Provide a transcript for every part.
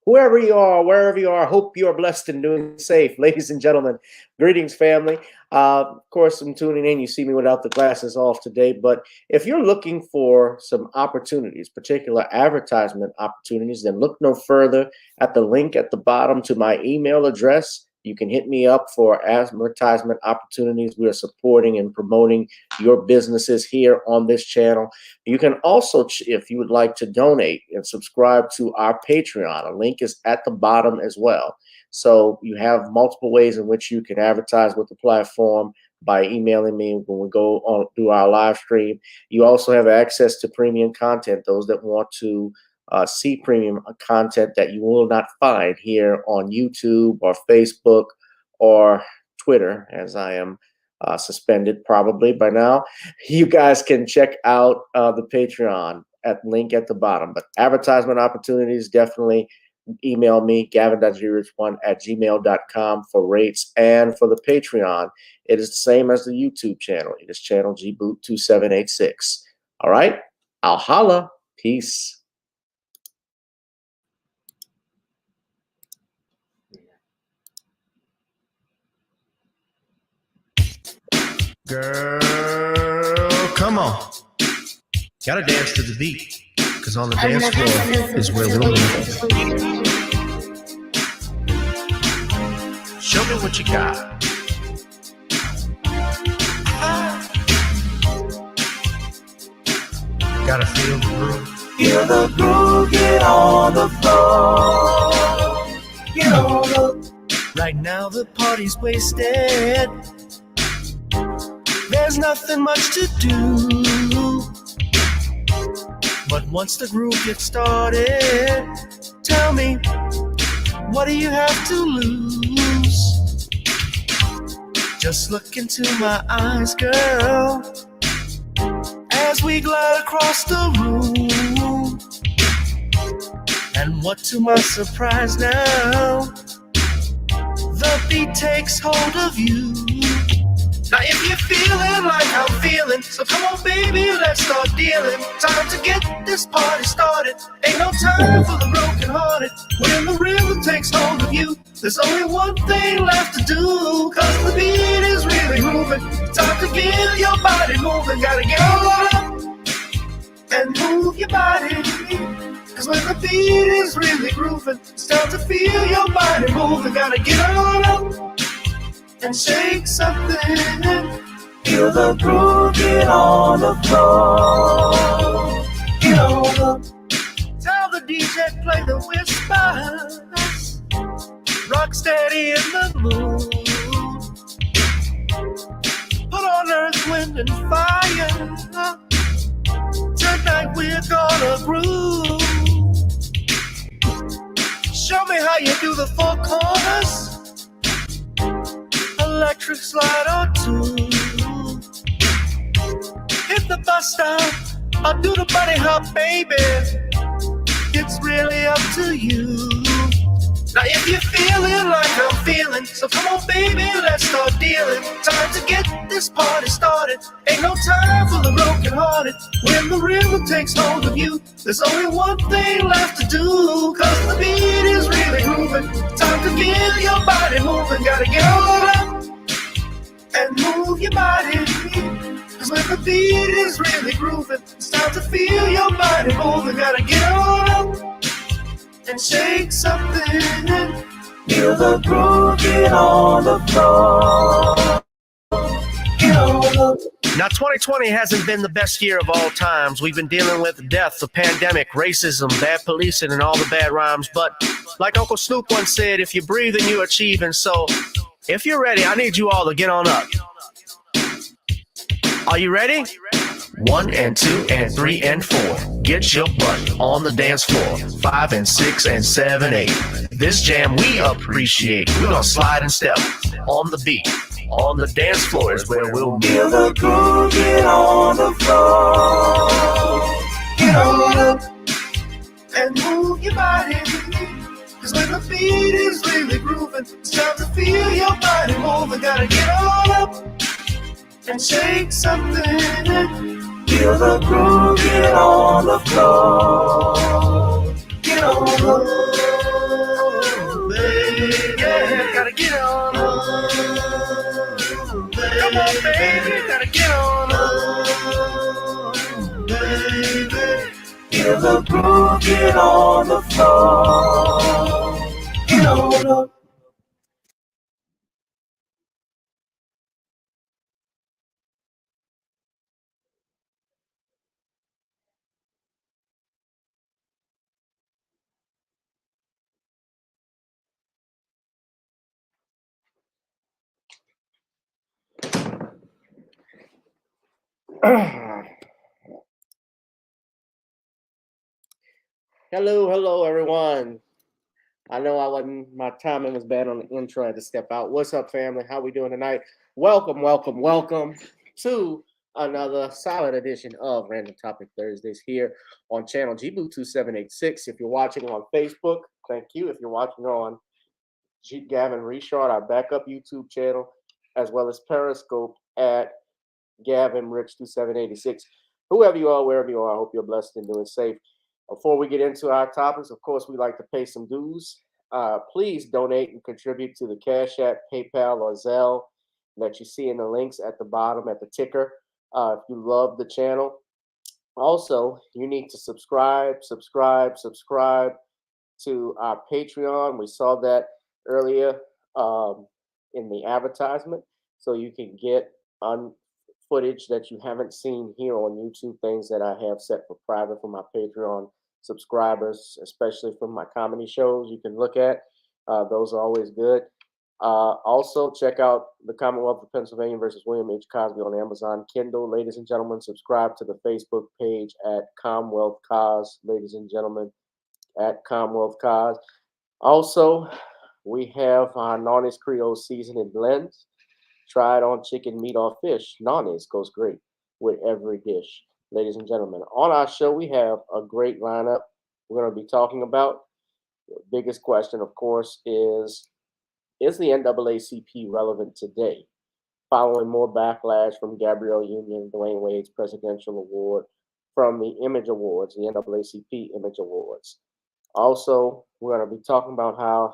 Whoever you are, wherever you are, hope you are blessed and doing safe. Ladies and gentlemen, greetings, family. Of course, I'm tuning in. You see me without the glasses off today. But if you're looking for some opportunities, particular advertisement opportunities, then look no further at the link at the bottom to my email address. You can hit me up for advertisement opportunities. We are supporting and promoting your businesses here on this channel. You can also, if you would like to donate and subscribe to our Patreon, a link is at the bottom as well. So you have multiple ways in which you can advertise with the platform by emailing me when we go on through our live stream. You also have access to premium content, those that want to see premium content that you will not find here on YouTube or Facebook or Twitter, as I am suspended probably by now. You guys can check out the Patreon at link at the bottom. But advertisement opportunities, definitely email me, gavin.grich1@gmail.com for rates. And for the Patreon, it is the same as the YouTube channel. It is channel gboot2786. All right, I'll holla. Peace. Girl, come on. Gotta dance to the beat, because on the dance floor is where we'll be. Show me what you got. Gotta feel the groove. Feel the groove, get on the floor. Get on the... Right now the party's wasted. There's nothing much to do. But once the groove gets started, tell me, what do you have to lose? Just look into my eyes, girl, as we glide across the room. And what to my surprise now, the beat takes hold of you. Now if you're feeling like I'm feeling, so come on baby, let's start dealing. Time to get this party started. Ain't no time for the broken hearted. When the rhythm takes hold of you, there's only one thing left to do. Cause the beat is really moving. Time to get your body moving. Gotta get on up and move your body. Cause when the beat is really grooving, it's time to feel your body moving. Gotta get on up and shake something. Feel the groove, get on the floor. Get on the... Tell the DJ play the whispers. Rock steady in the mood. Put on earth, wind, and fire. Tonight we're gonna groove. Show me how you do the four corners. Electric slide or two. Hit the bus stop or do the bunny hop, baby. It's really up to you. Now if you're feeling like I'm feeling, so come on baby, let's start dealing. Time to get this party started. Ain't no time for the broken hearted. When the rhythm takes hold of you, there's only one thing left to do. Cause the beat is really grooving. Time to get your body moving. Gotta get on up and move your body. Cause when the beat is really grooving, it's time to feel your body moving. Gotta get on up and shake something. Feel the groove, get on the floor. Get on the Now, 2020 hasn't been the best year of all times. We've been dealing with death, the pandemic, racism, bad policing, and all the bad rhymes. But like Uncle Snoop once said, if you're breathing, you're achieving. So if you're ready, I need you all to get on up. Are you ready? 1 and 2 and 3 and 4. Get your butt on the dance floor. 5 and 6 and 7, 8. This jam we appreciate. We're gonna slide and step on the beat. On the dance floor is where we'll be. feel the groove, get on the floor. Get on up And move your body. Cause when the beat is really grooving, it's time to feel your body moving. Gotta get on up and shake something. Feel the groove, get on the floor. Get on the Oh, baby, yeah, gotta get on up. Come on, baby, gotta get on up. Baby. Feel the groove, get on the floor. Get on up. Hello, everyone. I know my timing was bad on the intro. I had to step out. What's up, family? How we doing tonight? Welcome to another solid edition of Random Topic Thursdays here on channel GBoo 2786. If you're watching on Facebook, thank you. If you're watching on Gavin Richard, our backup YouTube channel, as well as Periscope at Gavin Rich 2786. Whoever you are, wherever you are, I hope you're blessed and doing safe. Before we get into our topics, of course, we like to pay some dues. Please donate and contribute to the Cash App, PayPal, or Zelle that you see in the links at the bottom at the ticker. If you love the channel, also you need to subscribe to our Patreon. We saw that earlier in the advertisement, so you can get footage that you haven't seen here on YouTube, things that I have set for private for my Patreon subscribers, especially from my comedy shows you can look at. Those are always good. Also, check out The Commonwealth of Pennsylvania versus William H. Cosby on Amazon Kindle. Ladies and gentlemen, subscribe to the Facebook page at Commonwealth Cos. Ladies and gentlemen, at Commonwealth Cos. Also, we have our Nonny's Creole seasoning blends. Try it on chicken, meat, or fish. Nonny's goes great with every dish. Ladies and gentlemen, on our show, we have a great lineup. We're going to be talking about the biggest question, of course, is the NAACP relevant today? Following more backlash from Gabrielle Union, Dwayne Wade's presidential award, from the Image Awards, the NAACP Image Awards. Also, we're going to be talking about how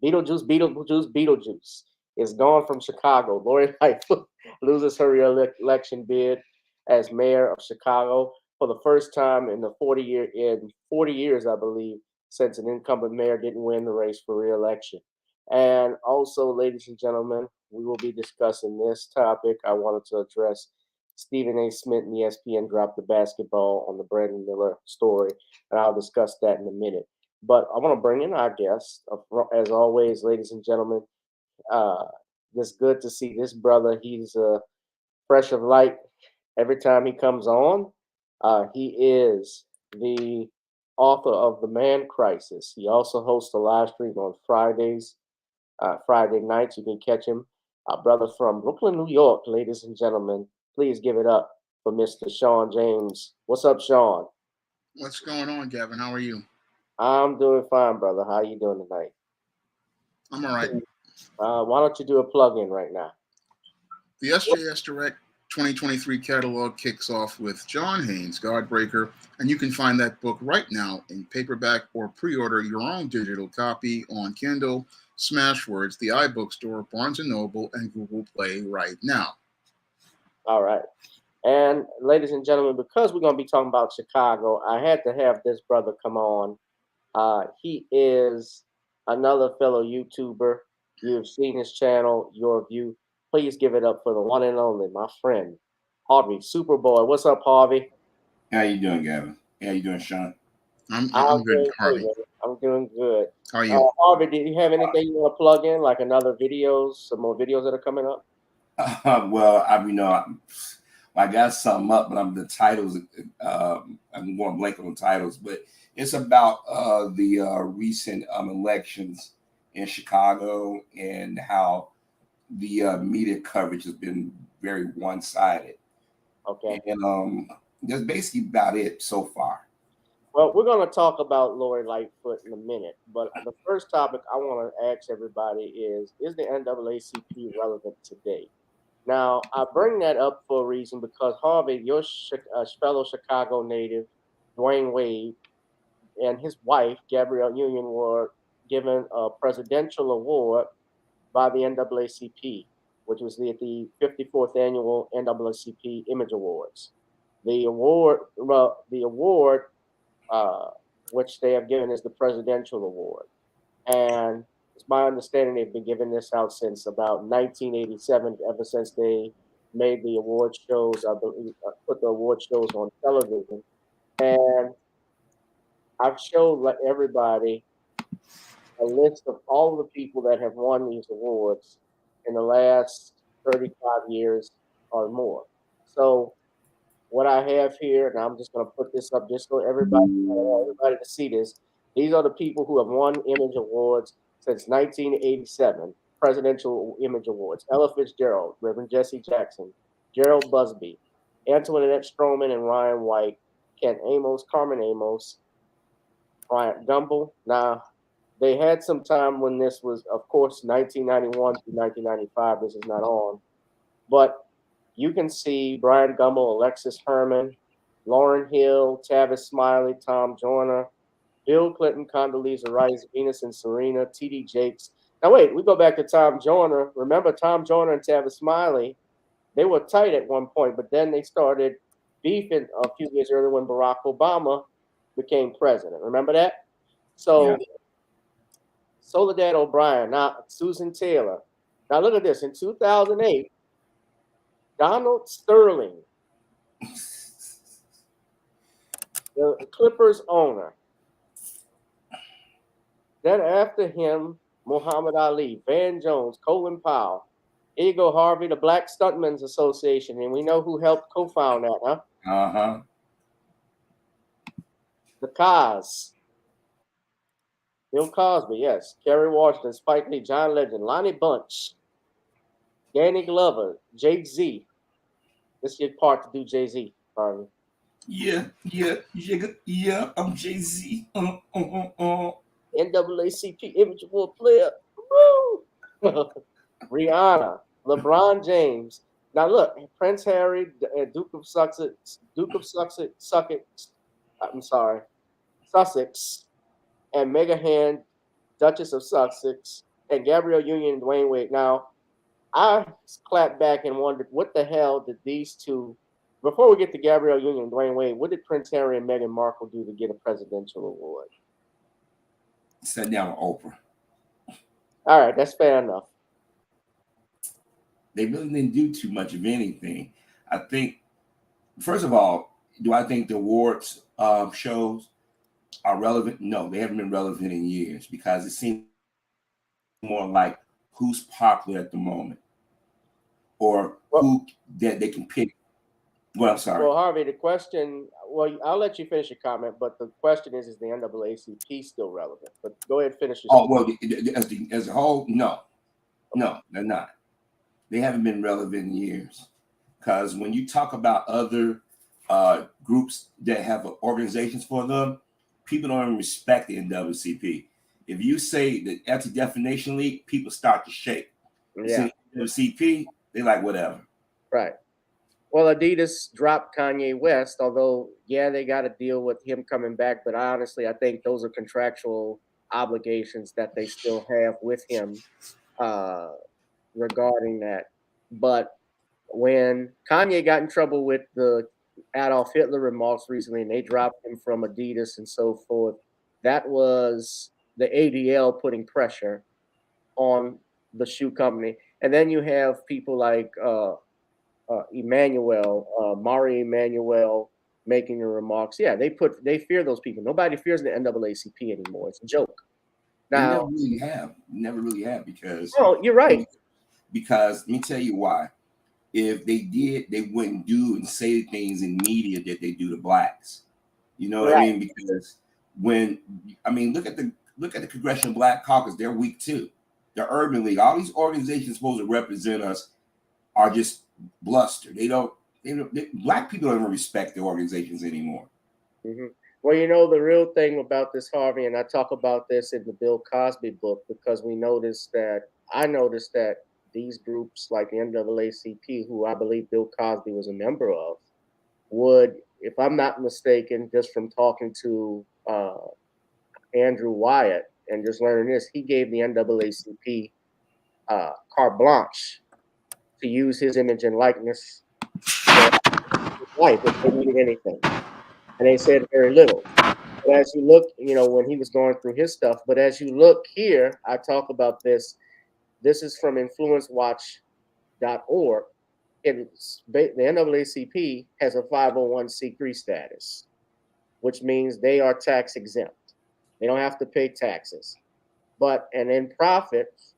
Beetlejuice is gone from Chicago. Lori Lightfoot loses her re-election bid as mayor of Chicago for the first time in 40 years, I believe, since an incumbent mayor didn't win the race for re-election. And also, ladies and gentlemen, we will be discussing this topic. I wanted to address Stephen A. Smith and ESPN dropped the basketball on the Brandon Miller story, and I'll discuss that in a minute. But I want to bring in our guest, as always, ladies and gentlemen. It's good to see this brother. He's fresh of light every time he comes on. He is the author of The Man Crisis. He also hosts a live stream on Fridays, Friday nights. You can catch him. Our brother from Brooklyn, New York, ladies and gentlemen. Please give it up for Mr. Shawn James. What's up, Shawn? What's going on, Gavin? How are you? I'm doing fine, brother. How you doing tonight? I'm all right. Why don't you do a plug-in right now? The SJS Direct 2023 catalog kicks off with John Haynes, Godbreaker, and you can find that book right now in paperback or pre-order your own digital copy on Kindle, Smashwords, the iBookstore, Barnes & Noble, and Google Play right now. All right. And ladies and gentlemen, because we're going to be talking about Chicago, I had to have this brother come on. He is another fellow YouTuber. You've seen his channel, Your View. Please give it up for the one and only, my friend, Harvey Superboy. What's up, Harvey? How you doing, Gavin? How you doing, Sean? I'm good, doing Harvey. Good, I'm doing good. How are you? Harvey, do you have anything you want to plug in, like another videos, some more videos that are coming up? Well, I got something up, but the titles. I'm going blank on the titles, but it's about the recent elections in Chicago and how the media coverage has been very one-sided. Okay. And that's basically about it so far. Well, we're going to talk about Lori Lightfoot in a minute, but the first topic I want to ask everybody is the NAACP relevant today? Now, I bring that up for a reason because, Harvey, your fellow Chicago native, Dwayne Wade, and his wife, Gabrielle Union, were given a presidential award by the NAACP, which was the 54th annual NAACP Image Awards. The award, which they have given, is the presidential award, and it's my understanding they've been giving this out since about 1987, ever since they made the award shows. I believe put the award shows on television, and I've showed everybody a list of all the people that have won these awards in the last 35 years or more. So what I have here, and I'm just going to put this up just so everybody to see this. These are the people who have won Image Awards since 1987, Presidential Image Awards. Ella Fitzgerald, Reverend Jesse Jackson, Gerald Busby, Antoinette Stroman and Ryan White, Ken Amos, Carmen Amos, Bryant Gumbel. Now, they had some time when this was, of course, 1991 to 1995. This is not on. But you can see Brian Gumbel, Alexis Herman, Lauryn Hill, Tavis Smiley, Tom Joyner, Bill Clinton, Condoleezza Rice, Venus and Serena, T.D. Jakes. Now, wait, we go back to Tom Joyner. Remember Tom Joyner and Tavis Smiley? They were tight at one point, but then they started beefing a few years earlier when Barack Obama became president. Remember that? So, yeah. Soledad O'Brien, now Susan Taylor. Now, look at this. In 2008, Donald Sterling, the Clippers owner. Then after him, Muhammad Ali, Van Jones, Colin Powell. Here you go, Harvey, the Black Stuntmen's Association. And we know who helped co-found that, huh? Uh-huh. The Cos. Bill Cosby, yes. Kerry Washington, Spike Lee, John Legend, Lonnie Bunch, Danny Glover, Jay-Z. This is your part to do Jay-Z, Harvey. Yeah, I'm Jay-Z. NAACP Image Award player. Woo! Rihanna, LeBron James. Now look, Prince Harry, Duke of Sussex, and Meghan, Duchess of Sussex, and Gabrielle Union and Dwayne Wade. Now, I clapped back and wondered, what the hell did these two, before we get to Gabrielle Union and Dwayne Wade, what did Prince Harry and Meghan Markle do to get a presidential award? Sat down with Oprah. All right, that's fair enough. They really didn't do too much of anything. I think, first of all, do I think the awards shows are relevant? No, they haven't been relevant in years because it seems more like who's popular at the moment or who that they can pick. Well, I'm sorry. Well, Harvey, the question, well, I'll let you finish your comment, but the question is the NAACP still relevant? But go ahead and finish your statement. As a whole, no, they're not. They haven't been relevant in years because when you talk about other groups that have organizations for them, people don't even respect the NAACP. If you say the Anti-Defamation League, people start to shake. Yeah. NAACP, they like whatever. Right. Well, Adidas dropped Kanye West, although, yeah, they got to deal with him coming back. But honestly, I think those are contractual obligations that they still have with him regarding that. But when Kanye got in trouble with the Adolf Hitler remarks recently, and they dropped him from Adidas and so forth, that was the ADL putting pressure on the shoe company. And then you have people like Mari Emanuel making the remarks. Yeah, they fear those people. Nobody fears the NAACP anymore. It's a joke. Now, never really have because. Oh, you're right. Because let me tell you why. If they did, they wouldn't do and say things in media that they do to blacks. You know what I mean? Because look at the Congressional Black Caucus. They're weak too. The Urban League, all these organizations supposed to represent us are just bluster. Black people don't even respect the organizations anymore. Mm-hmm. Well, the real thing about this, Harvey, and I talk about this in the Bill Cosby book, because I noticed that these groups like the NAACP, who I believe Bill Cosby was a member of, would, if I'm not mistaken, just from talking to Andrew Wyatt and just learning this, he gave the NAACP carte blanche to use his image and likeness for his life if they needed anything. And they said very little. But as you look, when he was going through his stuff, but as you look here, I talk about this. This is from influencewatch.org. The NAACP has a 501c3 status, which means they are tax exempt. They don't have to pay taxes. And in profits,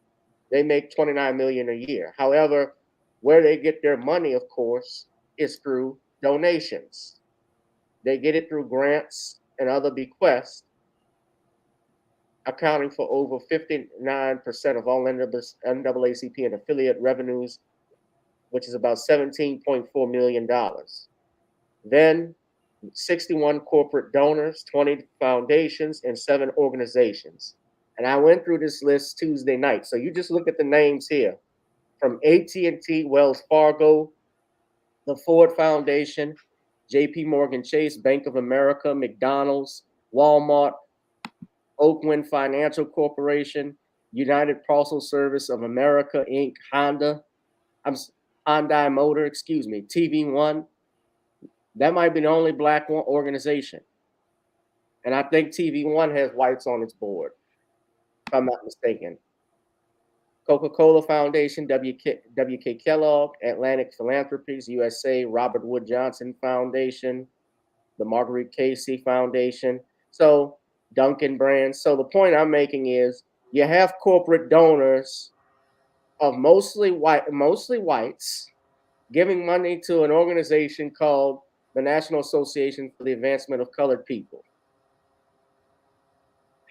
they make $29 million a year. However, where they get their money, of course, is through donations. They get it through grants and other bequests, accounting for over 59% of all NAACP and affiliate revenues, which is about $17.4 million. Then 61 corporate donors, 20 foundations, and 7 organizations. And I went through this list Tuesday night. So you just look at the names here. From AT&T, Wells Fargo, the Ford Foundation, JP Morgan Chase, Bank of America, McDonald's, Walmart, Oakland Financial Corporation, United Parcel Service of America, Inc., Hyundai Motor, TV One. That might be the only black organization. And I think TV One has whites on its board, if I'm not mistaken. Coca-Cola Foundation, W.K. Kellogg, Atlantic Philanthropies, USA, Robert Wood Johnson Foundation, the Marguerite Casey Foundation. So Dunkin' Brands. So the point I'm making is you have corporate donors of mostly whites giving money to an organization called the National Association for the Advancement of Colored People.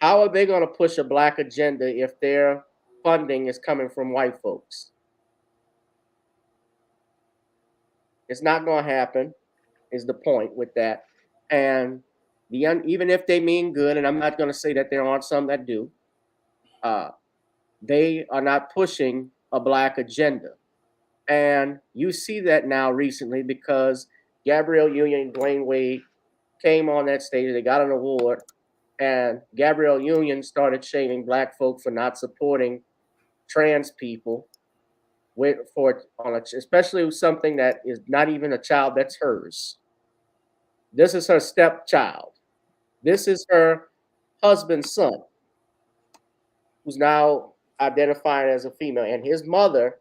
How are they going to push a black agenda if their funding is coming from white folks? It's not going to happen, is the point with that. And even if they mean good, and I'm not going to say that there aren't some that do, they are not pushing a black agenda. And you see that now recently because Gabrielle Union and Dwayne Wade came on that stage. They got an award, and Gabrielle Union started shaming black folk for not supporting trans people, especially something that is not even a child that's hers. This is her stepchild. This is her husband's son, who's now identified as a female, and his mother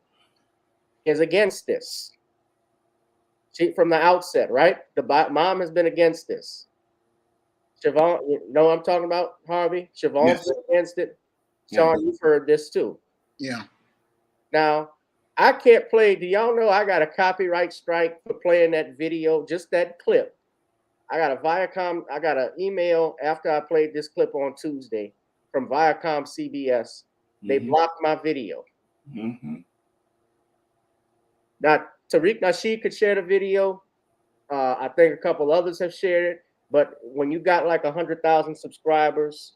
is against this. From the outset, right? The mom has been against this. Siobhan, you know what I'm talking about, Harvey? Siobhan's been against it. Shawn, you've heard this too. Yeah. Now, I can't play. Do y'all know I got a copyright strike for playing that video, just that clip? I got an email after I played this clip on Tuesday from Viacom CBS. They blocked my video. Mm-hmm. Now, Tariq Nasheed could share the video. I think a couple others have shared it. But when you got like 100,000 subscribers,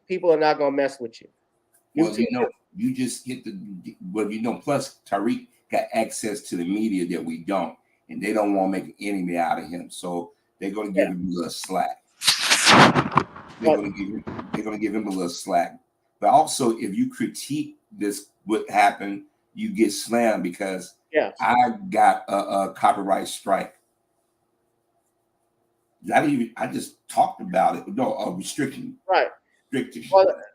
people are not gonna mess with you. Well, you just hit the. Well, plus Tariq got access to the media that we don't, and they don't want to make an enemy out of him, so they're going to give him a little slack. They're going to give him a little slack. But also, if you critique this, what happened, you get slammed because I got a copyright strike. I just talked about it. No, a restriction. Right.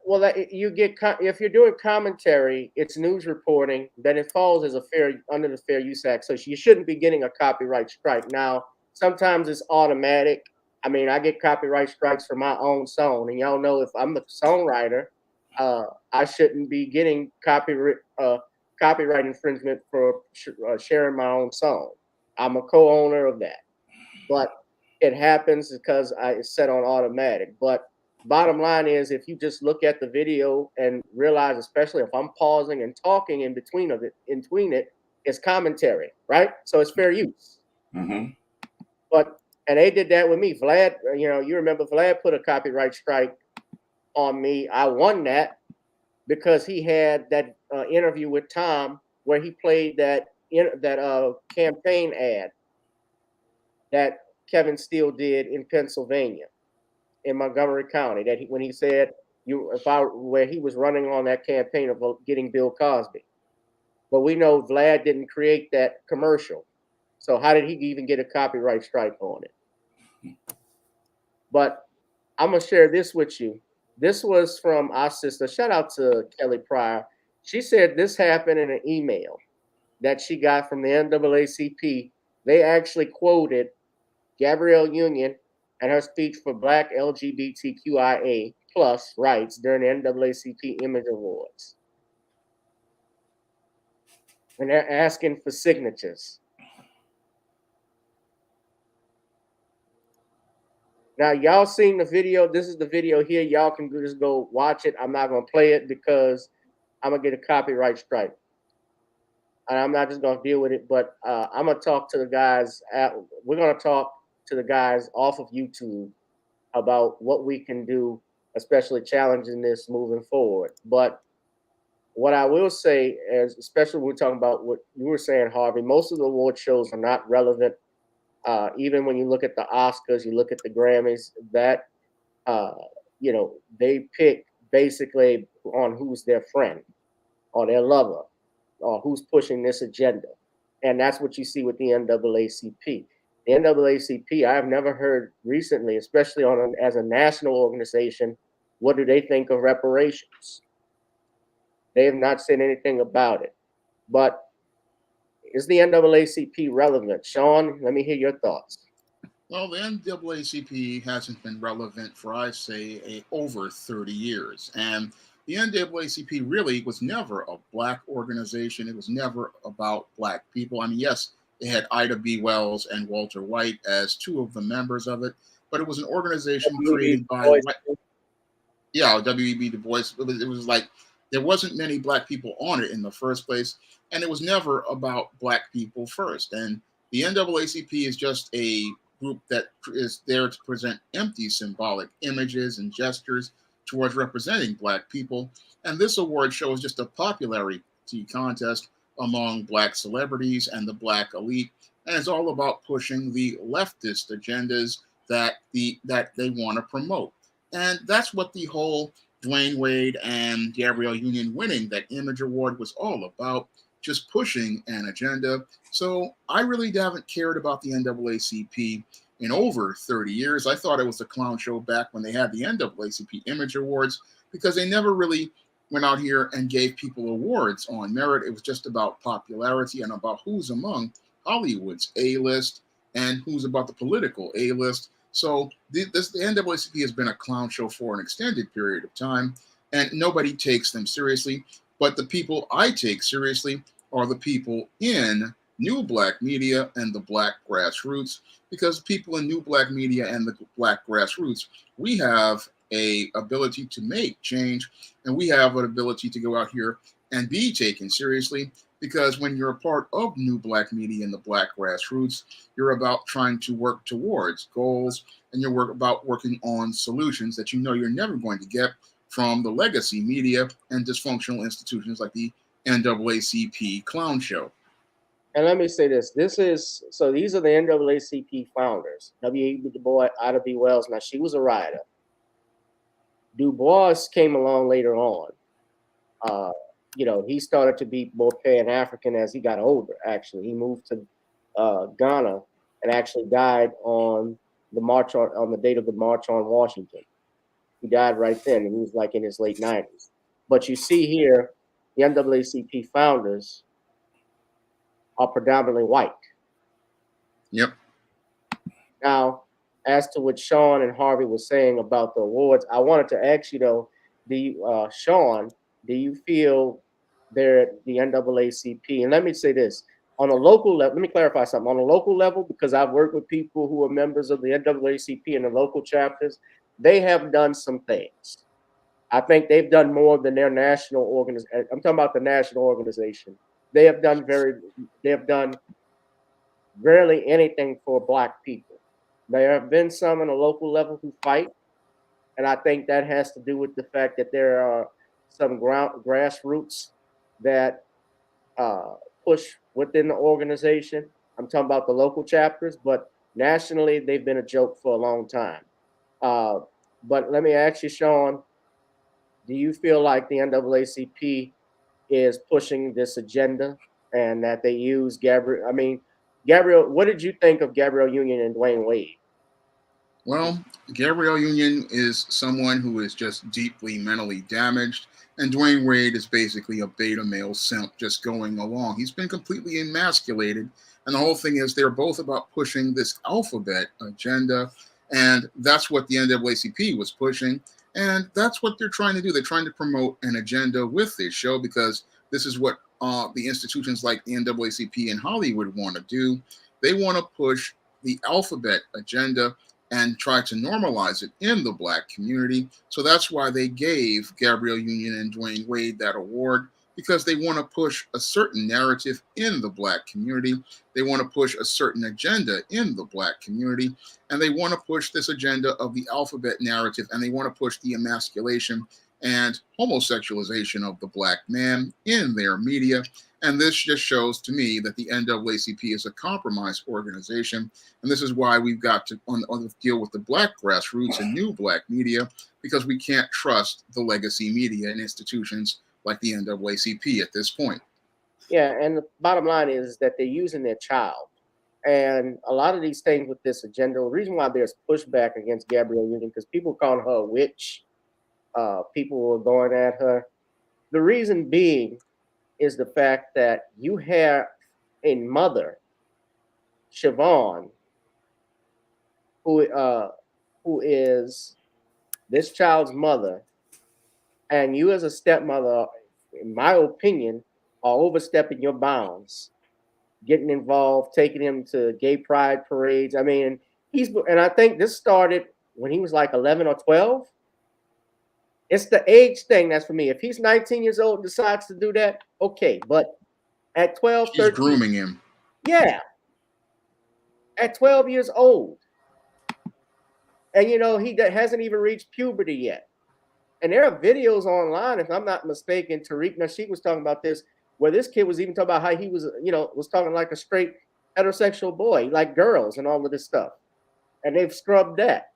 Well, you get if you're doing commentary, it's news reporting. Then it falls as under the Fair Use Act, so you shouldn't be getting a copyright strike. Now, sometimes it's automatic. I mean, I get copyright strikes for my own song, and y'all know if I'm the songwriter, I shouldn't be getting copyright infringement for sharing my own song. I'm a co-owner of that, but it happens because it's set on automatic. But bottom line is, if you just look at the video and realize, especially if I'm pausing and talking in between it, it's commentary, right? So it's fair use. Mm-hmm. And they did that with me. Vlad, you remember Vlad put a copyright strike on me. I won that because he had that interview with Tom where he played that campaign ad that Kevin Steele did in Pennsylvania, in Montgomery County, when he said where he was running on that campaign of getting Bill Cosby. But we know Vlad didn't create that commercial. So how did he even get a copyright strike on it? But I'm going to share this with you. This was from our sister. Shout out to Kelly Pryor. She said this happened in an email that she got from the NAACP. They actually quoted Gabrielle Union and her speech for Black LGBTQIA plus rights during the NAACP Image Awards. And they're asking for signatures. Now, y'all seen the video. This is the video here. Y'all can just go watch it. I'm not going to play it because I'm going to get a copyright strike. And I'm not just going to deal with it, but I'm going to talk to the guys. We're going to talk to the guys off of YouTube about what we can do, especially challenging this moving forward. But what I will say is, especially when we're talking about what you were saying, Harvey, most of the award shows are not relevant. Even when you look at the Oscars, you look at the Grammys, that, they pick basically on who's their friend or their lover or who's pushing this agenda. And that's what you see with the NAACP. The NAACP, I've never heard recently, especially as a national organization, what do they think of reparations? They have not said anything about it. But is the NAACP relevant? Shawn, let me hear your thoughts. Well, the NAACP hasn't been relevant for, I say, over 30 years. And the NAACP really was never a Black organization. It was never about Black people. I mean, yes, it had Ida B. Wells and Walter White as two of the members of it, but it was an organization created by W.E.B. Du Bois. It was like there wasn't many Black people on it in the first place, and it was never about Black people first. And the NAACP is just a group that is there to present empty symbolic images and gestures towards representing Black people. And this award show is just a popularity contest among Black celebrities and the Black elite, and it's all about pushing the leftist agendas that they want to promote. And that's what the whole Dwayne Wade and Gabrielle Union winning that Image Award was all about, just pushing an agenda. So I really haven't cared about the NAACP in over 30 years. I thought it was a clown show back when they had the NAACP Image Awards, because they never really went out here and gave people awards on merit. It was just about popularity and about who's among Hollywood's A-list and who's about the political A-list. So the NAACP has been a clown show for an extended period of time, and nobody takes them seriously. But the people I take seriously are the people in new Black media and the Black grassroots, because people in new Black media and the Black grassroots, we have a ability to make change, and we have an ability to go out here and be taken seriously. because when you're a part of New Black Media and the Black grassroots, you're about trying to work towards goals, and you're about working on solutions that you know you're never going to get from the legacy media and dysfunctional institutions like the NAACP clown show. And let me say this: these are the NAACP founders. W.E. Du Bois, Ida B. Wells. Now she was a rioter. Du Bois came along later on. He started to be more Pan-African as he got older. Actually, he moved to Ghana and actually died on the date of the March on Washington. He died right then, and he was like in his late 90s. But you see here, the NAACP founders are predominantly white. Yep. Now, as to what Shawn and Harvey was saying about the awards, I wanted to ask you though, Shawn, do you feel the NAACP, and let me say this, on a local level, let me clarify something. On a local level, because I've worked with people who are members of the NAACP in the local chapters, they have done some things. I think they've done more than their national organization. I'm talking about the national organization. They have done rarely anything for Black people. There have been some on a local level who fight, and I think that has to do with the fact that there are some grassroots that push within the organization. I'm talking about the local chapters, but nationally, they've been a joke for a long time. But let me ask you, Shawn, do you feel like the NAACP is pushing this agenda and that they use Gabrielle? I mean, Gabrielle, what did you think of Gabrielle Union and Dwayne Wade? Well, Gabrielle Union is someone who is just deeply mentally damaged, and Dwayne Wade is basically a beta male simp just going along. He's been completely emasculated, and the whole thing is they're both about pushing this alphabet agenda, and that's what the NAACP was pushing, and that's what they're trying to do. They're trying to promote an agenda with this show because this is what the institutions like the NAACP in Hollywood want to do. They want to push the alphabet agenda and try to normalize it in the Black community. So that's why they gave Gabrielle Union and Dwayne Wade that award, because they want to push a certain narrative in the Black community. They want to push a certain agenda in the Black community, and they want to push this agenda of the alphabet narrative, and they want to push the emasculation and homosexualization of the Black man in their media. And this just shows to me that the NAACP is a compromised organization. And this is why we've got to deal with the Black grassroots and New Black Media, because we can't trust the legacy media and institutions like the NAACP at this point. Yeah, and the bottom line is that they're using their child. And a lot of these things with this agenda, the reason why there's pushback against Gabrielle Union, because people call her a witch, people were going at her. The reason being is the fact that you have a mother, Siobhan, who is this child's mother, and you as a stepmother, in my opinion, are overstepping your bounds, getting involved, taking him to gay pride parades. I mean, and I think this started when he was like 11 or 12. It's the age thing that's for me. If he's 19 years old and decides to do that, okay. But at 12, she's 13, grooming him. Yeah. At 12 years old. And, he hasn't even reached puberty yet. And there are videos online, if I'm not mistaken, Tariq Nasheed was talking about this, where this kid was even talking about how he was, was talking like a straight heterosexual boy, like girls and all of this stuff. And they've scrubbed that.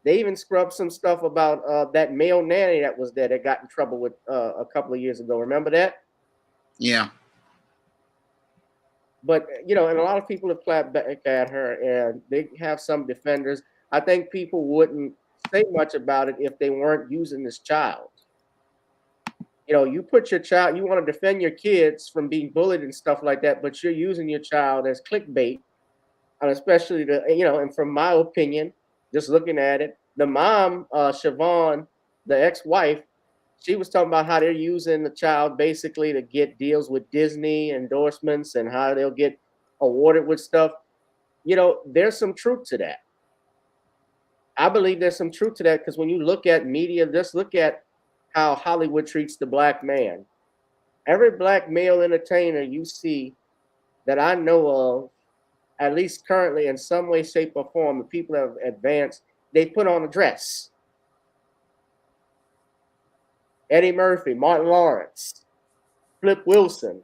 They even scrubbed some stuff about that male nanny that was there that got in trouble with a couple of years ago. Remember that? Yeah. But, and a lot of people have clapped back at her, and they have some defenders. I think people wouldn't say much about it if they weren't using this child. You put your child, you want to defend your kids from being bullied and stuff like that, but you're using your child as clickbait, and especially and from my opinion, just looking at it, the mom, Siobhan, the ex-wife, she was talking about how they're using the child basically to get deals with Disney endorsements and how they'll get awarded with stuff. There's some truth to that. I believe there's some truth to that, because when you look at media, just look at how Hollywood treats the Black man. Every black male entertainer you see that I know of, at least currently in some way, shape, or form, the people have advanced, they put on a dress. Eddie Murphy, Martin Lawrence, Flip Wilson.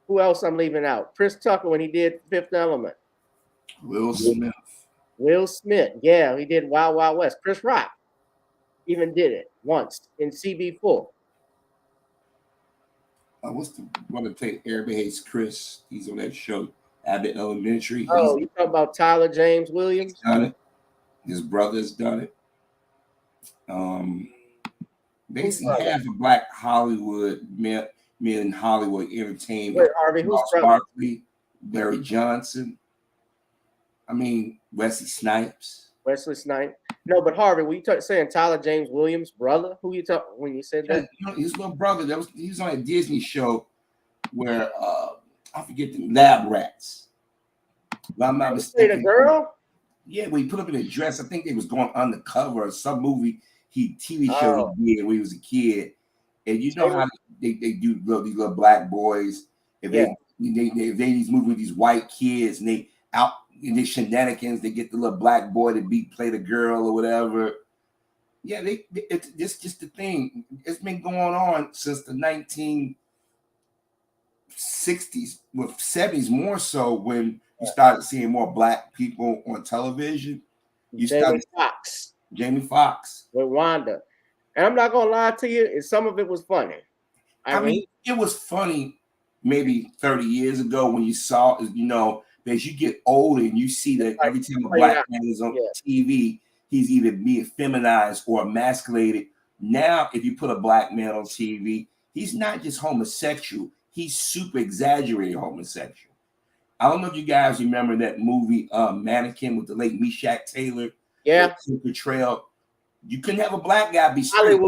Who else I'm leaving out? Chris Tucker when he did Fifth Element. Will Smith. Will Smith, yeah, he did Wild Wild West. Chris Rock even did it once in CB4. What's the one to take? Everybody hates Chris. He's on that show, Abbott Elementary. Oh, you talking about Tyler James Williams? He's done it. His brother's done it. Basically, half of black Hollywood men in Hollywood entertainment. Wait, Harvey, who's brother? Barkley, Barry Johnson. I mean, Wesley Snipes. Wesley Snipes. No, but Harvey, were you saying Tyler James Williams' brother? Who you talking when you said that? You know, his little brother. He was on a Disney show where I forget the Lab Rats. If I'm not mistaken. The girl? Yeah, when he put up in a dress, I think they was going undercover or some movie TV show he did when he was a kid. And you know how they do these little black boys. If they these movies with these white kids and they out in these shenanigans, they get the little black boy to play the girl or whatever. Yeah, it's just the thing. It's been going on since the 1960s, with 70s more so, when you started seeing more black people on television. Jamie Foxx with Wanda. And I'm not gonna lie to you, some of it was funny. I mean, it was funny maybe 30 years ago when you saw, as you get older and you see that every time a black man is on TV, he's either being feminized or emasculated. Now, if you put a black man on TV, he's not just homosexual, he's super exaggerated homosexual. I don't know if you guys remember that movie Mannequin with the late Meshach Taylor. Yeah. Portrayal. You couldn't have a black guy be straight.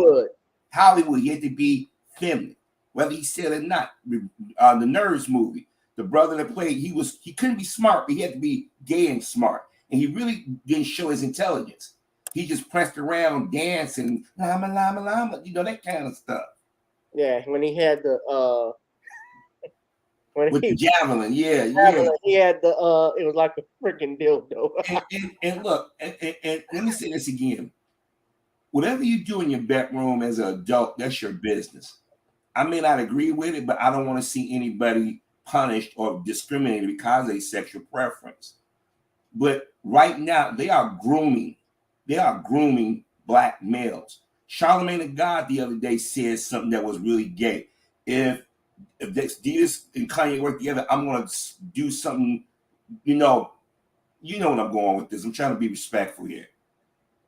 Hollywood, he had to be feminine, whether he said it or not. The Nerds movie, the brother that played, he couldn't be smart, but he had to be gay and smart. And he really didn't show his intelligence. He just pressed around dancing, llama, llama, llama, that kind of stuff. Yeah, when he had the the javelin, He had the it was like a freaking dildo. and look, and let me say this again. Whatever you do in your bedroom as an adult, that's your business. I may not agree with it, but I don't want to see anybody punished or discriminated because of a sexual preference. But right now, they are grooming black males. Charlamagne the God the other day said something that was really gay. If Adidas and Kanye work together, I'm going to do something, you know what I'm going with this. I'm trying to be respectful here.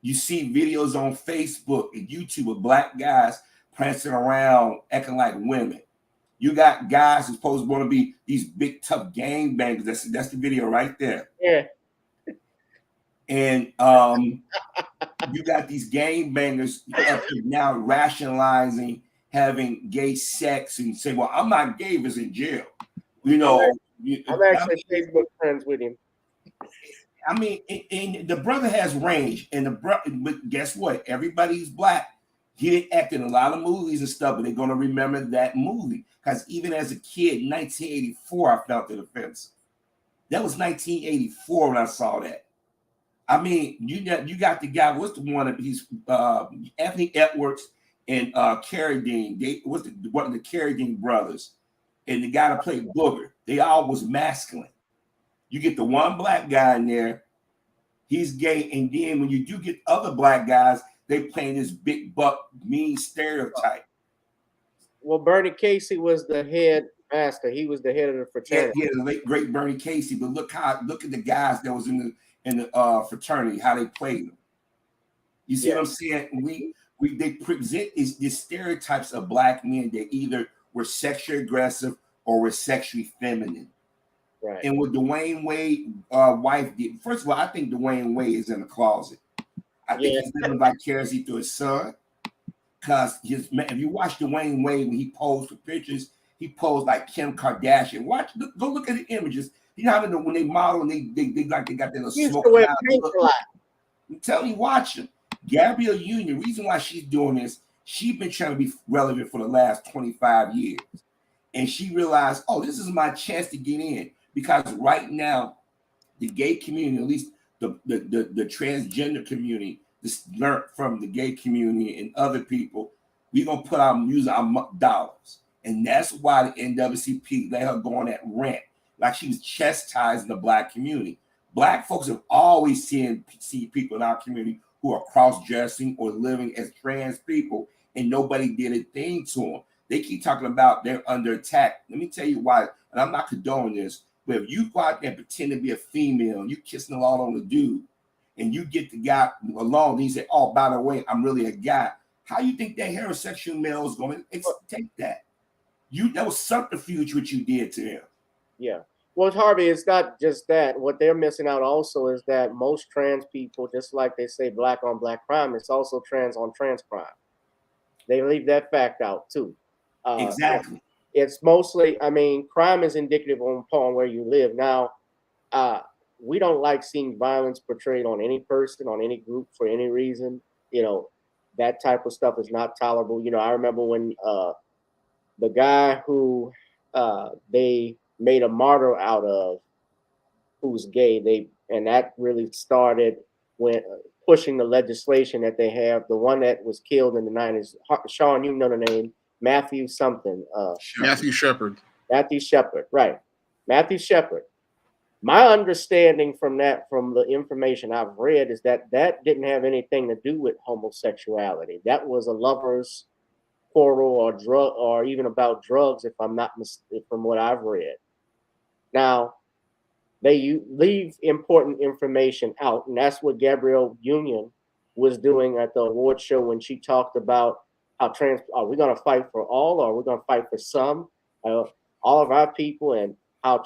You see videos on Facebook and YouTube of black guys prancing around acting like women. You got guys who's supposed to want to be these big tough gang bangers. That's the video right there. Yeah. And you got these gang bangers now rationalizing having gay sex and say, well, I'm not gay if it's in jail. I'm actually Facebook friends with him. I mean, and the brother has range, but guess what? Everybody's black. He didn't act in a lot of movies and stuff, but they're going to remember that movie. Because even as a kid, 1984, I felt it offensive. That was 1984 when I saw that. I mean, you got the guy, what's the one, he's Anthony Edwards and Carradine. One of the Carradine brothers. And the guy that played Booger. They all was masculine. You get the one black guy in there, he's gay, and then when you do get other black guys, they playing this big buck mean stereotype. Well, Bernie Casey was the head master. He was the head of the fraternity. Yeah, the late great Bernie Casey. But look at the guys that was in the fraternity, how they played them. You see what I'm saying? They present these stereotypes of black men that either were sexually aggressive or were sexually feminine. Right. And what Dwayne Wade's wife did, first of all, I think Dwayne Wade is in the closet. I think he's living vicariously through his son. Because if you watch Dwayne Wade when he posed for pictures, he posed like Kim Kardashian. Go look at the images. You know how when they model and they got that little smoke. I'm telling you, watch him. Gabrielle Union, reason why she's doing this, She's been trying to be relevant for the last 25 years. And she realized, oh, this is my chance to get in. Because right now, the gay community, at least the transgender community, this learned from the gay community and other people, we're going to put our use our dollars. And that's why the NAACP let her go on that rant. Like she was chastising the Black community. Black folks have always seen people in our community who are cross-dressing or living as trans people, and nobody did a thing to them. They keep talking about they're under attack. Let me tell you why, and I'm not condoning this, but if you go out there and pretend to be a female and you kissing a lot on the dude, and you get the guy along, and he say, oh, by the way, I'm really a guy. How you think that heterosexual male is going to take that? That was subterfuge what you did to him. Yeah. Well, Harvey, it's not just that. What they're missing out also is that most trans people, just like they say black on black crime, it's also trans on trans crime. They leave that fact out too. Exactly. It's mostly, I mean, crime is indicative upon where you live. Now, we don't like seeing violence portrayed on any person, on any group for any reason. You know, that type of stuff is not tolerable. You know, I remember when the guy who they made a martyr out of, who's gay, and that really started when pushing the legislation that they have. The one that was killed in the 90s, Shawn, you know the name, Matthew something. Matthew Shepard. Matthew Shepard, right. Matthew Shepard. My understanding from the information I've read, is that didn't have anything to do with homosexuality. That was a lover's quarrel or drug, or even about drugs, if I'm not mistaken, from what I've read. Now, they leave important information out, and that's what Gabrielle Union was doing at the award show when she talked about how are we going to fight for all, or are we going to fight for some, all of our people, and how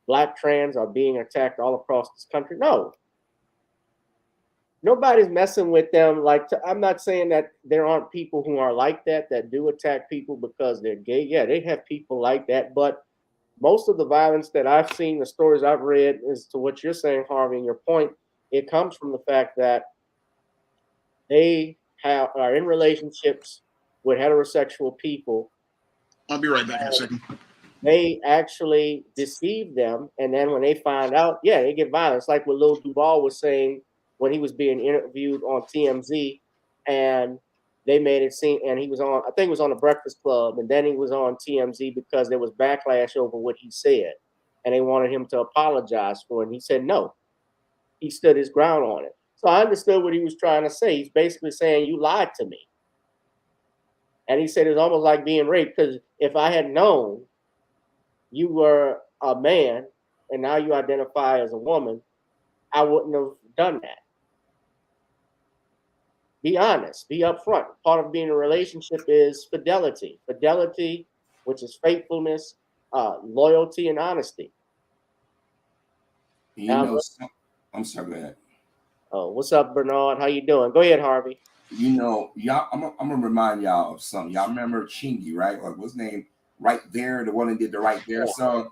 black trans are being attacked all across this country. No, nobody's messing with them. I'm not saying that there aren't people who are like that do attack people because they're gay. Yeah, they have people like that, but most of the violence that I've seen, the stories I've read, is to what you're saying, Harvey, and your point. It comes from the fact that they are in relationships with heterosexual people. I'll be right back in a second. They actually deceive them, and then when they find out, yeah, they get violence. Like what Lil Duval was saying when he was being interviewed on TMZ, and they made it seem, and he was on, I think it was on the Breakfast Club, and then he was on TMZ because there was backlash over what he said, and they wanted him to apologize for it. And he said no. He stood his ground on it. So I understood what he was trying to say. He's basically saying, you lied to me. And he said it's almost like being raped, because if I had known you were a man and now you identify as a woman, I wouldn't have done that. Be honest, be upfront. Part of being in a relationship is fidelity. Fidelity, which is faithfulness, loyalty, and honesty. I'm sorry, go ahead. Oh, what's up, Bernard? How you doing? Go ahead, Harvey. Y'all, I'm gonna remind y'all of something. Y'all remember Chingy, right? Like, what's his name? Right There, the one that did the Right There song.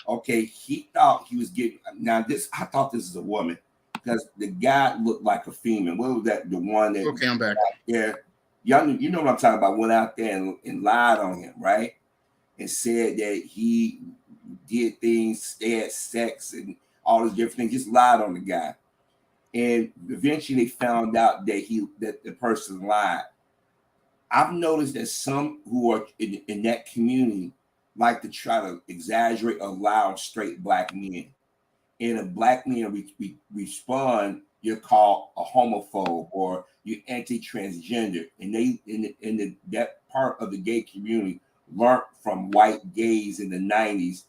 Okay, he thought he was getting. Now I thought this is a woman, because the guy looked like a female. What was that? The one that? Okay, I'm back. Yeah, y'all, you know what I'm talking about. Went out there and lied on him, right? And said that he did things, they had sex and all these different things. Just lied on the guy, and eventually they found out that the person lied. I've noticed that some who are in that community like to try to exaggerate or lie on straight black men. And if black men respond, you're called a homophobe or you're anti-transgender. And that part of the gay community learned from white gays in the 90s,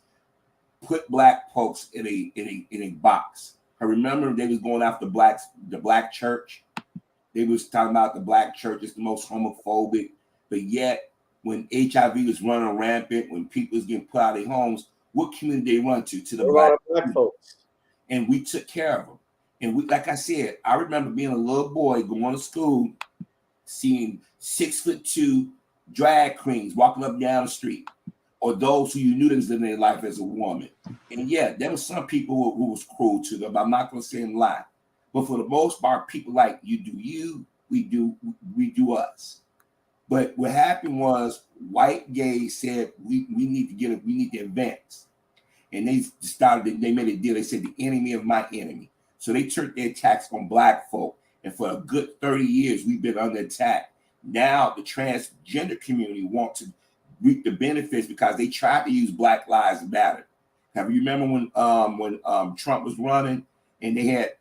put black folks in a box. I remember they was going after the black church. They was talking about the black church is the most homophobic, but yet when HIV was running rampant, when people was getting put out of their homes, what community they run to? To the black folks. And we took care of them. And we, like I said, I remember being a little boy going to school, seeing 6'2" drag queens walking up down the street, or those who you knew that was living their life as a woman. And yeah, there were some people who was cruel to them. I'm not going to say them lie. But for the most part, people like, you do you, we do us. But what happened was white gays said we need to advance. And they made a deal. They said the enemy of my enemy. So they turned their attacks on black folk. And for a good 30 years, we've been under attack. Now the transgender community want to reap the benefits because they tried to use Black Lives Matter. Have you remember when Trump was running and they had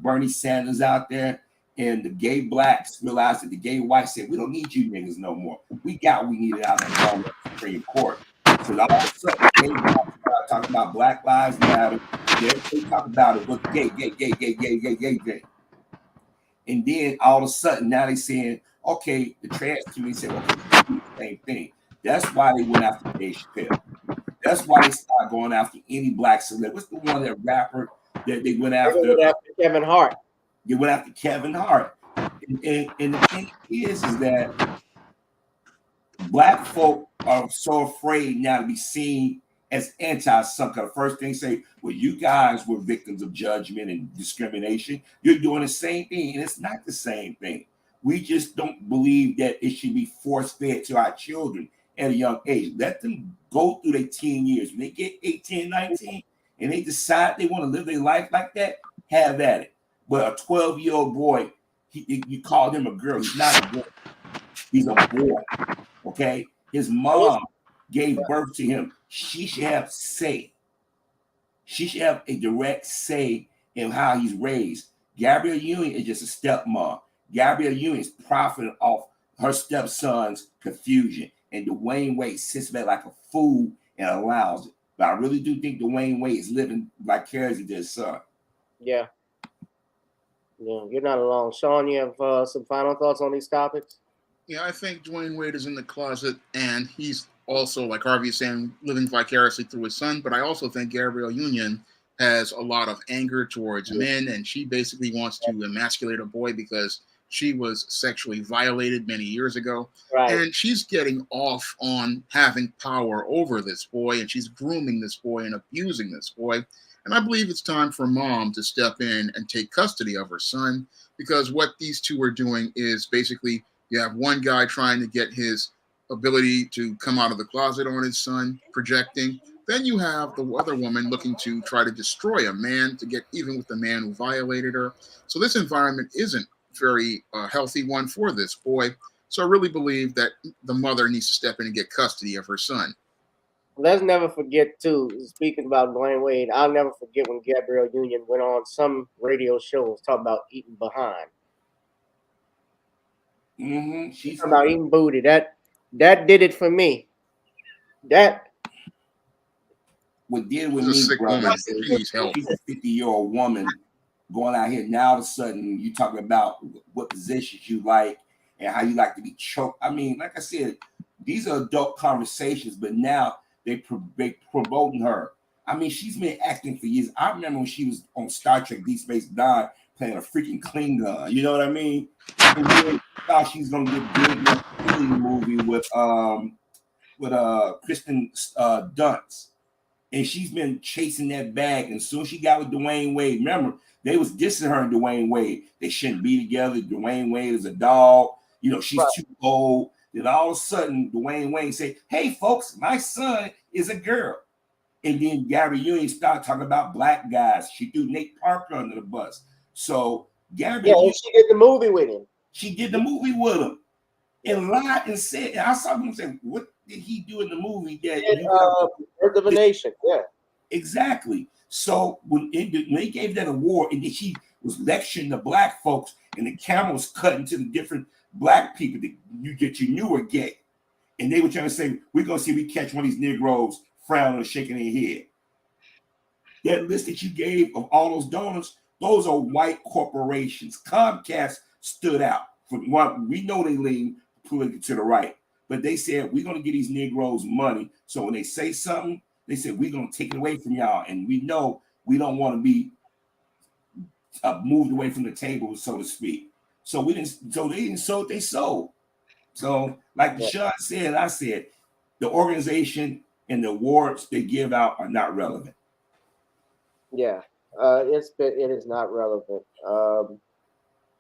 Bernie Sanders out there, and the gay blacks realized that the gay whites said, we don't need you niggas no more. We got what we needed out of the Supreme Court. So all of a sudden, the gay blacks started talking about Black Lives Matter. They talk about it, look, gay. And then all of a sudden, now they saying, okay, the trans community said, okay, we do the same thing. That's why they went after Dave Chappelle. That's why they started going after any black celebrity. What's the one that rapper that they went after? They went after Kevin Hart. They went after Kevin Hart. And the thing is that black folk are so afraid now to be seen as anti-something. The first thing they say, well, you guys were victims of judgment and discrimination. You're doing the same thing, and it's not the same thing. We just don't believe that it should be force-fed to our children at a young age. Let them go through their teen years. When they get 18, 19, and they decide they want to live their life like that, have at it. But a 12-year-old boy, you called him a girl. He's not a girl. He's a boy. Okay? His mom gave birth to him. She should have say. She should have a direct say in how he's raised. Gabrielle Union is just a stepmom. Gabrielle Union is profiting off her stepson's confusion. And Dwayne Wade sits back like a fool and allows it. But I really do think Dwayne Wade is living vicariously to his son. Yeah. Yeah, you're not alone. Shawn, you have some final thoughts on these topics? Yeah, I think Dwayne Wade is in the closet, and he's also, like Harvey is saying, living vicariously through his son. But I also think Gabrielle Union has a lot of anger towards men, and she basically wants to emasculate a boy because she was sexually violated many years ago. Right. And she's getting off on having power over this boy, and she's grooming this boy and abusing this boy. And I believe it's time for mom to step in and take custody of her son, because what these two are doing is basically you have one guy trying to get his ability to come out of the closet on his son, projecting. Then you have the other woman looking to try to destroy a man to get even with the man who violated her. So this environment isn't very healthy one for this boy. So I really believe that the mother needs to step in and get custody of her son. Let's never forget, too, speaking about Dwayne Wade, I'll never forget when Gabrielle Union went on some radio shows talking about eating behind. Mm-hmm. She's talking about eating booty. That did it for me. That what did with She's a me, sick brother. woman. She needs help. She's a 50-year-old woman going out here. Now all of a sudden you talking about what positions you like and how you like to be choked. I mean, like I said, these are adult conversations, but now they promoting her. I mean, she's been acting for years. I remember when she was on Star Trek Deep Space Nine playing a freaking Klingon. You know what I mean? And then thought she's gonna get big in the Alien movie with Kristen Dunst. And she's been chasing that bag. And soon she got with Dwayne Wade. Remember, they was dissing her and Dwayne Wade. They shouldn't be together. Dwayne Wade is a dog. You know, she's too old. Then all of a sudden, Dwayne Wade say, hey, folks, my son is a girl. And then Gary Union started talking about black guys. She threw Nate Parker under the bus. So Gary Union, she did the movie with him. She did the movie with him. And lied and said, and I saw him say, what did he do in the movie? Birth of a Nation, yeah. Exactly. So when they gave that award, and then she was lecturing the black folks, and the camera was cutting to the different black people that you knew were gay. And they were trying to say, we're going to see if we catch one of these Negroes frowning or shaking their head. That list that you gave of all those donors, those are white corporations. Comcast stood out. For one, we know they lean politically to the right, but they said, we're going to give these Negroes money. So when they say something, they said, we're going to take it away from y'all. And we know we don't want to be moved away from the table, so to speak. So they didn't sold, they sold. So like Shawn said, I said, the organization and the awards they give out are not relevant. Yeah, it is not relevant.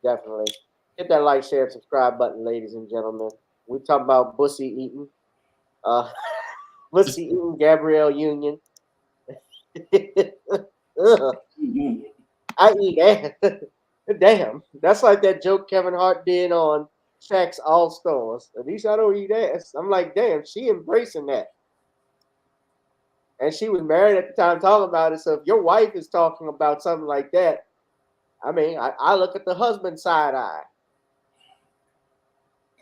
Definitely. Hit that like, share, and subscribe button, ladies and gentlemen. We talk about Bussy Eaton. Bussy Eaton, Gabrielle Union. Ugh, I eat ass. Damn, that's like that joke Kevin Hart did on Shaq's All Stars. At least I don't eat ass. I'm like, damn, she embracing that. And she was married at the time talking about it. So if your wife is talking about something like that, I mean, I look at the husband side eye.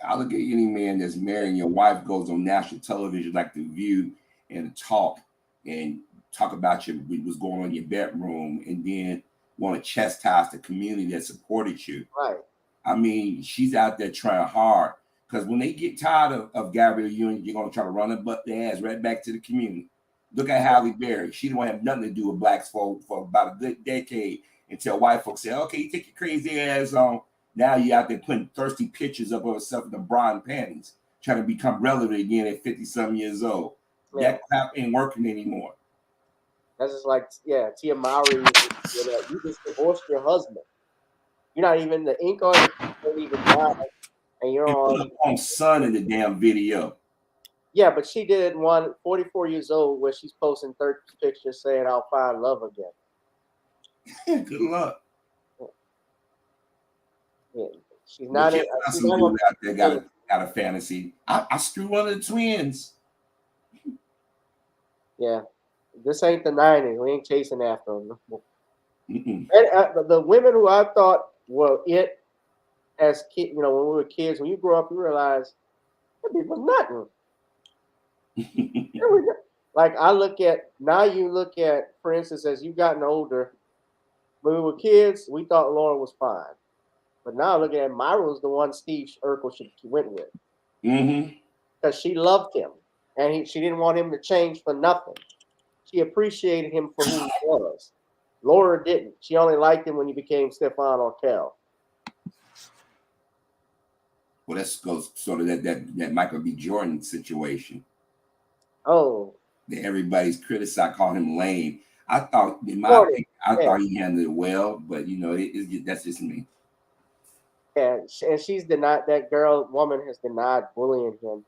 I look at any man that's married and your wife goes on national television like The View and talk about what's going on in your bedroom, and then want to chastise the community that supported you. Right. I mean, she's out there trying hard, because when they get tired of Gabrielle Union, you're going to try to run their ass right back to the community. Look at Halle Berry. She didn't have nothing to do with blacks for about a good decade until white folks said, okay, you take your crazy ass on. Now you out there putting thirsty pictures up of herself in the bra and panties, trying to become relevant again at 50-some years old. Yeah. That crap ain't working anymore. That's just like, yeah, Tia Mowry. You just divorced your husband. You're not even the ink on it. You don't even die, and you're on Sun in the damn video. Yeah, but she did one 44 years old where she's posting 30 pictures saying, I'll find love again. Good luck. Yeah, she's not. She's not out there got a fantasy. I screw one of the twins. Yeah, this ain't the 90s. We ain't chasing after them. And the women who I thought were it as kids, when we were kids, when you grow up, you realize that was nothing. Like I look at now, you look at, for instance, as you've gotten older. When we were kids, we thought Lauren was fine. But now looking at Myra was the one Steve Urkel went with. Because she loved him. And she didn't want him to change for nothing. She appreciated him for who he was. Laura didn't. She only liked him when he became Stefan Urkel. Well, that goes sort of that Michael B. Jordan situation. Oh. That everybody's criticized, calling him lame. I thought, in my opinion, thought he handled it well, but that's just me. Yeah, and she's denied, that woman has denied bullying him.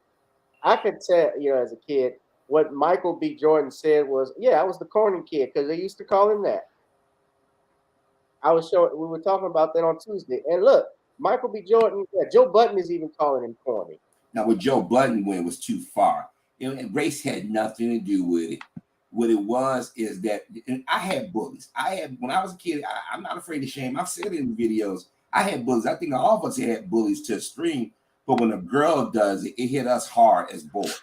I could tell, as a kid, what Michael B. Jordan said was, I was the corny kid, because they used to call him that. We were talking about that on Tuesday. And look, Michael B. Jordan, Joe Budden is even calling him corny. Now, what Joe Budden went was too far. And race had nothing to do with it. What it was is that, and I had bullies. When I was a kid, I'm not afraid to shame. I've said it in videos. I had bullies. I think all of us had bullies to a extreme. But when a girl does it, it hit us hard as boys.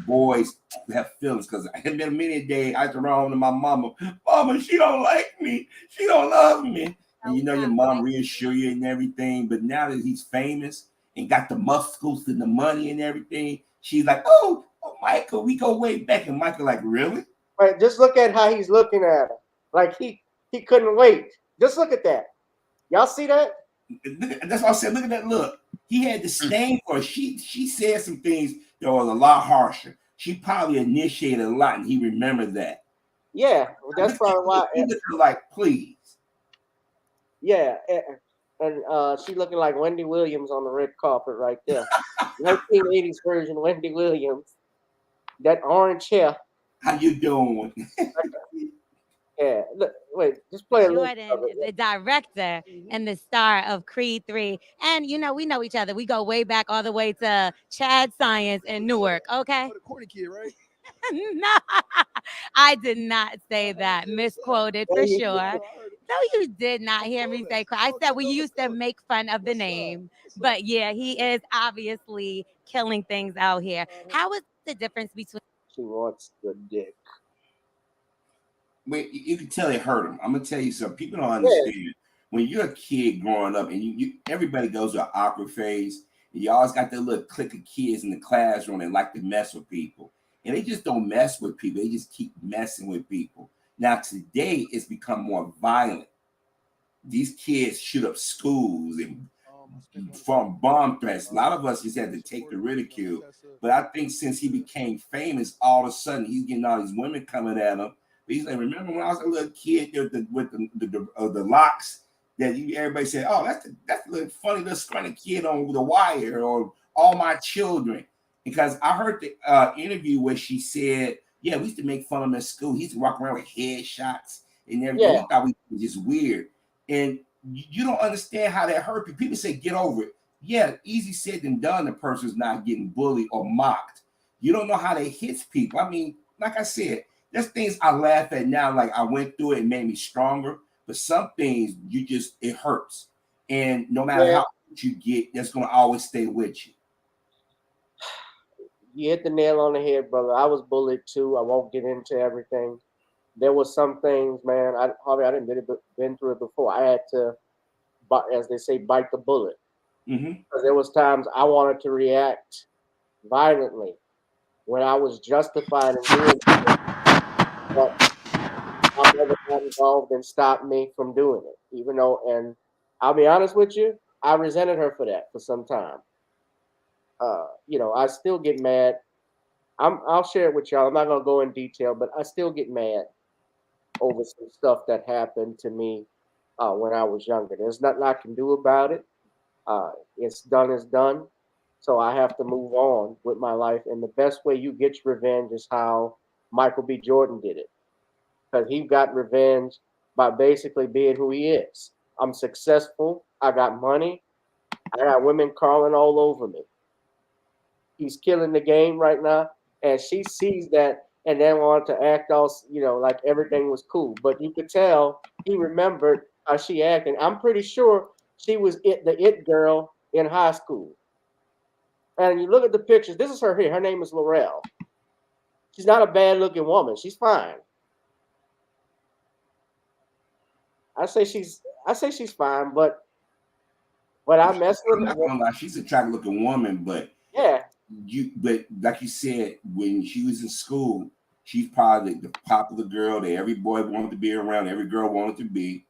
Boys have feelings, because I had been many days I had to run home to my mama. Mama, she don't like me. She don't love me. And your mom reassure you and everything. But now that he's famous and got the muscles and the money and everything, she's like, oh, Michael, we go way back. And Michael like, really? Right, just look at how he's looking at her. Like he couldn't wait. Just look at that. Y'all see that? That's why I said, look at that look. He had disdain for her. She said some things that was a lot harsher. She probably initiated a lot, and he remembered that. Yeah, that's probably why. He looked like, please. Yeah, and she looking like Wendy Williams on the red carpet right there. 1980s version Wendy Williams. That orange hair. How you doing? Yeah, look, wait, just play a little. Jordan, the director and the star of Creed 3. And, we know each other. We go way back all the way to Chad Science in Newark, okay? The corny kid, right? No, I did not say that. Misquoted for sure. No, you did not hear me say. I said we used to make fun of the name. But, yeah, he is obviously killing things out here. How is the difference between... She wants the dick. Wait, you can tell it hurt him. I'm gonna tell you something. People don't understand. Yeah. When you're a kid growing up, and everybody goes through an awkward phase, and you always got that little clique of kids in the classroom that like to mess with people, and they just don't mess with people. They just keep messing with people. Now today, it's become more violent. These kids shoot up schools and form bomb threats. A lot of us just had to take the ridicule. But I think since he became famous, all of a sudden he's getting all these women coming at him. He's like, remember when I was a little kid with the locks that everybody said, oh, that's a little funny little scrawny kid on the wire, or all my children. Because I heard the interview where she said, yeah, we used to make fun of him at school. He used to walk around with headshots and everything. Yeah. He thought we were just weird. And you don't understand how that hurt people. People say, get over it. Yeah, easy said than done. The person's not getting bullied or mocked. You don't know how that hits people. I mean, like I said, there's things I laugh at now, like I went through it and made me stronger. But some things it hurts. And no matter how much you get, that's going to always stay with you. You hit the nail on the head, brother. I was bullied too. I won't get into everything. There was some things, man. I didn't been through it before. I had to, as they say, bite the bullet. Because there was times I wanted to react violently when I was justified in doing it, but my brother got involved and stopped me from doing it. Even though, and I'll be honest with you, I resented her for that for some time. I still get mad. I'll share it with y'all. I'm not gonna go in detail, but I still get mad over some stuff that happened to me when I was younger. There's nothing I can do about it. It's done is done. So I have to move on with my life. And the best way you get your revenge is how Michael B. Jordan did it. Because he got revenge by basically being who he is. I'm successful. I got money. I got women crawling all over me. He's killing the game right now. And she sees that and then wanted to act all, like everything was cool. But you could tell he remembered how she acted. I'm pretty sure she was the it girl in high school. And you look at the pictures. This is her here. Her name is Laurel. She's not a bad looking woman. She's fine. I say she's fine, but I mess with her. She's a attractive looking woman, but yeah. But like you said, when she was in school, she's probably the popular girl that every boy wanted to be around, every girl wanted to be.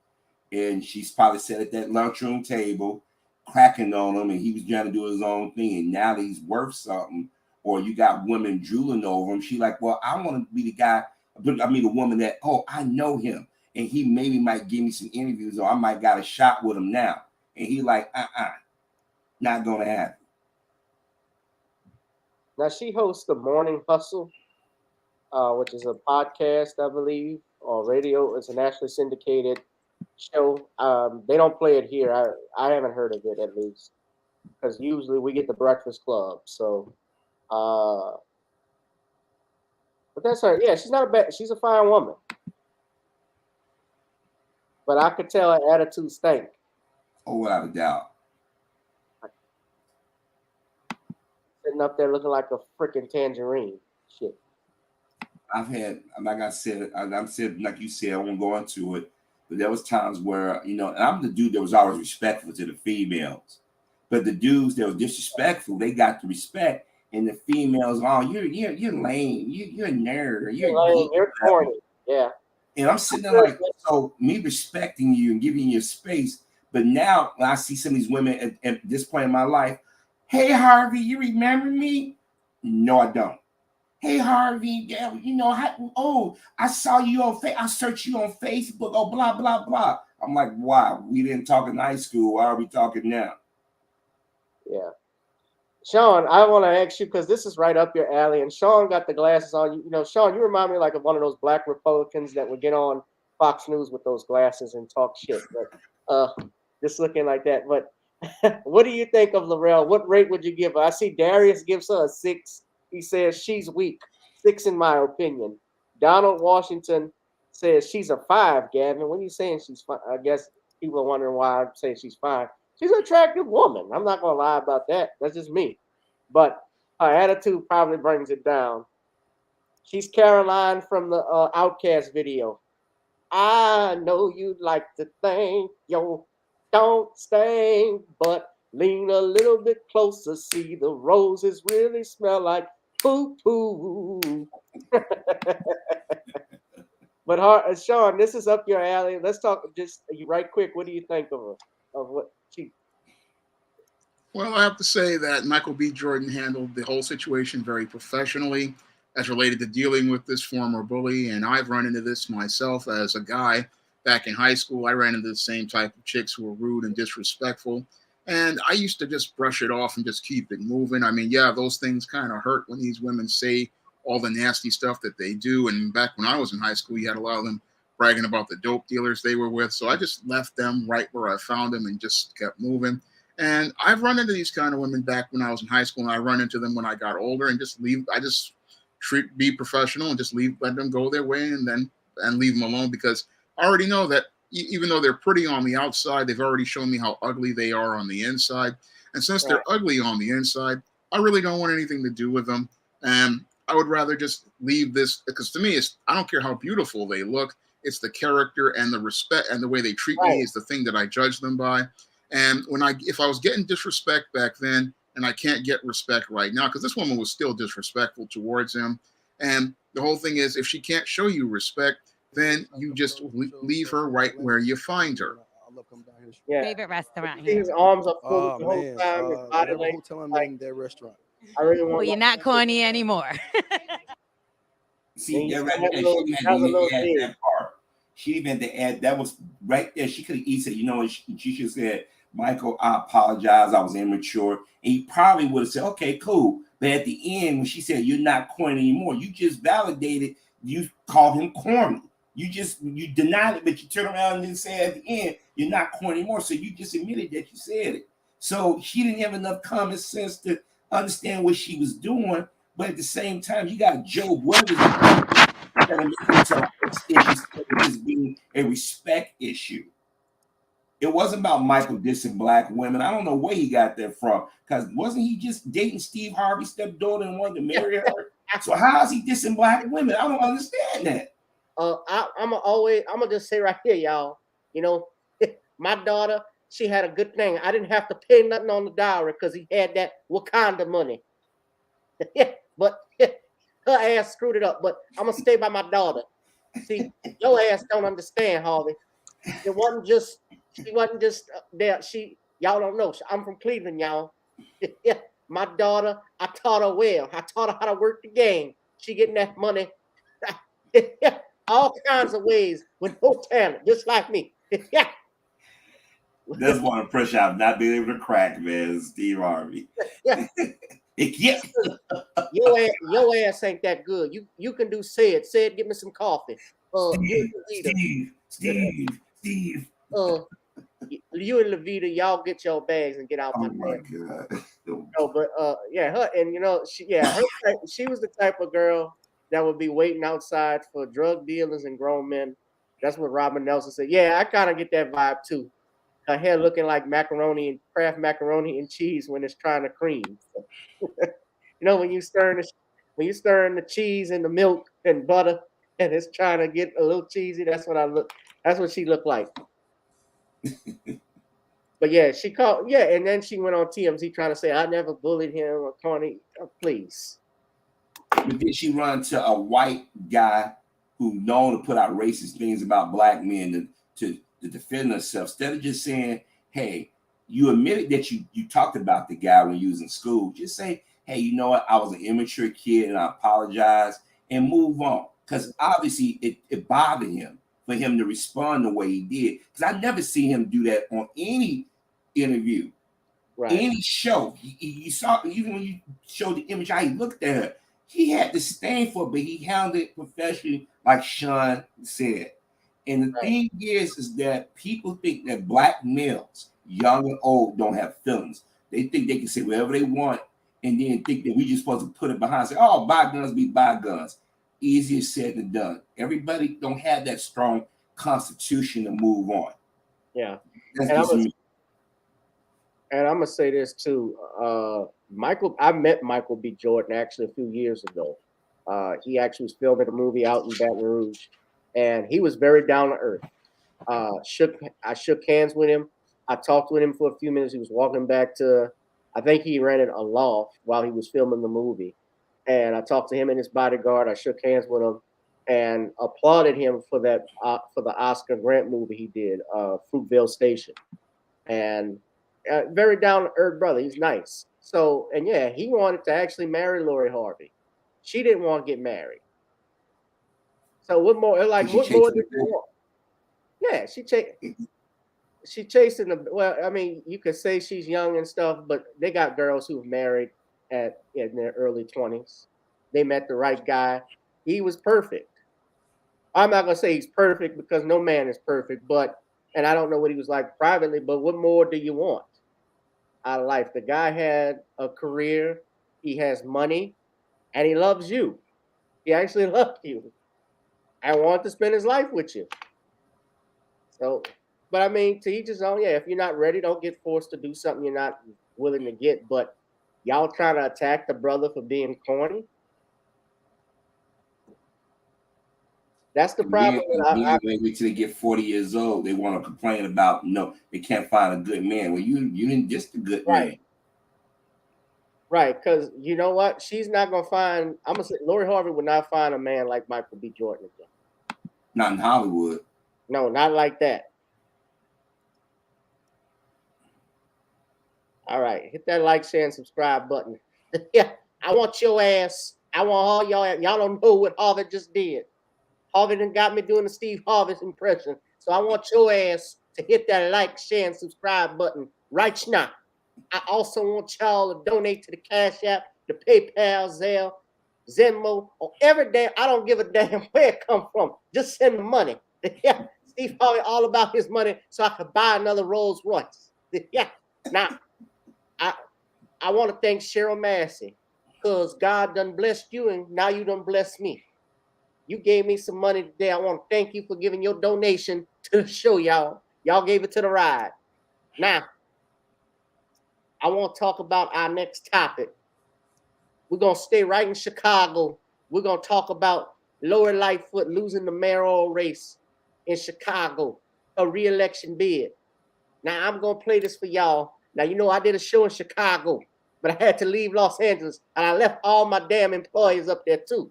And she's probably sat at that lunchroom table cracking on him, and he was trying to do his own thing, and now he's worth something. Or you got women drooling over him. She's like, well, I want to be the guy, I mean, the woman that, I know him, and he maybe might give me some interviews, or I might got a shot with him now. And he like, not going to happen. Now, she hosts the Morning Hustle, which is a podcast, I believe, or radio. It's a nationally syndicated show. They don't play it here. I haven't heard of it, at least, because usually we get the Breakfast Club. So, but that's her. Yeah, she's not a bad. She's a fine woman, but I could tell her attitude stank. Oh, without a doubt. Sitting up there looking like a freaking tangerine. Shit. I've had, like I said, like you said, I won't go into it, but there was times where, and I'm the dude that was always respectful to the females, but the dudes that were disrespectful, they got the respect, and the females, you're lame, you're a nerd, you're corny, yeah. And I'm sitting there like, so me respecting you and giving you space, but now when I see some of these women at this point in my life, hey Harvey, you remember me? No, I don't. Hey Harvey, I saw you on I searched you on Facebook. Oh, blah blah blah. I'm like, wow, we didn't talk in high school. Why are we talking now? Yeah, Shawn, I want to ask you because this is right up your alley. And Shawn got the glasses on. Shawn, you remind me like of one of those black Republicans that would get on Fox News with those glasses and talk shit. But just looking like that. But what do you think of Laurel? What rate would you give her? I see Darius gives her a 6. He says she's weak. 6 in my opinion. Donald Washington says she's a 5, Gavin. What are you saying she's fine? I guess people are wondering why I'm saying she's fine. She's an attractive woman. I'm not going to lie about that. That's just me. But her attitude probably brings it down. She's Caroline from the Outcast video. I know you'd like to thank your don't stink, but lean a little bit closer. See the roses really smell like poo-poo. But Shawn, this is up your alley. Let's talk just right quick. What do you think of her? Of what she? Well, I have to say that Michael B. Jordan handled the whole situation very professionally as related to dealing with this former bully. And I've run into this myself as a guy back in high school. I ran into the same type of chicks who were rude and disrespectful. And I used to just brush it off and just keep it moving. I mean, yeah, those things kind of hurt when these women say all the nasty stuff that they do. And back when I was in high school, you had a lot of them bragging about the dope dealers they were with. So I just left them right where I found them and just kept moving. And I've run into these kind of women back when I was in high school, and I run into them when I got older, and just leave. I just be professional and just let them go their way, and leave them alone, because I already know that even though they're pretty on the outside, they've already shown me how ugly they are on the inside. And since they're ugly on the inside, I really don't want anything to do with them. And I would rather just leave this, because to me, I don't care how beautiful they look. It's the character and the respect and the way they treat me is the thing that I judge them by. And if I was getting disrespect back then, and I can't get respect right now, because this woman was still disrespectful towards him. And the whole thing is, if she can't show you respect, then you just leave her right where you find her. Yeah. Favorite restaurant here. His arms are full the whole time. His body hotel I'm in, their restaurant. I really want. Well, you're not corny anymore. See, that part. She even had to add, that was right there. She could have easily, she should have said, Michael, I apologize. I was immature. And he probably would have said, okay, cool. But at the end, when she said, you're not corny anymore, you just validated, you called him corny. You denied it, but you turned around and then said at the end, you're not corny anymore. So you just admitted that you said it. So she didn't have enough common sense to understand what she was doing. But at the same time, you got Joe Weathers this being a respect issue. It wasn't about Michael dissing black women. I don't know where he got that from, because wasn't he just dating Steve Harvey's stepdaughter and wanted to marry her? So how is he dissing black women? I don't understand that. I'm gonna just say right here, y'all. My daughter, she had a good thing. I didn't have to pay nothing on the dowry because he had that Wakanda money. But her ass screwed it up. But I'm gonna stay by my daughter. See, your ass don't understand, Harvey. She wasn't just there. Y'all don't know. I'm from Cleveland, y'all. My daughter, I taught her well. I taught her how to work the game. She getting that money all kinds of ways with no talent, just like me. That's one impression I've not been able to crack, man. Steve Harvey. Yeah. Your ass ain't that good. You can do say it. Give me some coffee. Steve. You and Levita, y'all get your bags and get out my God. No, but her and she was the type of girl that would be waiting outside for drug dealers and grown men. That's what Robin Nelson said. Yeah, I kind of get that vibe too. Her hair looking like macaroni and Kraft macaroni and cheese when it's trying to cream. When you stirring the cheese and the milk and butter and it's trying to get a little cheesy. That's what she looked like. But yeah, and then she went on TMZ trying to say I never bullied him or corny. Please. But then she run to a white guy who known to put out racist things about black men to defend herself, instead of just saying, hey, you admitted that you talked about the guy when you was in school. Just say, hey, you know what? I was an immature kid and I apologize, and move on. Because obviously it bothered him for him to respond the way he did. Because I never see him do that on any interview, any show. You saw, even when you showed the image, how he looked at her, he had to stand for it, but he handled it professionally, like Shawn said. And the thing is that people think that black males, young and old, don't have feelings. They think they can say whatever they want and then think that we just supposed to put it behind, say, oh, bygones be bygones. Easier said than done. Everybody don't have that strong constitution to move on. Yeah. That's just me. And I'm gonna say this too. I met Michael B. Jordan actually a few years ago. He actually was filming a movie out in Baton Rouge, and he was very down to earth. I shook hands with him. I talked with him for a few minutes. He was walking back to, I think he rented a loft while he was filming the movie. And I talked to him and his bodyguard. I shook hands with him and applauded him for that for the Oscar Grant movie he did, Fruitvale Station. And very down to earth brother. He's nice. So, and yeah, he wanted to actually marry Lori Harvey. She didn't want to get married. So what more? Like what more did you want? Yeah, she chasing the well. I mean, you could say she's young and stuff, but they got girls who've married at in their early 20s. They met the right guy. He was perfect. I'm not gonna say he's perfect because no man is perfect, but and I don't know what he was like privately, but what more do you want out of life? The guy had a career, he has money, and he loves you. He actually loves you and wants to spend his life with you. So, but I mean, to each his own. Yeah, if you're not ready, don't get forced to do something you're not willing to get. But y'all trying to attack the brother for being corny. That's the problem. Men wait till they get 40 years old. They want to complain about no, they can't find a good man. Well, you didn't just a good Right. man. Right, because you know what? She's not gonna find. I'm gonna say Lori Harvey would not find a man like Michael B. Jordan again. Not in Hollywood. No, not like that. All right, hit that like, share, and subscribe button. Yeah, I want your ass. I want all y'all. Y'all don't know what Harvey just did. Harvey done got me doing the Steve Harvey impression. So I want your ass to hit that like, share, and subscribe button right now. I also want y'all to donate to the Cash App, the PayPal, Zelle, Venmo, or every damn. I don't give a damn where it come from. Just send the money. Yeah, Steve Harvey all about his money, so I could buy another Rolls Royce. Yeah. Now, I want to thank Cheryl Massey because God done blessed you, and now you done blessed me. You gave me some money today. I want to thank you for giving your donation to the show, y'all. Y'all gave it to the ride. Now, I want to talk about our next topic. We're going to stay right in Chicago. We're going to talk about Lori Lightfoot losing the mayoral race in Chicago, a re-election bid. Now, I'm going to play this for y'all. Now, you know, I did a show in Chicago, but I had to leave Los Angeles, and I left all my damn employees up there, too.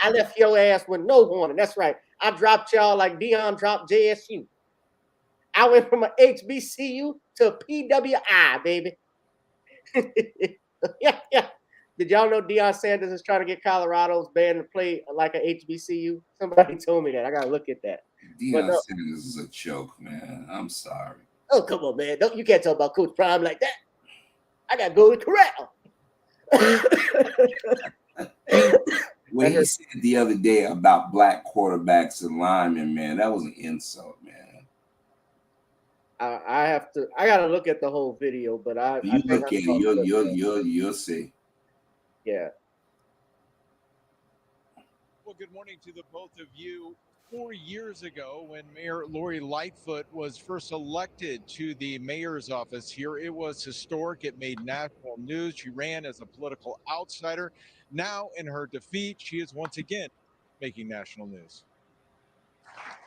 I left your ass with no warning. That's right. I dropped y'all like Dion dropped JSU. I went from an HBCU to a PWI, baby. Yeah. Did y'all know Deion Sanders is trying to get Colorado's band to play like an HBCU? Somebody told me that. I gotta look at that. Deion Sanders is a joke, man. I'm sorry. Oh, come on, man. You can't talk about Coach Prime like that. I gotta go to Corral. What he said the other day about black quarterbacks and linemen, man, that was an insult, man. I gotta look at the whole video, but You look at it, you'll see. Yeah. Well, good morning to the both of you. 4 years ago, when Mayor Lori Lightfoot was first elected to the mayor's office here, it was historic. It made national news. She ran as a political outsider. Now, in her defeat, she is once again making national news.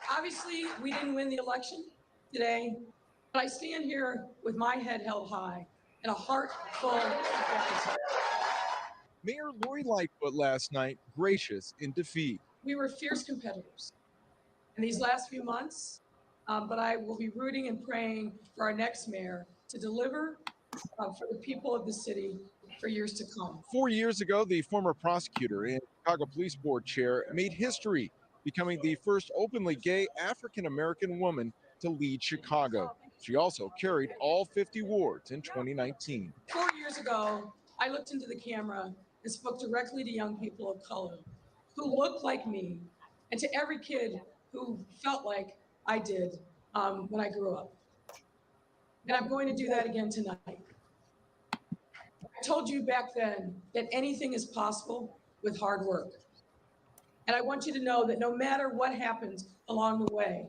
Obviously, we didn't win the election today, but I stand here with my head held high and a heart full of gratitude. Mayor Lori Lightfoot last night, gracious in defeat. We were fierce competitors in these last few months, but I will be rooting and praying for our next mayor to deliver for the people of the city for years to come. 4 years ago, the former prosecutor and Chicago Police Board chair made history, becoming the first openly gay African-American woman to lead Chicago. She also carried all 50 wards in 2019. 4 years ago, I looked into the camera and spoke directly to young people of color who looked like me and to every kid who felt like I did when I grew up. And I'm going to do that again tonight. I told you back then that anything is possible with hard work. And I want you to know that no matter what happens along the way,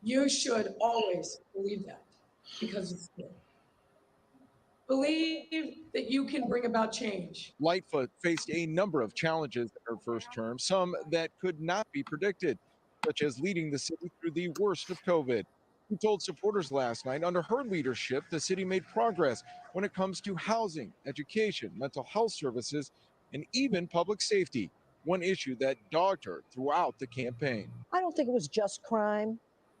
you should always believe that because it's true. Believe that you can bring about change. Lightfoot faced a number of challenges in her first term, some that could not be predicted, such as leading the city through the worst of COVID. She told supporters last night under her leadership, the city made progress when it comes to housing, education, mental health services, and even public safety, one issue that dogged her throughout the campaign. I don't think it was just crime,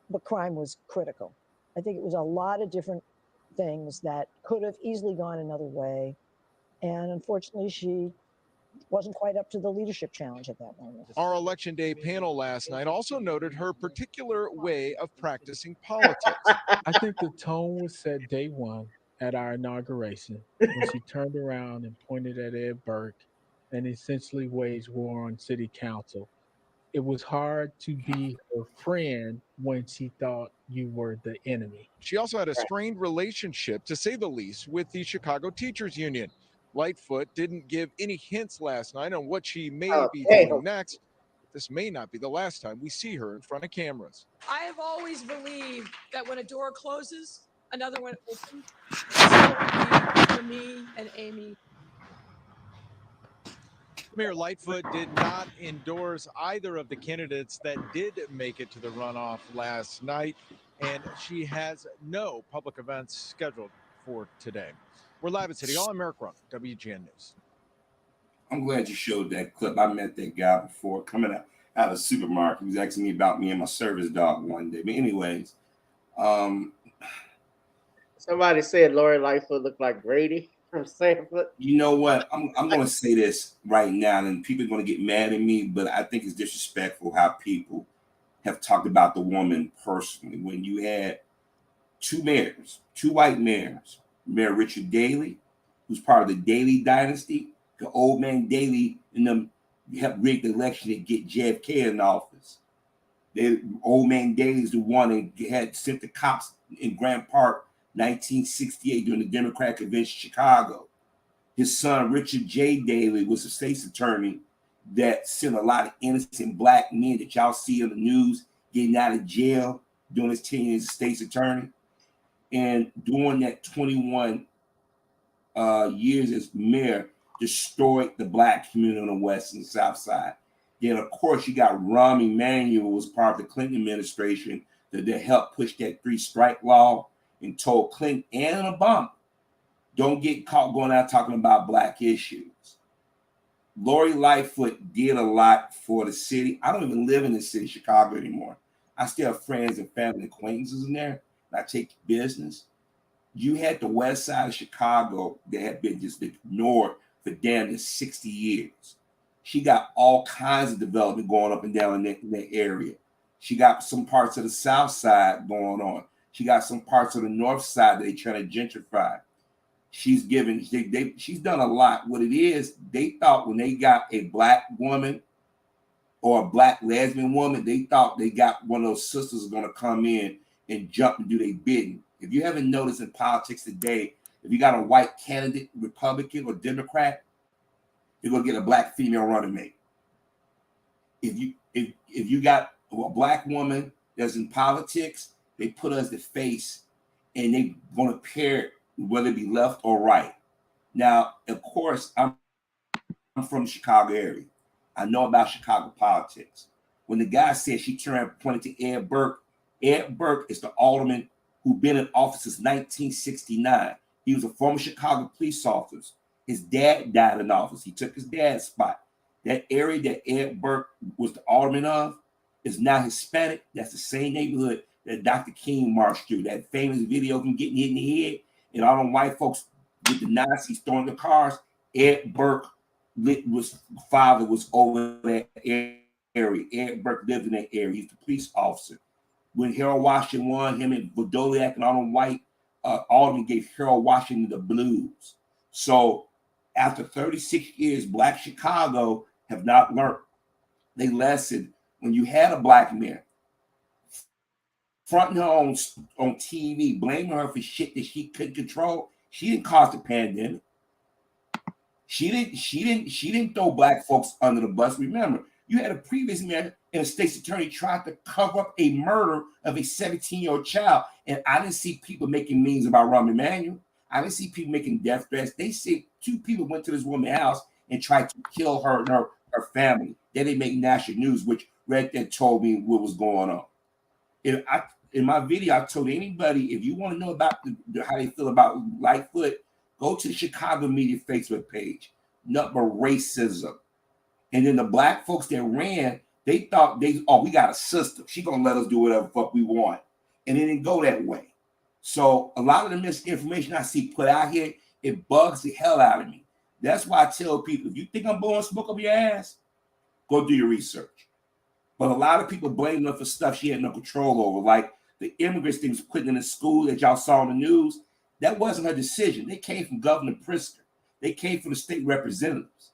but crime was critical. I think it was a lot of different things that could have easily gone another way. And unfortunately, she wasn't quite up to the leadership challenge at that moment. Our Election Day panel last night also noted her particular way of practicing politics. I think the tone was set day one at our inauguration when she turned around and pointed at Ed Burke and essentially waged war on city council. It was hard to be her friend when she thought you were the enemy. She also had a strained relationship, to say the least, with the Chicago Teachers Union. Lightfoot didn't give any hints last night on what she may be doing next. This may not be the last time we see her in front of cameras. I have always believed that when a door closes, another one opens. For me and Amy. Mayor Lightfoot did not endorse either of the candidates that did make it to the runoff last night, and she has no public events scheduled for today. We're live at City Hall. I'm Eric Run, WGN News. I'm glad you showed that clip. I met that guy before coming out of the supermarket. He was asking me about me and my service dog one day. But anyways, somebody said Lori Lightfoot looked like Grady from Sanford. You know what? I'm going to say this right now, and people are going to get mad at me, but I think it's disrespectful how people have talked about the woman personally. When you had two white mayors, Mayor Richard Daley, who's part of the Daley dynasty, the old man Daley and them helped rig the election to get JFK in office. Old man Daley's the one that had sent the cops in Grant Park 1968 during the Democratic Convention in Chicago. His son, Richard J. Daley, was a state's attorney that sent a lot of innocent black men that y'all see on the news getting out of jail during his tenure as a state's attorney. And during that 21 years as mayor, destroyed the black community on the west and south side. Then, of course, you got Rahm Emanuel, was part of the Clinton administration that helped push that 3-strike law and told Clinton and Obama, don't get caught going out talking about black issues. Lori Lightfoot did a lot for the city. I don't even live in the city of Chicago anymore. I still have friends and family acquaintances in there, and I take business. You had the west side of Chicago that had been just ignored for damn near 60 years. She got all kinds of development going up and down in that area. She got some parts of the south side going on. She got some parts of the north side that they're trying to gentrify. She's done a lot. What it is, they thought when they got a black woman or a black lesbian woman, they thought they got one of those sisters going to come in and jump and do their bidding. If you haven't noticed in politics today, if you got a white candidate, Republican or Democrat, you're gonna get a black female running mate. If you got a black woman that's in politics, they put us the face and they gonna pair it, whether it be left or right. Now, of course, I'm from the Chicago area. I know about Chicago politics. When the guy said she pointed to Ed Burke is the alderman who's been in office since 1969. He was a former Chicago police officer. His dad died in office. He took his dad's spot. That area that Ed Burke was the alderman of is now Hispanic. That's the same neighborhood that Dr. King marched through. That famous video of him getting hit in the head and all them white folks with the Nazis throwing the cars. Ed Burke father was over that area. Ed Burke lived in that area. He's the police officer. When Harold Washington won, him and Vodoliak and all them white aldermen gave Harold Washington the blues. So after 36 years, Black Chicago have not learned they lesson. When you had a black mayor fronting her on TV, blaming her for shit that she couldn't control, she didn't cause the pandemic. She didn't throw black folks under the bus. Remember, you had a previous mayor and a state's attorney tried to cover up a murder of a 17-year-old child. And I didn't see people making memes about Rahm Emanuel. I didn't see people making death threats. They say 2 people went to this woman's house and tried to kill her and her family. They didn't make national news, which Red Dead told me what was going on. In my video, I told anybody, if you want to know about how they feel about Lightfoot, go to the Chicago Media Facebook page. Nothing but racism. And then the black folks that ran, they thought we got a sister. She gonna let us do whatever fuck we want. And it didn't go that way. So a lot of the misinformation I see put out here, it bugs the hell out of me. That's why I tell people, if you think I'm blowing smoke up your ass, go do your research. But a lot of people blame her for stuff she had no control over, like the immigrants things putting in the school that y'all saw on the news. That wasn't her decision. They came from Governor Pritzker. They came from the state representatives.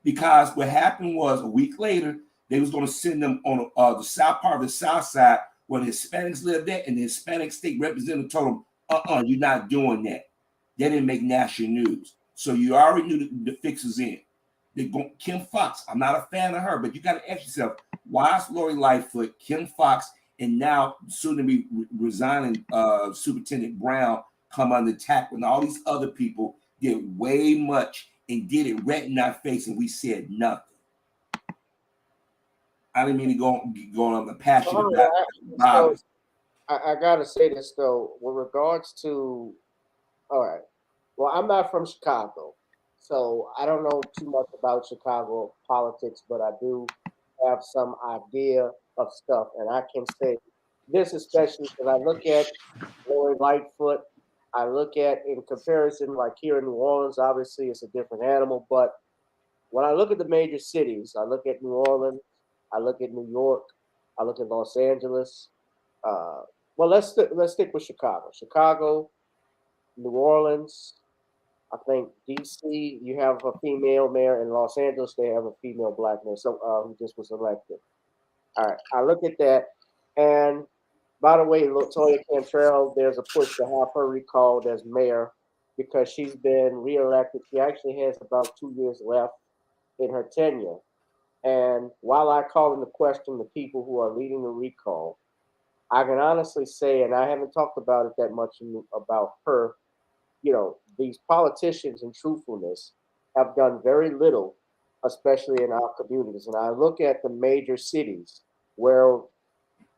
Because what happened was a week later, they was going to send them on the south part of the south side where the Hispanics lived there, and the Hispanic state representative told them, you're not doing that. They didn't make national news. So you already knew the fix was in. Kim Fox, I'm not a fan of her, but you got to ask yourself, why is Lori Lightfoot, Kim Fox, and now soon to be resigning Superintendent Brown come under attack when all these other people did way much and did it right in our face and we said nothing? I didn't mean to go on the passion about so I gotta say this though, with regards to, all right, well, I'm not from Chicago, so I don't know too much about Chicago politics, but I do have some idea of stuff, and I can say this especially because I look at Lori Lightfoot, I look at in comparison, like here in New Orleans, obviously it's a different animal, but when I look at the major cities, I look at New Orleans, I look at New York, I look at Los Angeles. Uh, well, let's stick with Chicago. Chicago, New Orleans. I think D.C. You have a female mayor. In Los Angeles, they have a female black mayor, so who just was elected. All right, I look at that, and by the way, Latoya Cantrell, there's a push to have her recalled as mayor because she's been reelected. She actually has about 2 years left in her tenure. And while I call into question the people who are leading the recall, I can honestly say, and I haven't talked about it that much about her, these politicians in truthfulness have done very little, especially in our communities. And I look at the major cities where,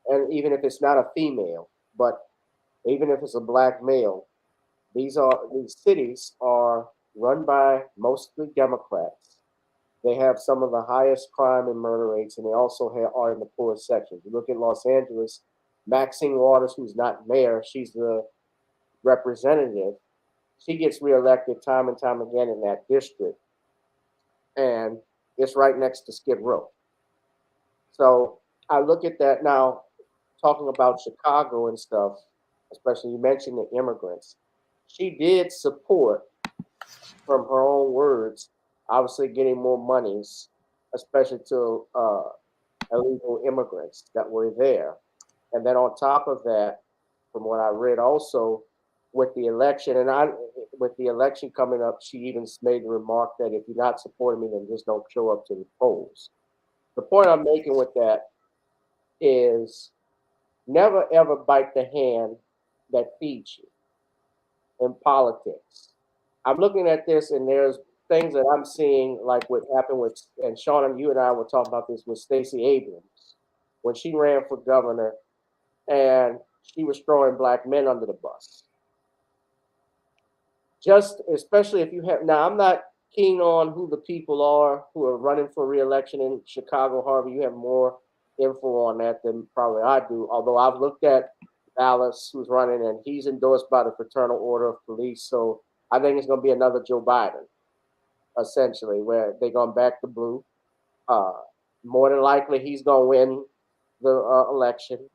and even if it's not a female, but even if it's a black male, these cities are run by mostly Democrats. They have some of the highest crime and murder rates, and they also are in the poorest sections. You look at Los Angeles, Maxine Waters, who's not mayor, she's the representative. She gets reelected time and time again in that district, and it's right next to Skid Row. So I look at that now, talking about Chicago and stuff, especially you mentioned the immigrants. She did support, from her own words, obviously getting more monies, especially to illegal immigrants that were there. And then on top of that, from what I read also, with the election, with the election coming up, she even made the remark that if you're not supporting me, then just don't show up to the polls. The point I'm making with that is never ever bite the hand that feeds you in politics. I'm looking at this, and there's things that I'm seeing, like what happened with, and Shawn, and you and I were talking about this with Stacey Abrams when she ran for governor, and she was throwing black men under the bus. Just especially if you have, now I'm not keen on who the people are who are running for re-election in Chicago. Harvey, you have more info on that than probably I do. Although I've looked at Dallas, who's running, and he's endorsed by the Fraternal Order of Police. So I think it's going to be another Joe Biden, essentially, where they're going back to blue. More than likely, he's going to win the election.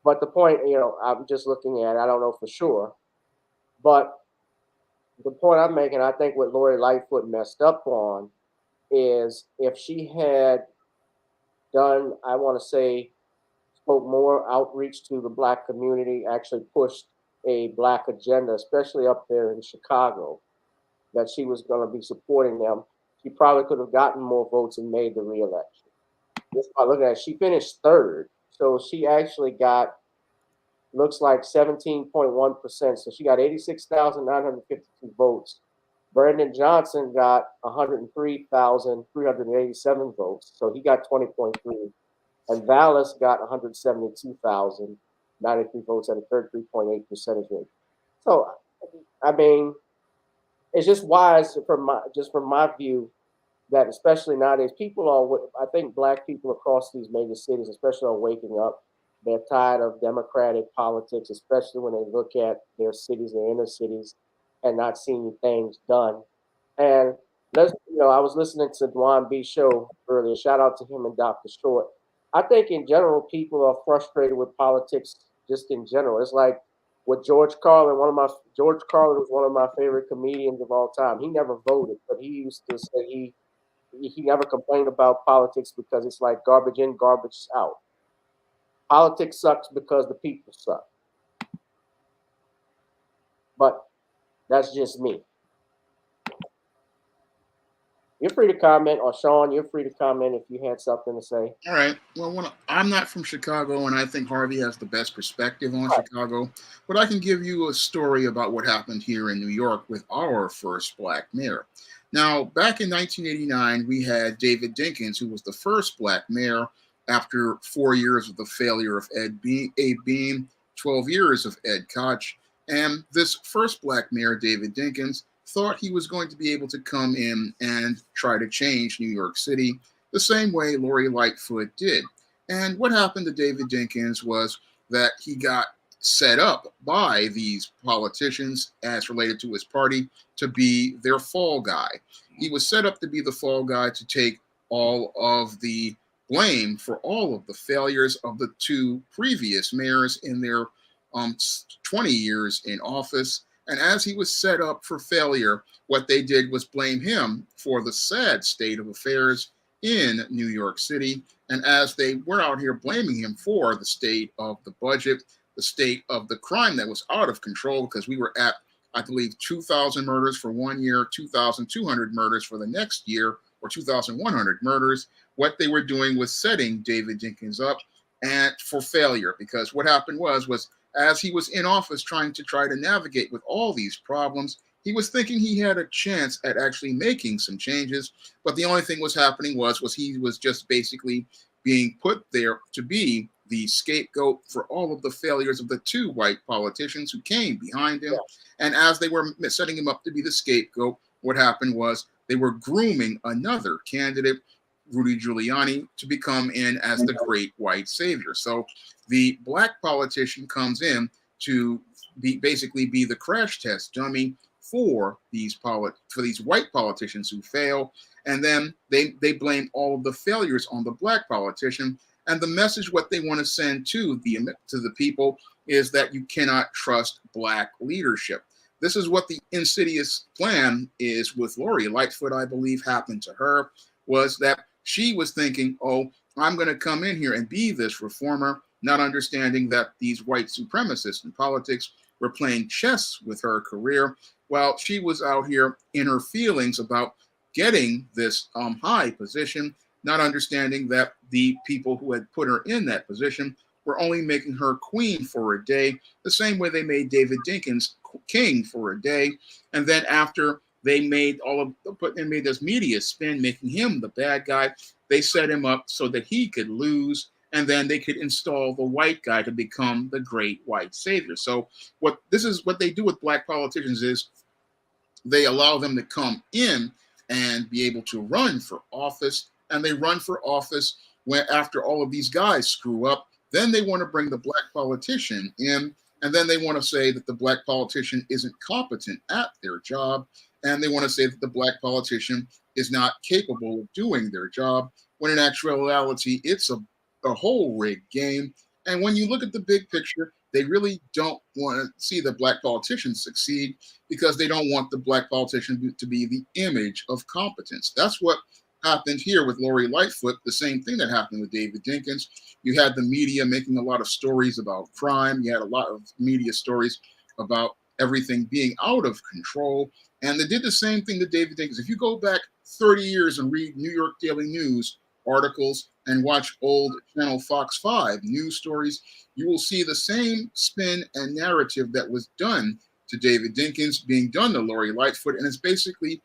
But the point, I'm just looking at, I don't know for sure, but the point I'm making, I think what Lori Lightfoot messed up on is if she had done, I want to say, spoke more outreach to the black community, actually pushed a black agenda, especially up there in Chicago, that she was going to be supporting them, she probably could have gotten more votes and made the reelection. Just by looking at it, she finished third. So she actually got, looks like 17.1%. So she got 86,952 votes. Brandon Johnson got 103,387 votes. So he got 20.3. And Vallis got 172,093 votes at a 33.8 percentage rate. So, I mean, it's just wise from my view that especially nowadays, I think black people across these major cities, especially, are waking up. They're tired of democratic politics, especially when they look at their cities, their inner cities, and not seeing things done And I was listening to Dwan B show earlier. Shout out to him and Dr. Short. I think in general, people are frustrated with politics just in general. It's like with George Carlin. George Carlin was one of my favorite comedians of all time. He never voted, but he used to say he never complained about politics because it's like garbage in, garbage out. Politics sucks because the people suck. But that's just me. You're free to comment, or Shawn, you're free to comment if you had something to say. All right. Well, I'm not from Chicago, and I think Harvey has the best perspective on Chicago. But I can give you a story about what happened here in New York with our first black mayor. Now, back in 1989, we had David Dinkins, who was the first black mayor after 4 years of the failure of Abe Beame, 12 years of Ed Koch. And this first black mayor, David Dinkins, thought he was going to be able to come in and try to change New York City the same way Lori Lightfoot did. And what happened to David Dinkins was that he got set up by these politicians as related to his party to be their fall guy. He was set up to be the fall guy to take all of the blame for all of the failures of the two previous mayors in their 20 years in office. And as he was set up for failure, what they did was blame him for the sad state of affairs in New York City. And as they were out here blaming him for the state of the budget, the state of the crime that was out of control, because we were at, I believe, 2,000 murders for 1 year, 2,200 murders for the next year, or 2,100 murders, what they were doing was setting David Dinkins up and for failure. Because what happened was as he was in office trying to navigate with all these problems, he was thinking he had a chance at actually making some changes. But the only thing was happening was he was just basically being put there to be the scapegoat for all of the failures of the two white politicians who came behind him. And as they were setting him up to be the scapegoat, what happened was they were grooming another candidate, Rudy Giuliani, to become in as the great white savior. So the black politician comes in to basically be the crash test dummy for these white politicians who fail, and then they blame all of the failures on the black politician. And the message what they want to send to the people is that you cannot trust black leadership. This is what the insidious plan is with Lori Lightfoot. I believe happened to her was that she was thinking, oh, I'm going to come in here and be this reformer, not understanding that these white supremacists in politics were playing chess with her career while she was out here in her feelings about getting this high position, not understanding that the people who had put her in that position were only making her queen for a day, the same way they made David Dinkins king for a day. And then after they made this media spin, making him the bad guy, they set him up so that he could lose, and then they could install the white guy to become the great white savior. So what they do with black politicians is they allow them to come in and be able to run for office, and they run for office when after all of these guys screw up. Then they want to bring the black politician in, and then they want to say that the black politician isn't competent at their job, and they want to say that the black politician is not capable of doing their job, when in actuality, it's a whole rigged game. And when you look at the big picture, they really don't want to see the black politicians succeed because they don't want the black politician to be the image of competence. That's what happened here with Lori Lightfoot, the same thing that happened with David Dinkins. You had the media making a lot of stories about crime. You had a lot of media stories about everything being out of control. And they did the same thing to David Dinkins. If you go back 30 years and read New York Daily News articles and watch old Channel Fox 5 news stories, you will see the same spin and narrative that was done to David Dinkins being done to Lori Lightfoot. And it's basically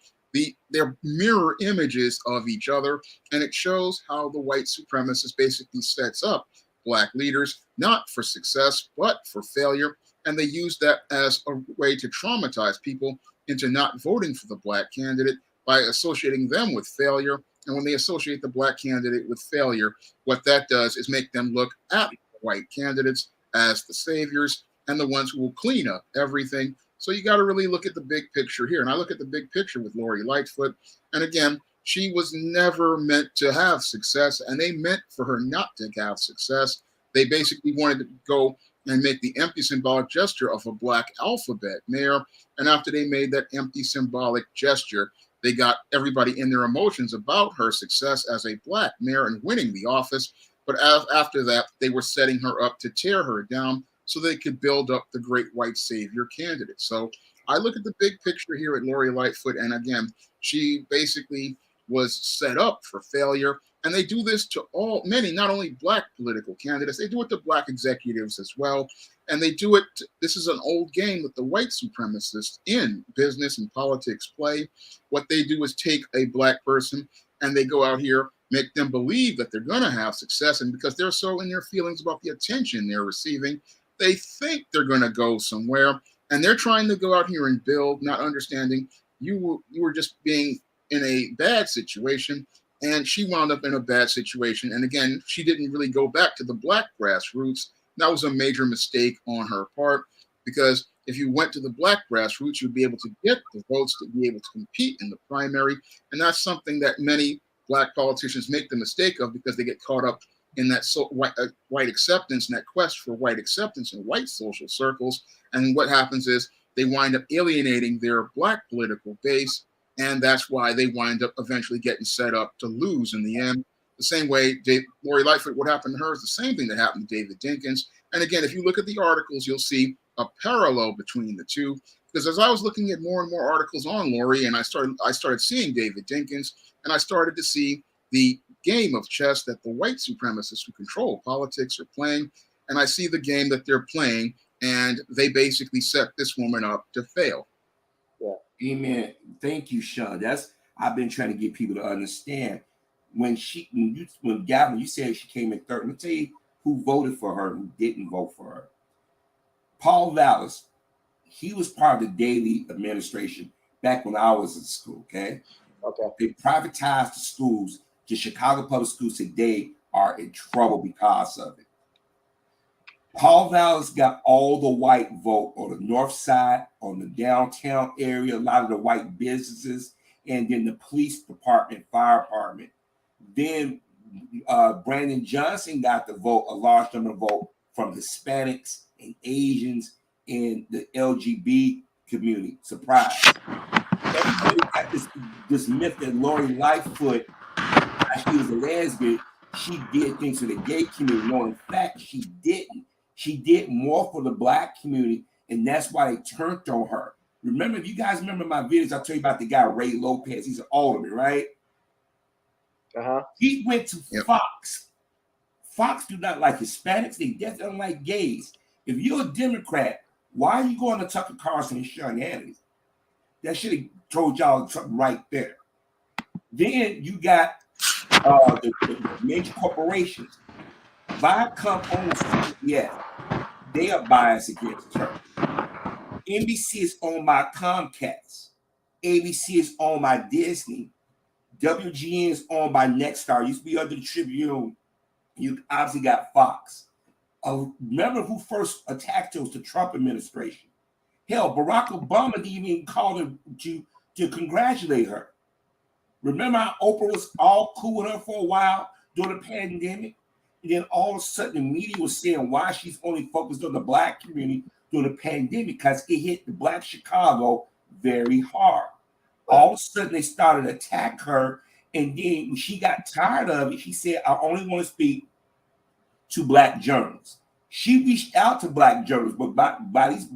they're mirror images of each other. And it shows how the white supremacist basically sets up black leaders, not for success, but for failure. And they use that as a way to traumatize people into not voting for the black candidate by associating them with failure. And when they associate the black candidate with failure, what that does is make them look at white candidates as the saviors and the ones who will clean up everything So you got to really look at the big picture here. And I look at the big picture with Lori Lightfoot. And again, she was never meant to have success, and they meant for her not to have success. They basically wanted to go and make the empty symbolic gesture of a black alphabet mayor. And after they made that empty symbolic gesture, they got everybody in their emotions about her success as a black mayor and winning the office. But after that, they were setting her up to tear her down so they could build up the great white savior candidate. So I look at the big picture here at Lori Lightfoot. And again, she basically was set up for failure. And they do this to many, not only black political candidates, they do it to black executives as well. And they do it, this is an old game that the white supremacists in business and politics play. What they do is take a black person and they go out here, make them believe that they're going to have success. And because they're so in their feelings about the attention they're receiving, they think they're going to go somewhere. And they're trying to go out here and build, not understanding you were just being in a bad situation, and she wound up in a bad situation. And again, she didn't really go back to the black grassroots. That was a major mistake on her part, because if you went to the black grassroots, you'd be able to get the votes to be able to compete in the primary. And that's something that many black politicians make the mistake of, because they get caught up in that white acceptance and that quest for white acceptance in white social circles. And what happens is they wind up alienating their black political base. And that's why they wind up eventually getting set up to lose in the end. The same way Lori Lightfoot, what happened to her is the same thing that happened to David Dinkins. And again, if you look at the articles, you'll see a parallel between the two. Because as I was looking at more and more articles on Lori, and I started seeing David Dinkins, and I started to see the game of chess that the white supremacists who control politics are playing. And I see the game that they're playing, and they basically set this woman up to fail. Yeah. Amen. Thank you, Shawn. I've been trying to get people to understand. When Gavin, you said she came in third. Let me tell you who voted for her and who didn't vote for her. Paul Vallis, he was part of the Daley administration back when I was in school. Okay. They privatized the schools. The Chicago public schools today are in trouble because of it. Paul Vallis got all the white vote on the north side, on the downtown area, a lot of the white businesses, and then the police department, fire department. Then Brandon Johnson got the vote, a large number of vote from Hispanics and Asians in the LGBT community. Surprise. Everybody got this myth that Lori Lightfoot, she was a lesbian, she did things for the gay community. No, in fact, she didn't. She did more for the black community, and that's why they turned on her. Remember, if you guys remember my videos, I told you about the guy Ray Lopez. He's an alderman, right? He went to Fox. Fox do not like Hispanics. They definitely don't like gays. If you're a Democrat, why are you going to Tucker Carlson and Sean Hannity? That should have told y'all something right there. Then you got the major corporations. Viacom owns CBS. They are biased against her. NBC is owned by Comcast. ABC is owned by Disney. WGN is owned by Nexstar. Used to be under the Tribune. You obviously got Fox. Remember who first attacked her was the Trump administration. Hell, Barack Obama didn't even call her to congratulate her. Remember how Oprah was all cool with her for a while during the pandemic? And then all of a sudden the media was saying why she's only focused on the black community during the pandemic, because it hit the black Chicago very hard. All of a sudden they started to attack her. And then when she got tired of it, she said, I only want to speak to black journalists. She reached out to black journalists, but by these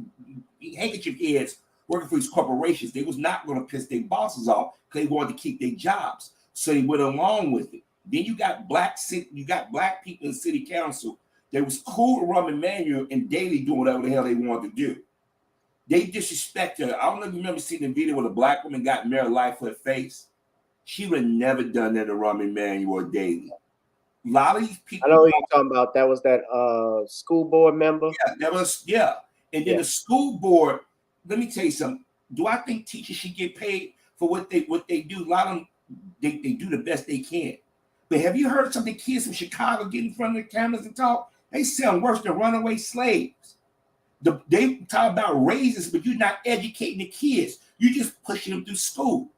handkerchief heads working for these corporations, they was not going to piss their bosses off because they wanted to keep their jobs. So they went along with it. Then you got black people in city council that was cool with Rahm Emanuel and Daley doing whatever the hell they wanted to do. They disrespect her. I don't know if you remember seeing the video where the black woman got Mayor Lightfoot face. She would have never done that to Rahm Emanuel or Daley. A lot of these people. I know what you're talking about. That was that school board member. Yeah, And then the school board. Let me tell you something. Do I think teachers should get paid for what they do? A lot of them they do the best they can. But have you heard some of the kids from Chicago get in front of the cameras and talk? They sound worse than runaway slaves. They talk about raises, but you're not educating the kids. You're just pushing them through school.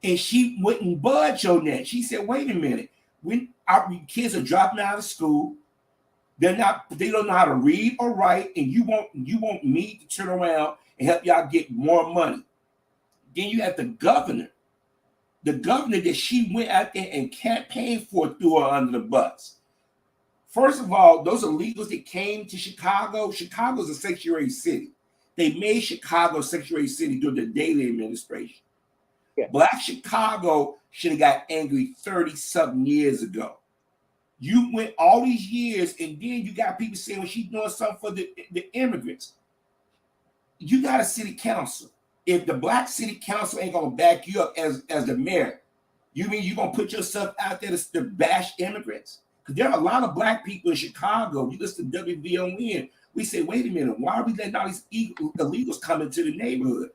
And she wouldn't budge on that. She said, wait a minute. When our kids are dropping out of school, they don't know how to read or write, and you want me to turn around and help y'all get more money. Then you have the governor that she went out there and campaigned for, threw her under the bus. First of all, those illegals that came to Chicago, Chicago's a sanctuary city. They made Chicago a sanctuary city during the Daley administration. Yeah. Black Chicago should have got angry 30-something years ago. You went all these years, and then you got people saying, well, she's doing something for the immigrants. You got a city council. If the black city council ain't gonna back you up as the mayor, you mean you're gonna put yourself out there to bash immigrants? Because there are a lot of black people in Chicago. You listen to WVON, we say, wait a minute, why are we letting all these illegals come into the neighborhood?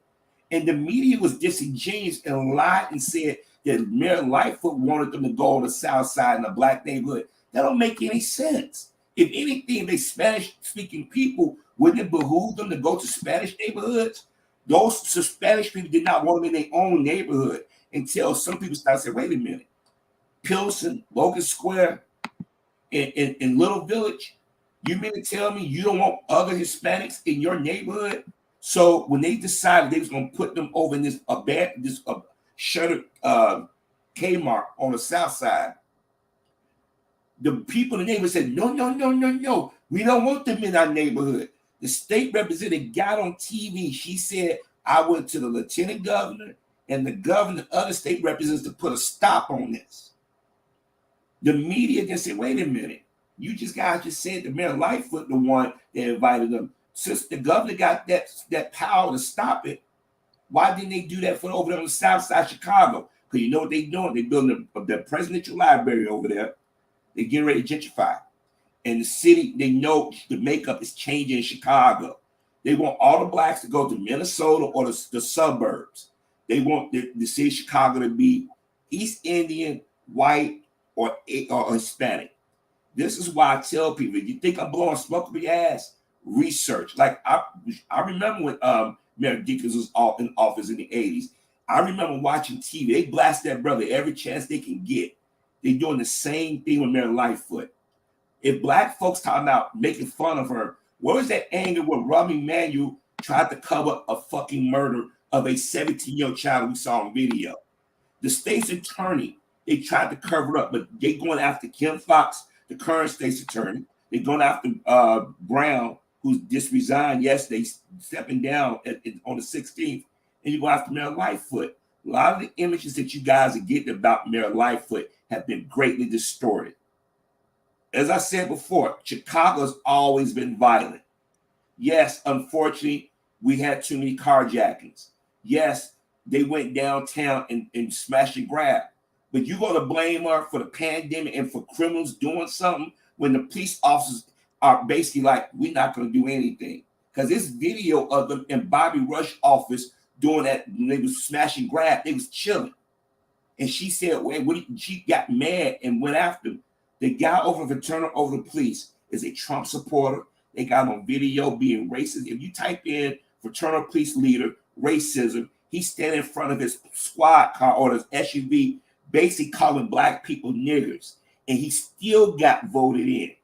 And the media was disingenuous and lied and said that Mayor Lightfoot wanted them to go on the south side in the black neighborhood. That don't make any sense. If anything, they Spanish-speaking people, wouldn't it behoove them to go to Spanish neighborhoods? Those Spanish people did not want them in their own neighborhood until some people started saying, wait a minute, Pilsen, Logan Square, in Little Village, you mean to tell me you don't want other Hispanics in your neighborhood? So when they decided they was going to put them over in this shuttered Kmart on the south side, the people in the neighborhood said, no. We don't want them in our neighborhood. The state representative got on TV. She said, I went to the lieutenant governor and the governor, other state representatives to put a stop on this. The media then said, wait a minute. You guys just said the Mayor Lightfoot, the one that invited them. Since the governor got that power to stop it, why didn't they do that for over there on the south side of Chicago? Because you know what they're doing? They're building the presidential library over there. They're getting ready to gentrify. And the city, they know the makeup is changing in Chicago. They want all the blacks to go to Minnesota or the suburbs. They want the city of Chicago to be East Indian, white, or Hispanic. This is why I tell people, if you think I'm blowing smoke up your ass, research. Like I remember when Mayor Dickens was in office in the 80s. I remember watching TV. They blast that brother every chance they can get. They're doing the same thing with Mayor Lightfoot. If black folks talking about making fun of her, where was that anger when Robbie Manuel tried to cover a fucking murder of a 17-year-old child we saw on video? The state's attorney, they tried to cover up, but they going after Kim Fox, the current state's attorney. They're going after Brown, who just resigned yesterday, stepping down on the 16th. And you go after Mayor Lightfoot. A lot of the images that you guys are getting about Mayor Lightfoot have been greatly distorted. As I said before, Chicago's always been violent. Yes, unfortunately, we had too many carjackings. Yes, they went downtown and smashed and grabbed. But you're going to blame her for the pandemic and for criminals doing something when the police officers are basically like, we're not going to do anything. Because this video of them in Bobby Rush's office doing that, when they was smashing grab, they was chilling. And she said, she got mad and went after him. The guy over the police is a Trump supporter. They got him on video being racist. If you type in fraternal police leader, racism, he's standing in front of his squad car or his SUV, basically calling black people niggers. And he still got voted in.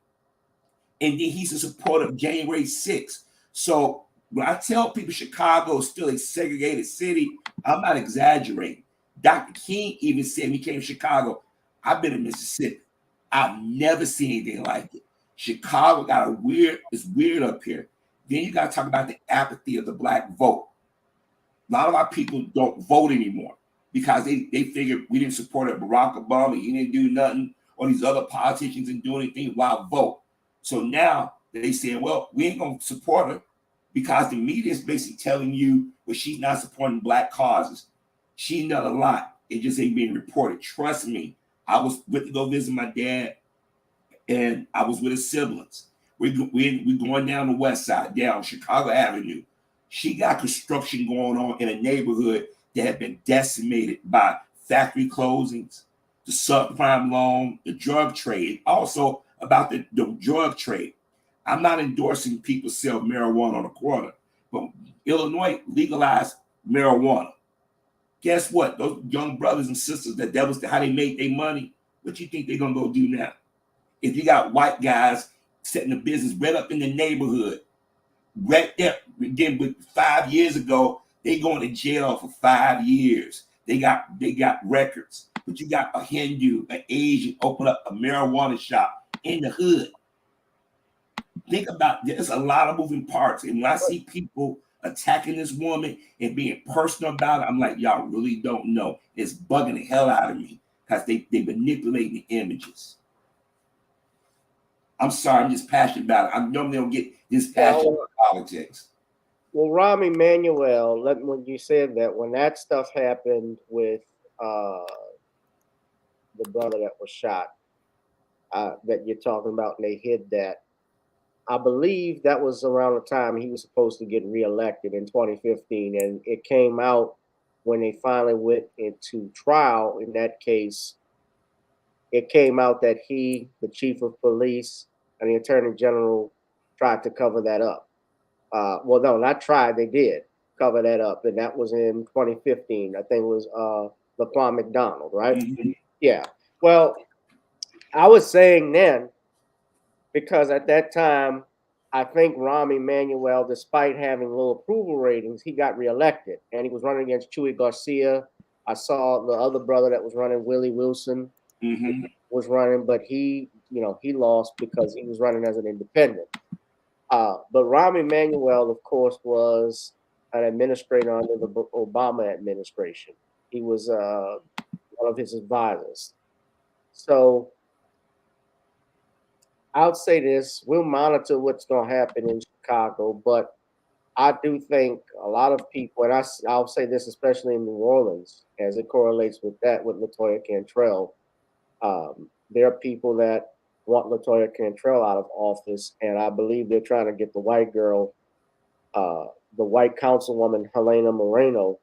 And then he's a supporter of January 6th. So when I tell people Chicago is still a segregated city, I'm not exaggerating. Dr. King even said when he came to Chicago, I've been in Mississippi. I've never seen anything like it. Chicago got it's weird up here. Then you got to talk about the apathy of the black vote. A lot of our people don't vote anymore because they figured we didn't support Barack Obama, he didn't do nothing, or these other politicians didn't do anything, why vote? So now they say, well, we ain't going to support her because the media is basically telling you, well, she's not supporting black causes. She's not a lot. It just ain't being reported. Trust me. I was went to go visit my dad, and I was with his siblings. We going down the west side, down Chicago Avenue. She got construction going on in a neighborhood that had been decimated by factory closings, the subprime loan, the drug trade, also about the drug trade. I'm not endorsing people sell marijuana on the corner, but Illinois legalized marijuana. Guess what? Those young brothers and sisters, that was how they made their money. What you think they're gonna go do now? If you got white guys setting a business right up in the neighborhood, right there, again, with 5 years ago, they going to jail for 5 years. They got records. But you got a Hindu, an Asian open up a marijuana shop in the hood. Think about, there's a lot of moving parts. And when I see people attacking this woman and being personal about it, I'm like, y'all really don't know. It's bugging the hell out of me because they manipulating the images. I'm sorry, I'm just passionate about it. I normally don't get this passionate about politics. Well, Rahm Emanuel, when you said that, when that stuff happened with the brother that was shot, that you're talking about, and they hid that, I believe that was around the time he was supposed to get reelected in 2015, and it came out when they finally went into trial in that case. It came out that he, the chief of police, and the attorney general tried to cover that up. Well, no, not tried. They did cover that up, and that was in 2015. I think it was Laquan McDonald, right? Mm-hmm. Yeah. Well, I was saying then, because at that time, I think Rahm Emanuel, despite having low approval ratings, he got reelected, and he was running against Chuy Garcia. I saw the other brother that was running, Willie Wilson, was running, but he lost because he was running as an independent. But Rahm Emanuel, of course, was an administrator under the Obama administration. He was one of his advisors. So I'll say this: we'll monitor what's going to happen in Chicago, but I do think a lot of people, and I'll say this especially in New Orleans, as it correlates with that with LaToya Cantrell. There are people that want LaToya Cantrell out of office, and I believe they're trying to get the white girl, the white councilwoman Helena Moreno,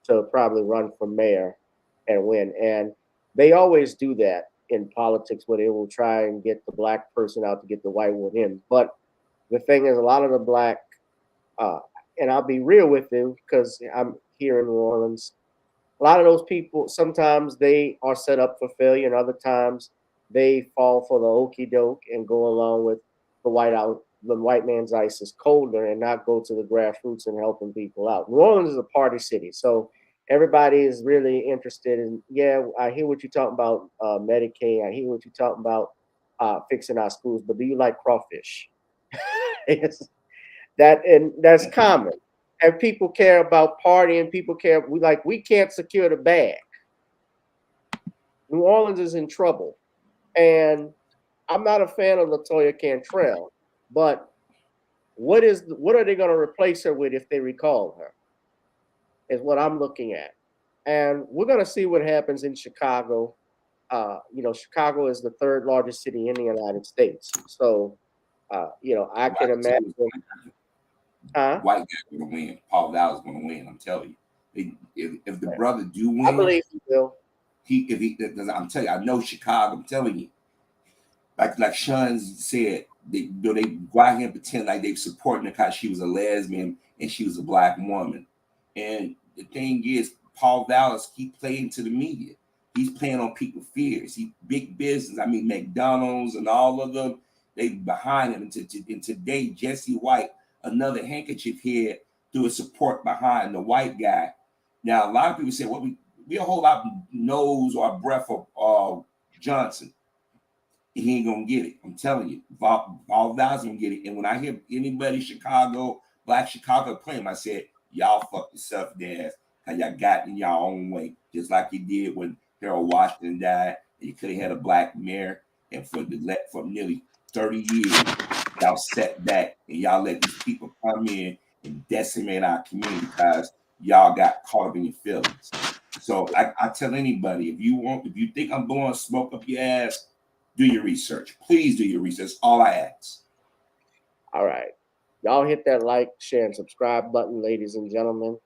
to probably run for mayor and win. And they always do that in politics, where they will try and get the black person out to get the white one in. But the thing is, a lot of the black, and I'll be real with you because I'm here in New Orleans, a lot of those people, sometimes they are set up for failure, and other times they fall for the okie doke and go along with the white man's ice is colder, and not go to the grassroots and helping people out. New Orleans is a party city, so everybody is really interested in, yeah, I hear what you're talking about, Medicaid. I hear what you're talking about, fixing our schools, but do you like crawfish? That's common. And people care about partying. People care. We can't secure the bag. New Orleans is in trouble, and I'm not a fan of LaToya Cantrell. But what are they going to replace her with if they recall her? Is what I'm looking at, and we're going to see what happens in Chicago. Chicago is the third largest city in the United States, so I can imagine. White guy going to win. Paul Dow's going to win. I'm telling you. If the brother do win, I believe he will. I'm telling you, I know Chicago. I'm telling you, like Shawn said, they go out here and pretend like they supporting her because she was a lesbian and she was a black woman. And the thing is, Paul Dallas, he played into the media. He's playing on people's fears. He big business. I mean, McDonald's and all of them, they behind him. And today, Jesse White, another handkerchief head, threw a support behind the white guy. Now, a lot of people say, well, we a whole lot of nose or breath of Johnson. He ain't gonna get it. I'm telling you, Paul Dallas gonna get it. And when I hear anybody Chicago, black Chicago claim, I said, y'all fuck yourself in the ass because y'all got in your own way, just like you did when Harold Washington died. You could have had a black mayor, and for nearly 30 years, y'all sat back and y'all let these people come in and decimate our community because y'all got caught up in your feelings. So I tell anybody, if you think I'm blowing smoke up your ass, do your research. Please do your research. That's all I ask. All right. Y'all hit that like, share, and subscribe button, ladies and gentlemen.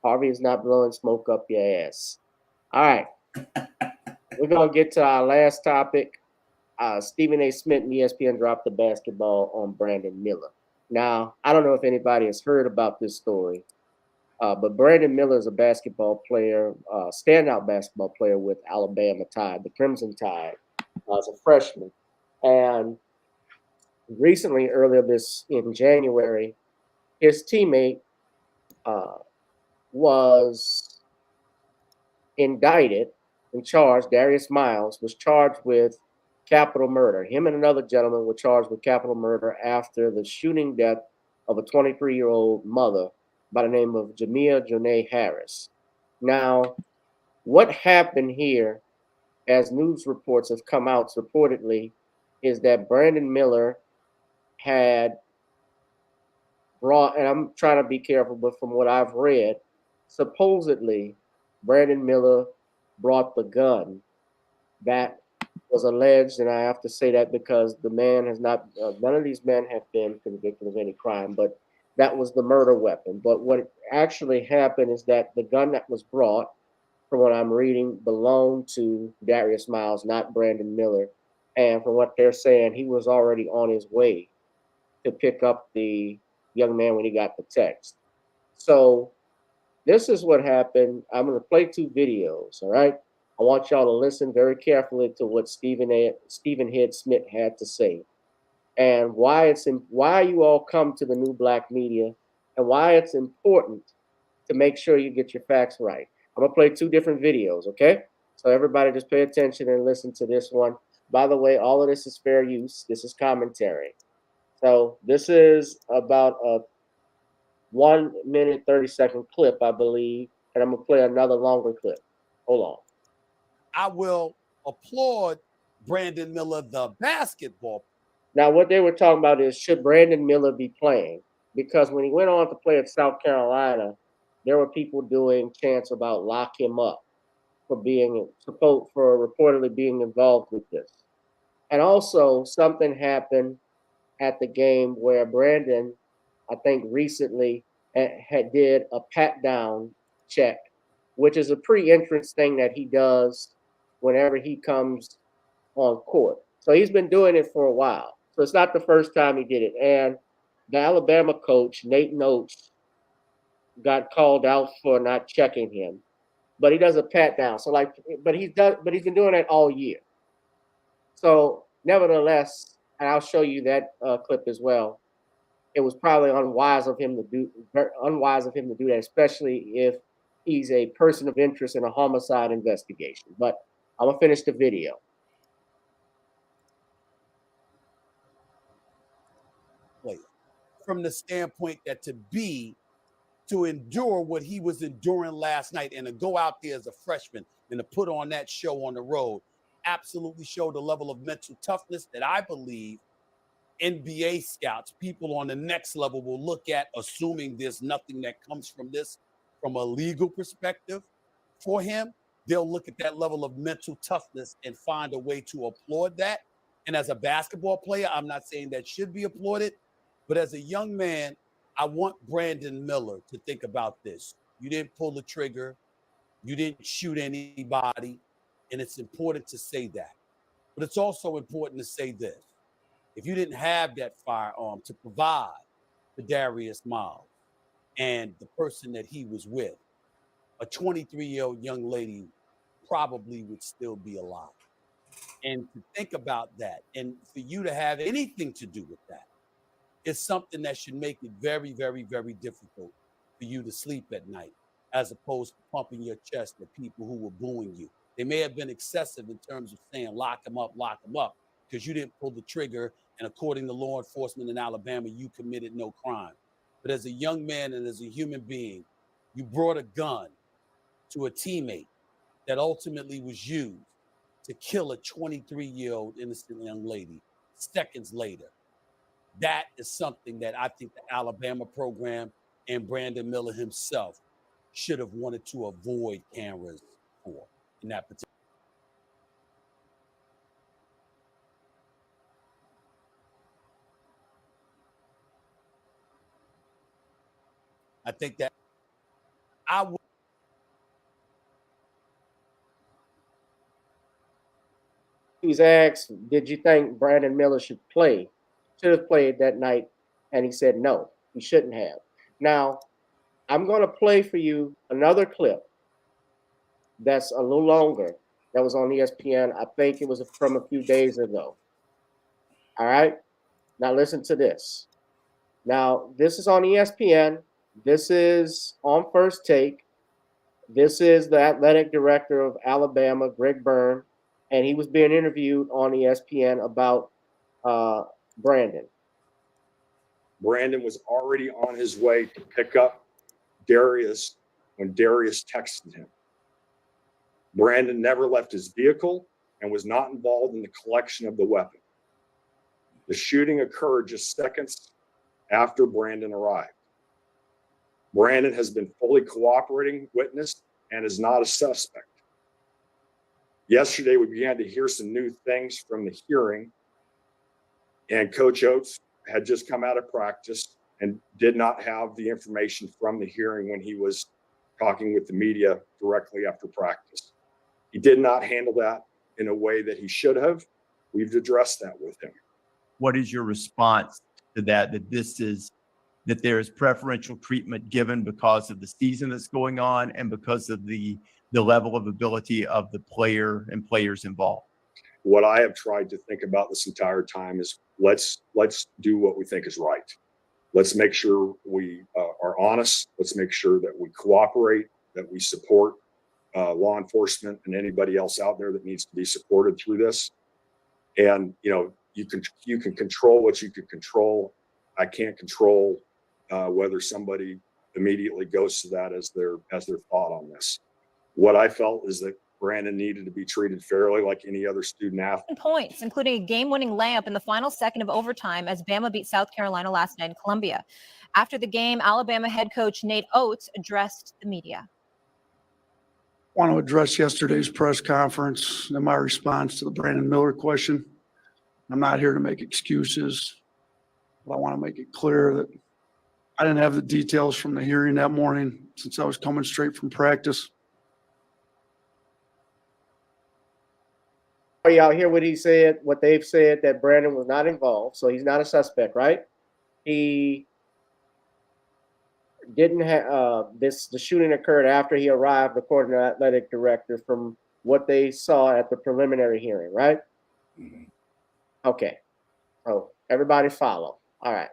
Harvey is not blowing smoke up your ass. All right. We're going to get to our last topic. Stephen A. Smith and ESPN dropped the basketball on Brandon Miller. Now, I don't know if anybody has heard about this story, but Brandon Miller is a basketball player, standout basketball player with Alabama Tide, the Crimson Tide, as a freshman. And recently, earlier this in January, his teammate was indicted and charged. Darius Miles was charged with capital murder. Him and another gentleman were charged with capital murder after the shooting death of a 23-year-old mother by the name of Jamia Jonee Harris. Now, what happened here, as news reports have come out reportedly, is that Brandon Miller had brought, and I'm trying to be careful, but from what I've read, supposedly Brandon Miller brought the gun that was alleged, and I have to say that because the man has not, none of these men have been convicted of any crime, but that was the murder weapon. But what actually happened is that the gun that was brought, from what I'm reading, belonged to Darius Miles, not Brandon Miller. And from what they're saying, he was already on his way to pick up the young man when he got the text. So this is what happened. I'm going to play two videos, all right? I want y'all to listen very carefully to what Stephen Head Smith had to say, and why you all come to the New Black Media, and why it's important to make sure you get your facts right. I'm gonna play two different videos, okay? So everybody just pay attention and listen to this one. By the way, all of this is fair use. This is commentary. So this is about a 1 minute, 30-second clip, I believe, and I'm gonna play another longer clip. Hold on. I will applaud Brandon Miller, the basketball. Now, what they were talking about is, should Brandon Miller be playing? Because when he went on to play at South Carolina, there were people doing chants about lock him up for reportedly being involved with this. And also, something happened at the game where Brandon, I think recently, did a pat down check, which is a pre-entrance thing that he does whenever he comes on court. So he's been doing it for a while. So it's not the first time he did it. And the Alabama coach, Nate Notes, got called out for not checking him. But he does a pat down. So but he's been doing that all year. So nevertheless, and I'll show you that clip as well. It was probably unwise of him to do that, especially if he's a person of interest in a homicide investigation. But I'm gonna finish the video. From the standpoint that to endure what he was enduring last night and to go out there as a freshman and to put on that show on the road absolutely showed a level of mental toughness that I believe NBA scouts, people on the next level, will look at, assuming there's nothing that comes from this from a legal perspective for him. They'll look at that level of mental toughness and find a way to applaud that. And as a basketball player, I'm not saying that should be applauded, but as a young man, I want Brandon Miller to think about this. You didn't pull the trigger. You didn't shoot anybody. And it's important to say that. But it's also important to say this. If you didn't have that firearm to provide for Darius Miles and the person that he was with, a 23-year-old young lady probably would still be alive. And to think about that and for you to have anything to do with that is something that should make it very, very, very difficult for you to sleep at night, as opposed to pumping your chest at people who were booing you. They may have been excessive in terms of saying, lock him up, because you didn't pull the trigger. And according to law enforcement in Alabama, you committed no crime. But as a young man and as a human being, you brought a gun to a teammate that ultimately was used to kill a 23-year-old innocent young lady seconds later. That is something that I think the Alabama program and Brandon Miller himself should have wanted to avoid cameras for in that particular. I think that I would. was asked, did you think Brandon Miller should have played that night? And he said no, he shouldn't have. Now, I'm going to play for you another clip that's a little longer that was on ESPN. I think it was from a few days ago. All right? Now listen to this. Now, this is on ESPN. This is on First Take. This is the athletic director of Alabama, Greg Byrne, and he was being interviewed on ESPN about Brandon. Brandon was already on his way to pick up Darius when Darius texted him. Brandon never left his vehicle and was not involved in the collection of the weapon. The shooting occurred just seconds after Brandon arrived. Brandon has been fully cooperating witness and is not a suspect. Yesterday, we began to hear some new things from the hearing, and Coach Oates had just come out of practice and did not have the information from the hearing when he was talking with the media directly after practice. He did not handle that in a way that he should have. We've addressed that with him. What is your response to that, that there is preferential treatment given because of the season that's going on and because of the level of ability of the player and players involved? What I have tried to think about this entire time is let's do what we think is right. Let's make sure we are honest. Let's make sure that we cooperate, that we support law enforcement and anybody else out there that needs to be supported through this. And, you can control what you can control. I can't control whether somebody immediately goes to that as their thought on this. What I felt is that Brandon needed to be treated fairly like any other student athlete. Points, including a game-winning layup in the final second of overtime as Bama beat South Carolina last night in Columbia. After the game, Alabama head coach Nate Oates addressed the media. I want to address yesterday's press conference and my response to the Brandon Miller question. I'm not here to make excuses, but I want to make it clear that I didn't have the details from the hearing that morning since I was coming straight from practice. Y'all hear what he said, what they've said, that Brandon was not involved, so he's not a suspect, right? He didn't have the shooting occurred after he arrived, according to the athletic director, from what they saw at the preliminary hearing, right? Mm-hmm. Okay. So everybody follow. All right.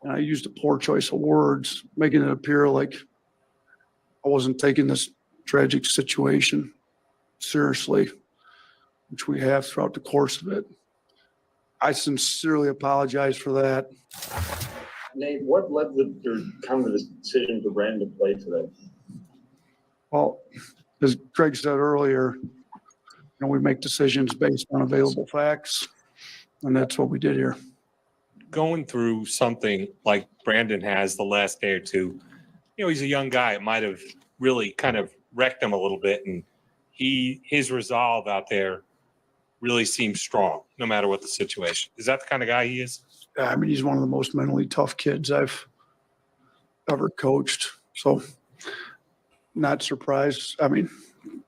And I used a poor choice of words, making it appear like I wasn't taking this tragic situation seriously, which we have throughout the course of it. I sincerely apologize for that. Nate, what led to come to this decision for Brandon to play today? Well, as Greg said earlier, we make decisions based on available facts, and that's what we did here. Going through something like Brandon has the last day or two, he's a young guy. It might have really kind of wrecked him a little bit, and his resolve out there really seems strong, no matter what the situation. Is that the kind of guy he is? I mean, he's one of the most mentally tough kids I've ever coached. So, not surprised. I mean,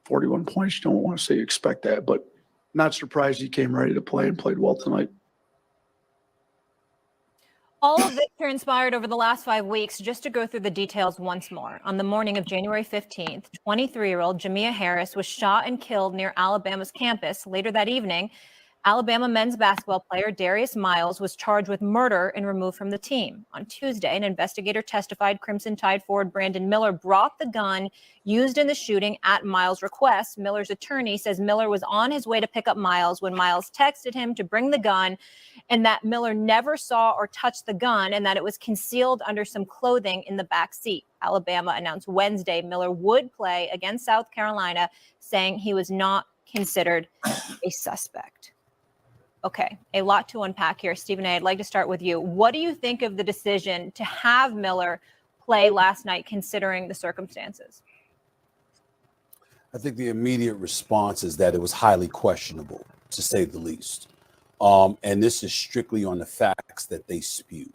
41 points, you don't want to say you expect that, but not surprised he came ready to play and played well tonight. All of this transpired over the last 5 weeks. Just to go through the details once more. On the morning of January 15th, 23-year-old Jamia Harris was shot and killed near Alabama's campus. Later that evening, Alabama men's basketball player Darius Miles was charged with murder and removed from the team. On Tuesday, an investigator testified Crimson Tide forward Brandon Miller brought the gun used in the shooting at Miles' request. Miller's attorney says Miller was on his way to pick up Miles when Miles texted him to bring the gun, and that Miller never saw or touched the gun, and that it was concealed under some clothing in the back seat. Alabama announced Wednesday Miller would play against South Carolina, saying he was not considered a suspect. Okay, a lot to unpack here. Stephen A., I'd like to start with you. What do you think of the decision to have Miller play last night, considering the circumstances? I think the immediate response is that it was highly questionable, to say the least. And this is strictly on the facts that they spewed.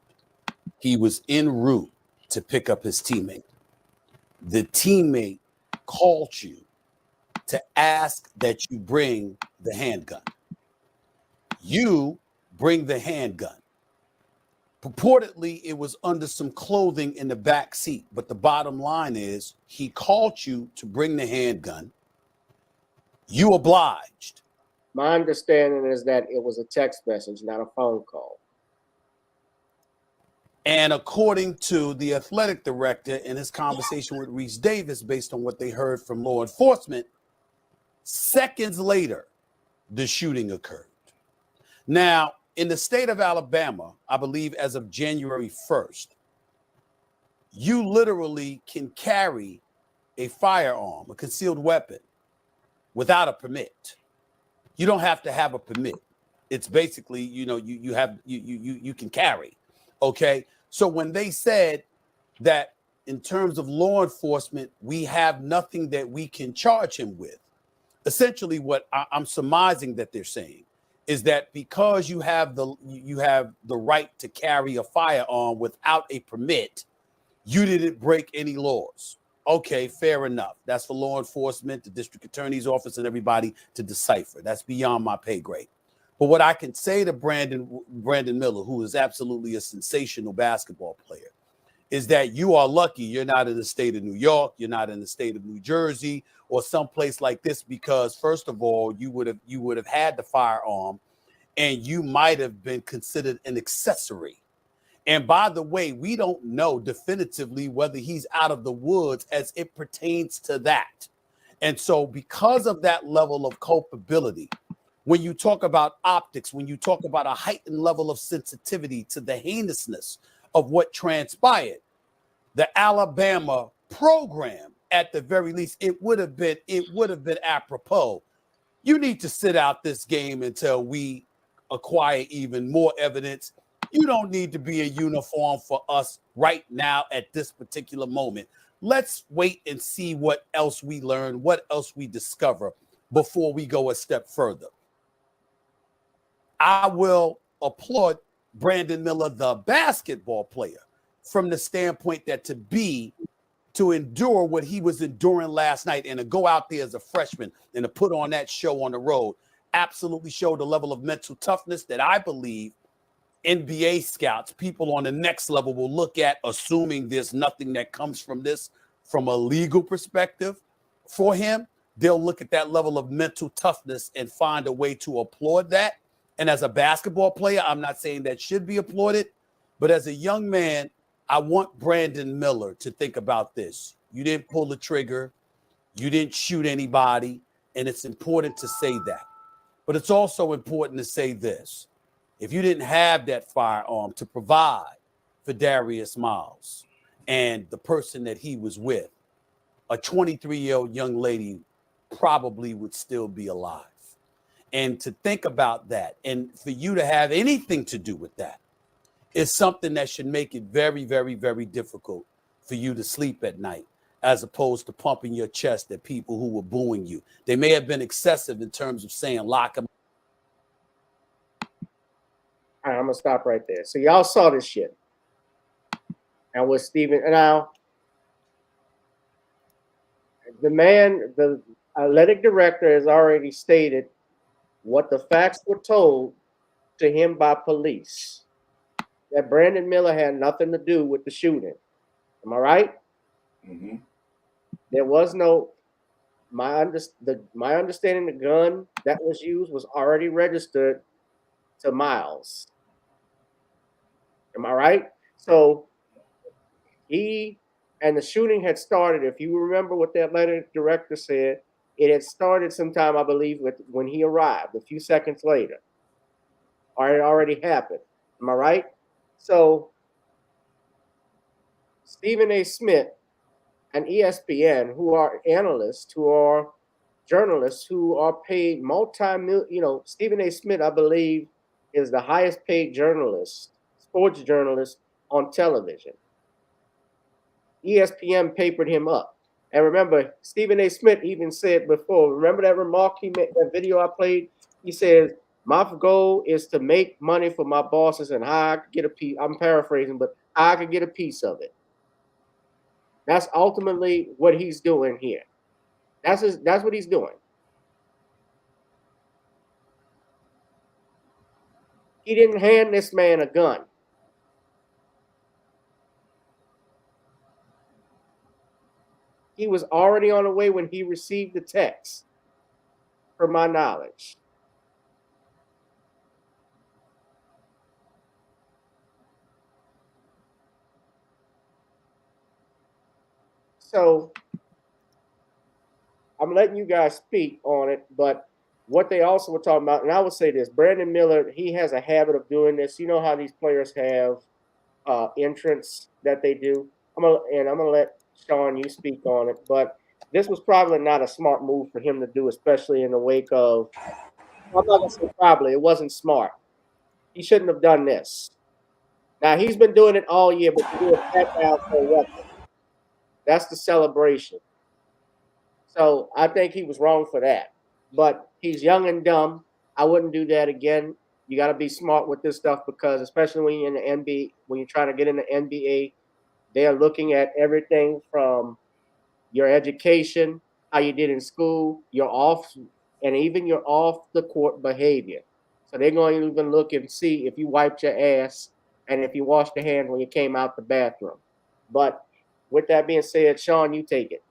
He was en route to pick up his teammate. The teammate called you to ask that you bring the handgun. You bring the handgun. Purportedly, it was under some clothing in the back seat, but the bottom line is he called you to bring the handgun. You obliged. My understanding is that it was a text message, not a phone call. And according to the athletic director in his conversation with Reese Davis, based on what they heard from law enforcement, seconds later, the shooting occurred. Now, in the state of Alabama, I believe as of January 1st, you literally can carry a firearm, a concealed weapon, without a permit. You don't have to have a permit. It's basically, you can carry. Okay. So when they said that in terms of law enforcement, we have nothing that we can charge him with, essentially what I'm surmising that they're saying is that because you have the right to carry a firearm without a permit, you didn't break any laws. Okay, fair enough. That's for law enforcement, the district attorney's office, and everybody to decipher. That's beyond my pay grade. But what I can say to Brandon Miller, who is absolutely a sensational basketball player, is that you are lucky you're not in the state of New York, you're not in the state of New Jersey, or someplace like this, because first of all, you would have had the firearm, and you might have been considered an accessory. And by the way, we don't know definitively whether he's out of the woods as it pertains to that. And so because of that level of culpability, when you talk about optics, when you talk about a heightened level of sensitivity to the heinousness of what transpired, the Alabama program, at the very least, it would have been apropos. You need to sit out this game until we acquire even more evidence. You don't need to be in uniform for us right now at this particular moment. Let's wait and see what else we learn, what else we discover before we go a step further. I will applaud Brandon Miller, the basketball player, from the standpoint that to endure what he was enduring last night and to go out there as a freshman and to put on that show on the road absolutely showed a level of mental toughness that I believe NBA scouts, people on the next level, will look at, assuming there's nothing that comes from this from a legal perspective for him. They'll look at that level of mental toughness and find a way to applaud that. And as a basketball player, I'm not saying that should be applauded, but as a young man, I want Brandon Miller to think about this. You didn't pull the trigger. You didn't shoot anybody. And it's important to say that. But it's also important to say this. If you didn't have that firearm to provide for Darius Miles and the person that he was with, a 23-year-old young lady probably would still be alive. And to think about that and for you to have anything to do with that is something that should make it very, very, very difficult for you to sleep at night, as opposed to pumping your chest at people who were booing you. They may have been excessive in terms of saying lock him. All right, I'm gonna stop right there. So y'all saw this shit. And with Stephen, and now the athletic director has already stated what the facts were told to him by police. That Brandon Miller had nothing to do with the shooting. Am I right? Mm-hmm. There was no. My understanding, the gun that was used was already registered to Miles. Am I right? So the shooting had started. If you remember what the athletic director said, it had started sometime, I believe, when he arrived, a few seconds later, or it already happened. Am I right? So Stephen A. Smith and ESPN, who are analysts, who are journalists, who are paid multi-million, Stephen A. Smith, I believe, is the highest paid sports journalist on television. ESPN papered him up. And remember, Stephen A. Smith even said before, remember that remark he made, that video I played? He says, my goal is to make money for my bosses and how I could get a piece. I'm paraphrasing, but I could get a piece of it. That's ultimately what he's doing here. That's what he's doing. He didn't hand this man a gun. He was already on the way when he received the text, from my knowledge. So I'm letting you guys speak on it, but what they also were talking about, and I would say this, Brandon Miller, he has a habit of doing this. You know how these players have entrance that they do. I'm gonna let Shawn, you speak on it, but this was probably not a smart move for him to do, especially in the wake of. I'm not gonna say probably. It wasn't smart. He shouldn't have done this. Now he's been doing it all year, but to do a pat down for what? That's the celebration. So I think he was wrong for that. But he's young and dumb. I wouldn't do that again. You got to be smart with this stuff because, especially when you're in the NBA, when you're trying to get in the NBA, they're looking at everything from your education, how you did in school, your off, and even your off the court behavior. So they're going to even look and see if you wiped your ass and if you washed your hands when you came out the bathroom. But with that being said, Shawn, you take it.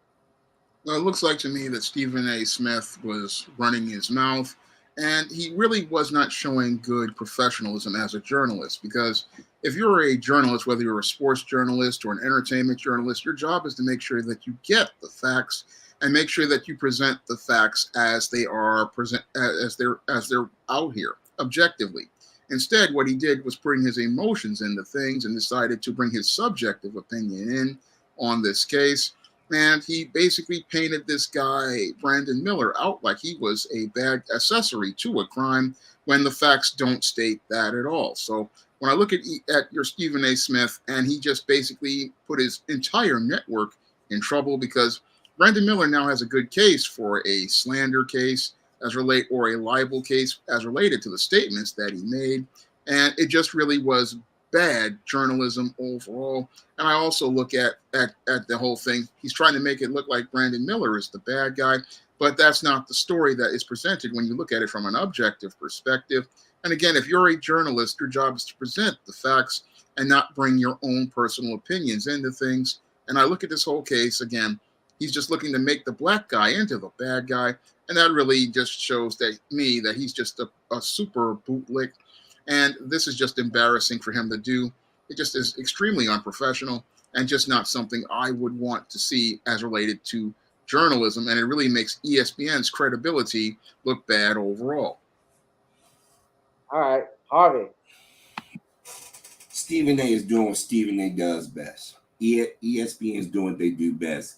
Well, it looks like to me that Stephen A. Smith was running his mouth, and he really was not showing good professionalism as a journalist. Because if you're a journalist, whether you're a sports journalist or an entertainment journalist, your job is to make sure that you get the facts and make sure that you present the facts as they are present as they're out here objectively. Instead, what he did was bring his emotions into things and decided to bring his subjective opinion in on this case. And he basically painted this guy, Brandon Miller, out like he was a bad accessory to a crime when the facts don't state that at all. So when I look at your Stephen A. Smith, and he just basically put his entire network in trouble because Brandon Miller now has a good case for a slander case or a libel case as related to the statements that he made. And it just really was bad journalism overall. And I also look at the whole thing. He's trying to make it look like Brandon Miller is the bad guy, but that's not the story that is presented when you look at it from an objective perspective. And again, if you're a journalist, your job is to present the facts and not bring your own personal opinions into things. And I look at this whole case again, he's just looking to make the black guy into the bad guy. And that really just shows that he's just a super bootlick. And this is just embarrassing for him to do. It just is extremely unprofessional and just not something I would want to see as related to journalism. And it really makes ESPN's credibility look bad overall. All right, Harvey. Stephen A. is doing what Stephen A. does best. ESPN is doing what they do best.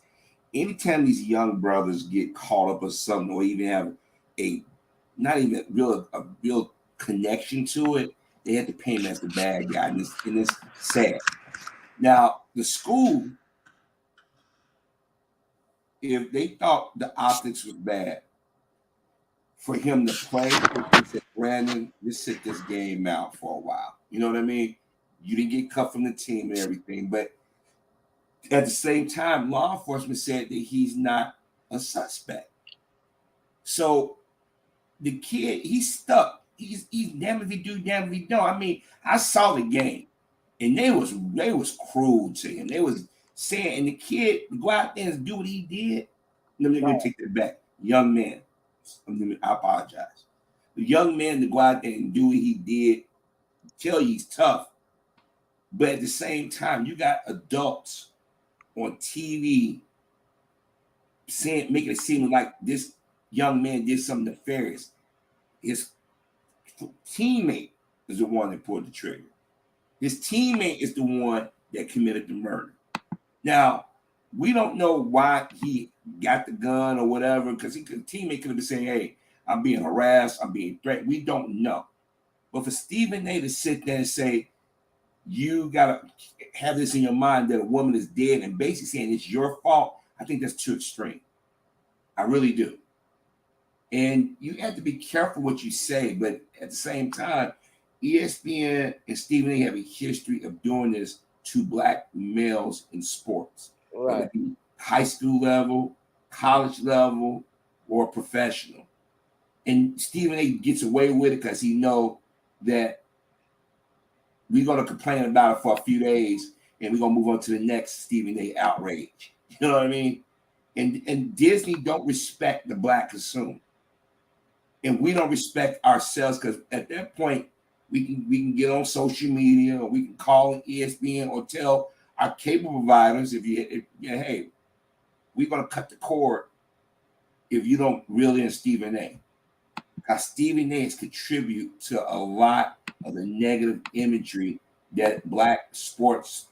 Anytime these young brothers get caught up with something or even have not even a real connection to it, they had to paint him as the bad guy, and it's sad. Now, the school, if they thought the optics was bad for him to play, they said, Brandon, just sit this game out for a while. You know what I mean? You didn't get cut from the team and everything, but at the same time, law enforcement said that he's not a suspect. So the kid, he's stuck. He's damn if he do, damn if he don't. I mean, I saw the game, and they was cruel to him. They was saying, and the kid go out there and do what he did. Let me take that back. Young man, I apologize. The young man to go out there and do what he did, tell you he's tough, but at the same time, you got adults on TV making it seem like this young man did something nefarious. His teammate is the one that pulled the trigger. His teammate is the one that committed the murder. Now, we don't know why he got the gun or whatever, because the teammate could have been saying, hey, I'm being harassed, I'm being threatened. We don't know. But for Stephen A. to sit there and say, you got to have this in your mind that a woman is dead and basically saying it's your fault, I think that's too extreme. I really do. And you have to be careful what you say, but at the same time, ESPN and Stephen A. have a history of doing this to black males in sports. Right. High school level, college level or professional. And Stephen A gets away with it because he know that we're going to complain about it for a few days and we're going to move on to the next Stephen A outrage. You know what I mean? And Disney don't respect the black consumer. And we don't respect ourselves because at that point, we can get on social media or we can call ESPN or tell our cable providers hey, we're going to cut the cord if you don't reel in Stephen A. Because Stephen A has contributed to a lot of the negative imagery that black sports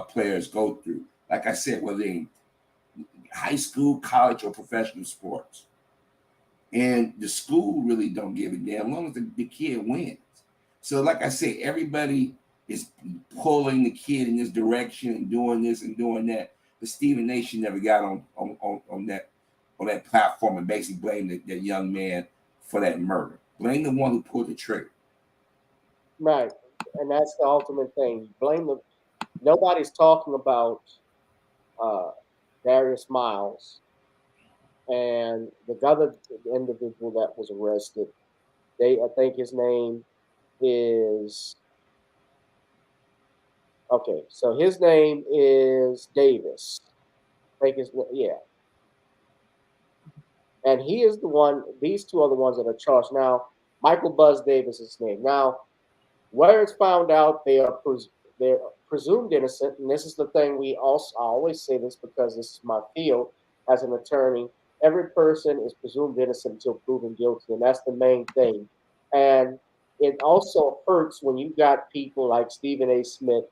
players go through. Like I said, whether in high school, college, or professional sports. And the school really don't give a damn as long as the kid wins. So like I said, everybody is pulling the kid in this direction and doing this and doing that. But Stephen A should never got on that platform and basically blame that young man for that murder. Blame the one who pulled the trigger. Right. And that's the ultimate thing. Nobody's talking about Darius Miles and the other individual that was arrested. I think his name is okay. So his name is Davis. I think and he is the one. These two are the ones that are charged now. Michael Buzz Davis is his name. Now, where it's found out, they're presumed innocent, and this is the thing I always say this because this is my field as an attorney. Every person is presumed innocent until proven guilty, and that's the main thing. And it also hurts when you got people like Stephen A. Smith,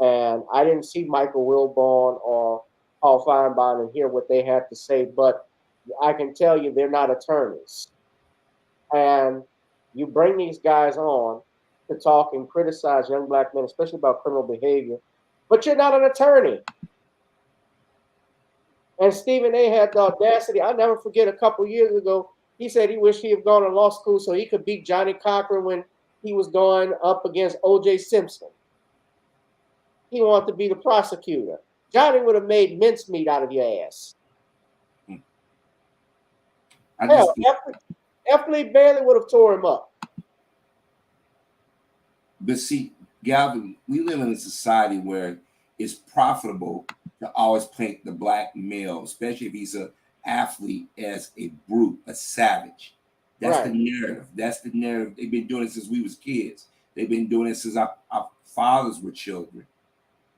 and I didn't see Michael Wilbon or Paul Feinbein and hear what they had to say, but I can tell you they're not attorneys. And you bring these guys on to talk and criticize young black men, especially about criminal behavior, but you're not an attorney. And Stephen A. had the audacity. I'll never forget a couple years ago, he said he wished he had gone to law school so he could beat Johnny Cochran when he was going up against O.J. Simpson. He wanted to be the prosecutor. Johnny would have made mincemeat out of your ass. Hell, F. Lee Bailey would have tore him up. But see, Galvin, we live in a society where it's profitable to always paint the black male, especially if he's an athlete, as a brute, a savage. That's the narrative. That's the narrative. They've been doing it since we was kids. They've been doing it since our fathers were children.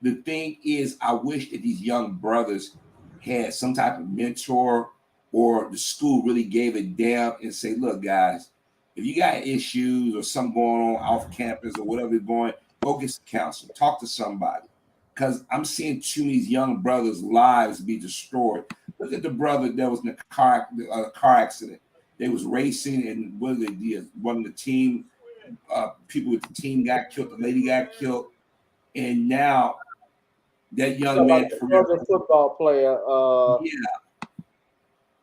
The thing is, I wish that these young brothers had some type of mentor or the school really gave a damn and say, look, guys, if you got issues or something going on off campus or whatever you're going, go get some counseling, talk to somebody. Because I'm seeing too many young brothers' lives be destroyed. Look at the brother that was in a car accident. They was racing and one of the team people with the team got killed, the lady got killed, and now that young man, the football player.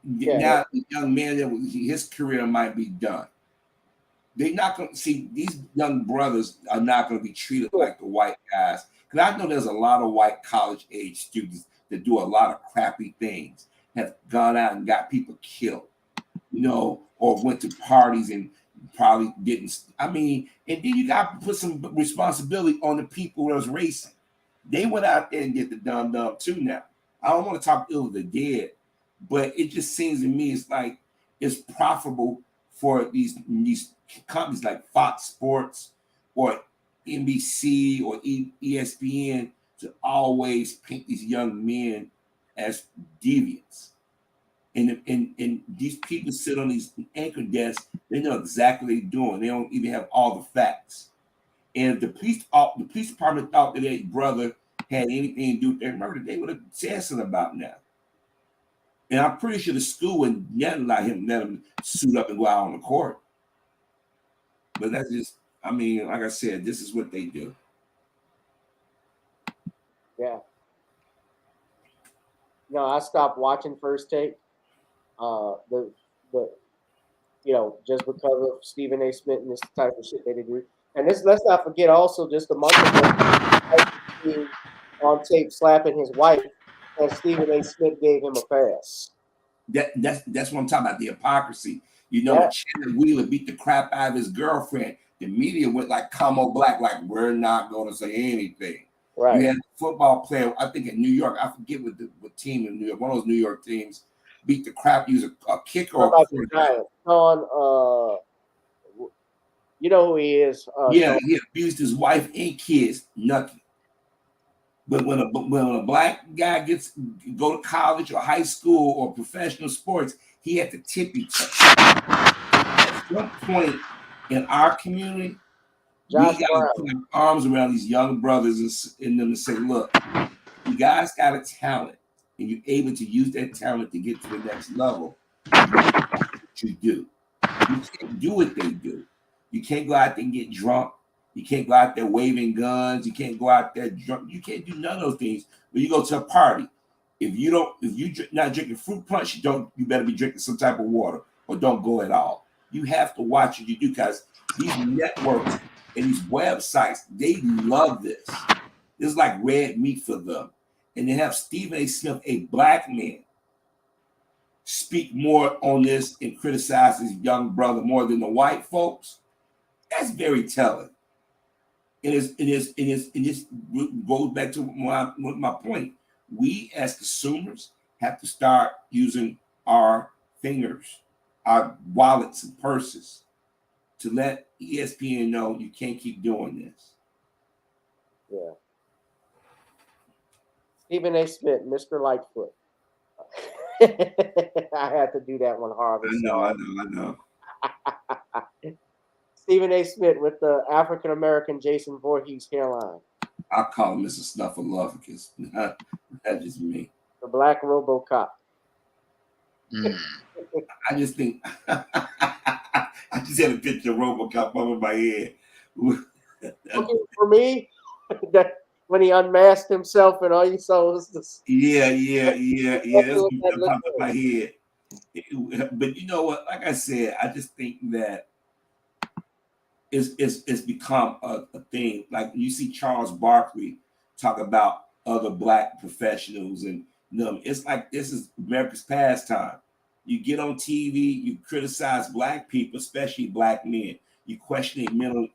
Now the young man, his career might be done. They're not going to see these young brothers are not going to be treated like the white guys. Because I know there's a lot of white college age students that do a lot of crappy things, have gone out and got people killed, or went to parties and probably didn't. I mean, and then you got to put some responsibility on the people that was racing. They went out there and did the dumb too now. I don't want to talk ill of the dead, but it just seems to me it's like it's profitable for these companies like Fox Sports or NBC or ESPN to always paint these young men as deviants. And these people sit on these anchor desks, they know exactly what they're doing. They don't even have all the facts. And if the police department thought that their brother had anything to do with their murder, they would have said something about now. And I'm pretty sure the school would never let him suit up and go out on the court. But that's just, I mean, like I said, this is what they do. Yeah. No, I stopped watching First Take. Just because of Stephen A. Smith and this type of shit they do. And let's not forget also just a month ago, on tape slapping his wife, and Stephen A. Smith gave him a pass. That's what I'm talking about, the hypocrisy. You know, when Shannon Wheeler beat the crap out of his girlfriend, the media went like Como Black, like we're not going to say anything. Right. You had a football player, I think in New York, I forget what team in New York, one of those New York teams, beat the crap, use a kicker or a quarterback. Shawn, you know who he is. Yeah, Shawn. he abused his wife and kids, nothing. But when a black guy go to college or high school or professional sports, he had to tippy toe. At some point in our community, we got to put our arms around these young brothers and them and say, look, you guys got a talent and you're able to use that talent to get to the next level. That's what you do. You can't do what they do. You can't go out there and get drunk. You can't go out there waving guns. You can't go out there drunk. You can't do none of those things. When you go to a party, if you're not drinking fruit punch, you better be drinking some type of water or don't go at all. You have to watch what you do because these networks and these websites, they love this. It's like red meat for them. And they have Stephen A. Smith, a black man, speak more on this and criticize his young brother more than the white folks. That's very telling. It goes back to my point. We as consumers have to start using our fingers, our wallets and purses to let ESPN know you can't keep doing this. Yeah. Stephen A. Smith, Mr. Lightfoot. I had to do that one hard. I know. Stephen A. Smith with the African American Jason Voorhees hairline. I call him Mr. Snuffleupagus. That's just me. The Black RoboCop. I just think I just had a picture of RoboCop over my head. Okay, for me, that when he unmasked himself and all you saw was this. Yeah. That's what popped in my head. But you know what? Like I said, I just think that it's become a thing. Like you see Charles Barkley talk about other black professionals and them. It's like this is America's pastime. You get on TV, you criticize black people, especially black men. You question their mental.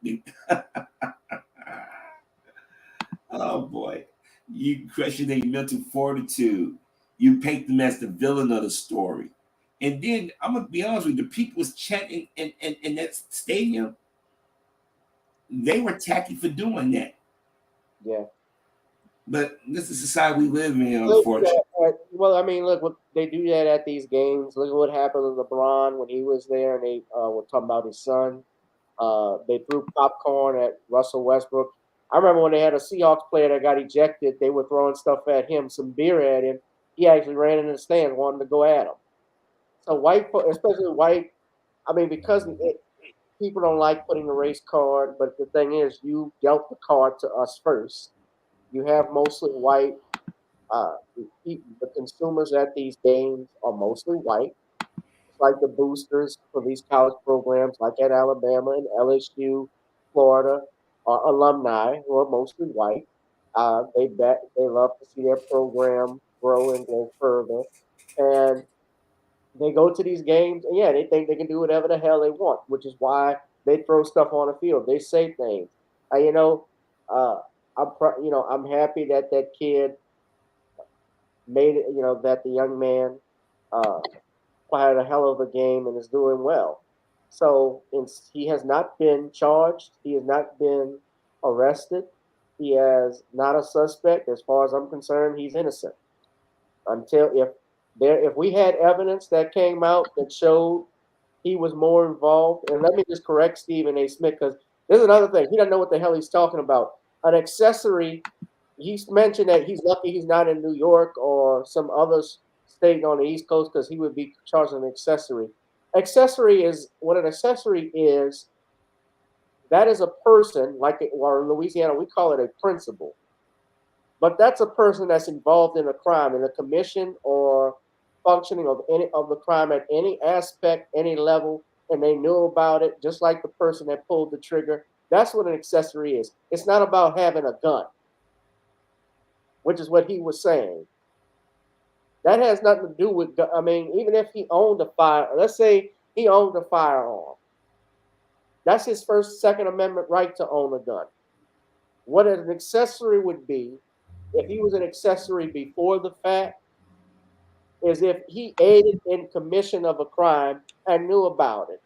Oh boy, you question their mental fortitude. You paint them as the villain of the story. And then I'm gonna be honest with you, the people was chanting in that stadium. They were tacky for doing that. Yeah. But this is the society we live in, unfortunately. Well, I mean, look, they do that at these games. Look at what happened to LeBron when he was there, and they were talking about his son. They threw popcorn at Russell Westbrook. I remember when they had a Seahawks player that got ejected, they were throwing stuff at him, some beer at him. He actually ran in the stands, wanting to go at him. So white, especially white, I mean, because people don't like putting the race card, but the thing is, you dealt the card to us first. You have mostly white. The consumers at these games are mostly white. It's like the boosters for these college programs, like at Alabama and LSU, Florida, are alumni who are mostly white. They love to see their program grow and go further, and they go to these games, and yeah, they think they can do whatever the hell they want, which is why they throw stuff on the field. They say things. I'm happy that kid made it. That the young man had a hell of a game and is doing well. So he has not been charged. He has not been arrested. He is not a suspect. As far as I'm concerned, he's innocent. Until if we had evidence that came out that showed he was more involved, and let me just correct Stephen A. Smith, because there's another thing. He doesn't know what the hell he's talking about. An accessory, he's mentioned that he's lucky he's not in New York or some other state on the East Coast because he would be charged an accessory. Accessory is what an accessory is. That is a person, or in Louisiana, we call it a principal. But that's a person that's involved in a crime, in the commission or functioning of any of the crime at any aspect, any level, and they knew about it, just like the person that pulled the trigger. That's what an accessory is. It's not about having a gun, which is what he was saying. That has nothing to do with. I mean, even if he owned a fire, let's say he owned a firearm, that's his first, Second Amendment right to own a gun. What an accessory would be, if he was an accessory before the fact, is if he aided in commission of a crime and knew about it.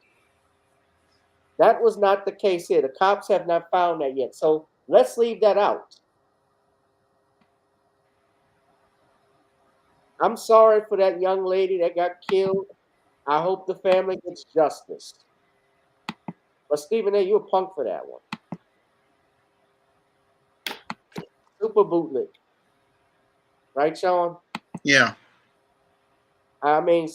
That was not the case here. The cops have not found that yet. So let's leave that out. I'm sorry for that young lady that got killed. I hope the family gets justice. But Stephen A., you a punk for that one. Super bootleg. Right, Shawn? Yeah. I mean,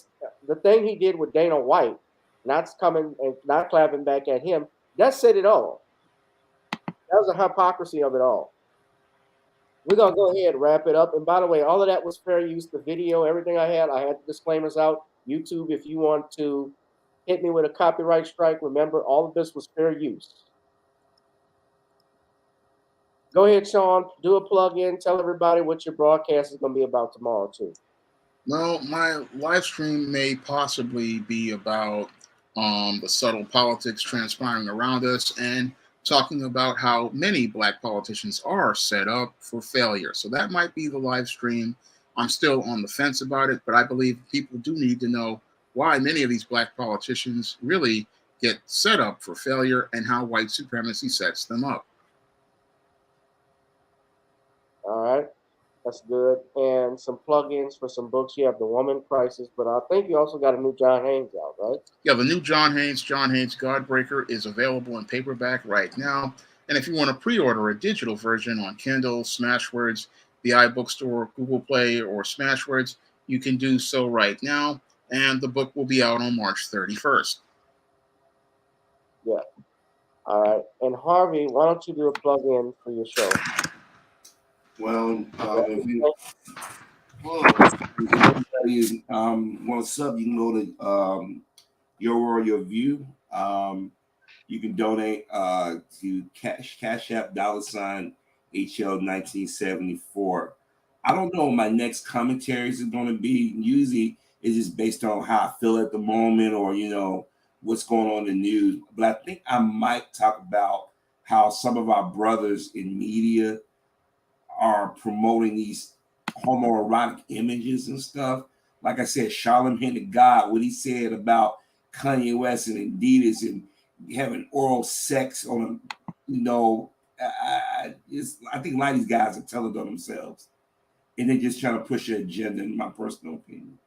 the thing he did with Dana White, not coming and not clapping back at him, that said it all. That was the hypocrisy of it all. We're going to go ahead and wrap it up. And by the way, all of that was fair use. The video, everything I had the disclaimers out. YouTube, if you want to hit me with a copyright strike, remember, all of this was fair use. Go ahead, Shawn. Do a plug-in. Tell everybody what your broadcast is going to be about tomorrow, too. Well, my live stream may possibly be about the subtle politics transpiring around us and talking about how many black politicians are set up for failure. So that might be the live stream. I'm still on the fence about it, but I believe people do need to know why many of these black politicians really get set up for failure and how white supremacy sets them up. All right. That's good. And some plugins for some books. You have The Woman Crisis, but I think you also got a new John Haynes out, right? Yeah, the new John Haynes Godbreaker, is available in paperback right now. And if you want to pre-order a digital version on Kindle, Smashwords, the iBookstore, Google Play, or Smashwords, you can do so right now. And the book will be out on March 31st. Yeah. All right. And Harvey, why don't you do a plug-in for your show? Well, if anybody want to sub, you can go to Your World, Your View. You can donate to Cash App $ HL 1974. I don't know what my next commentaries is going to be. Usually it's just based on how I feel at the moment, or what's going on in the news. But I think I might talk about how some of our brothers in media are promoting these homoerotic images and stuff. Like I said, Charlamagne the God, what he said about Kanye West and Adidas and having oral sex on them, I think a lot of these guys are telling on themselves, and they're just trying to push an agenda, in my personal opinion.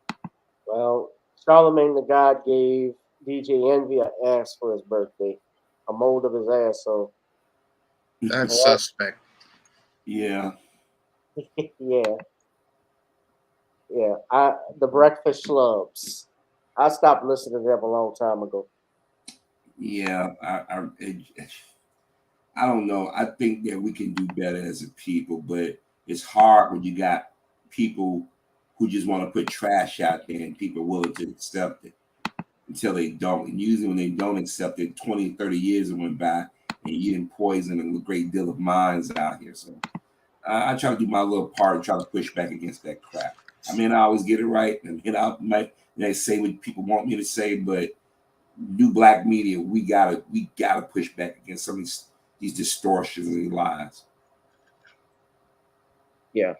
Well, Charlamagne the God gave DJ Envy an ass for his birthday, a mold of his ass. So that's suspect. Yeah. Yeah. The Breakfast Schlubs. I stopped listening to them a long time ago. Yeah, I don't know. I think that we can do better as a people, but it's hard when you got people who just want to put trash out there and people willing to accept it until they don't. And usually when they don't accept it, 20, 30 years have went by and you didn't poison a great deal of minds out here. So I try to do my little part and try to push back against that crap. I mean, I always get it right. I mean, I might say what people want me to say, but new black media, we gotta push back against some of these distortions and these lies. Yeah.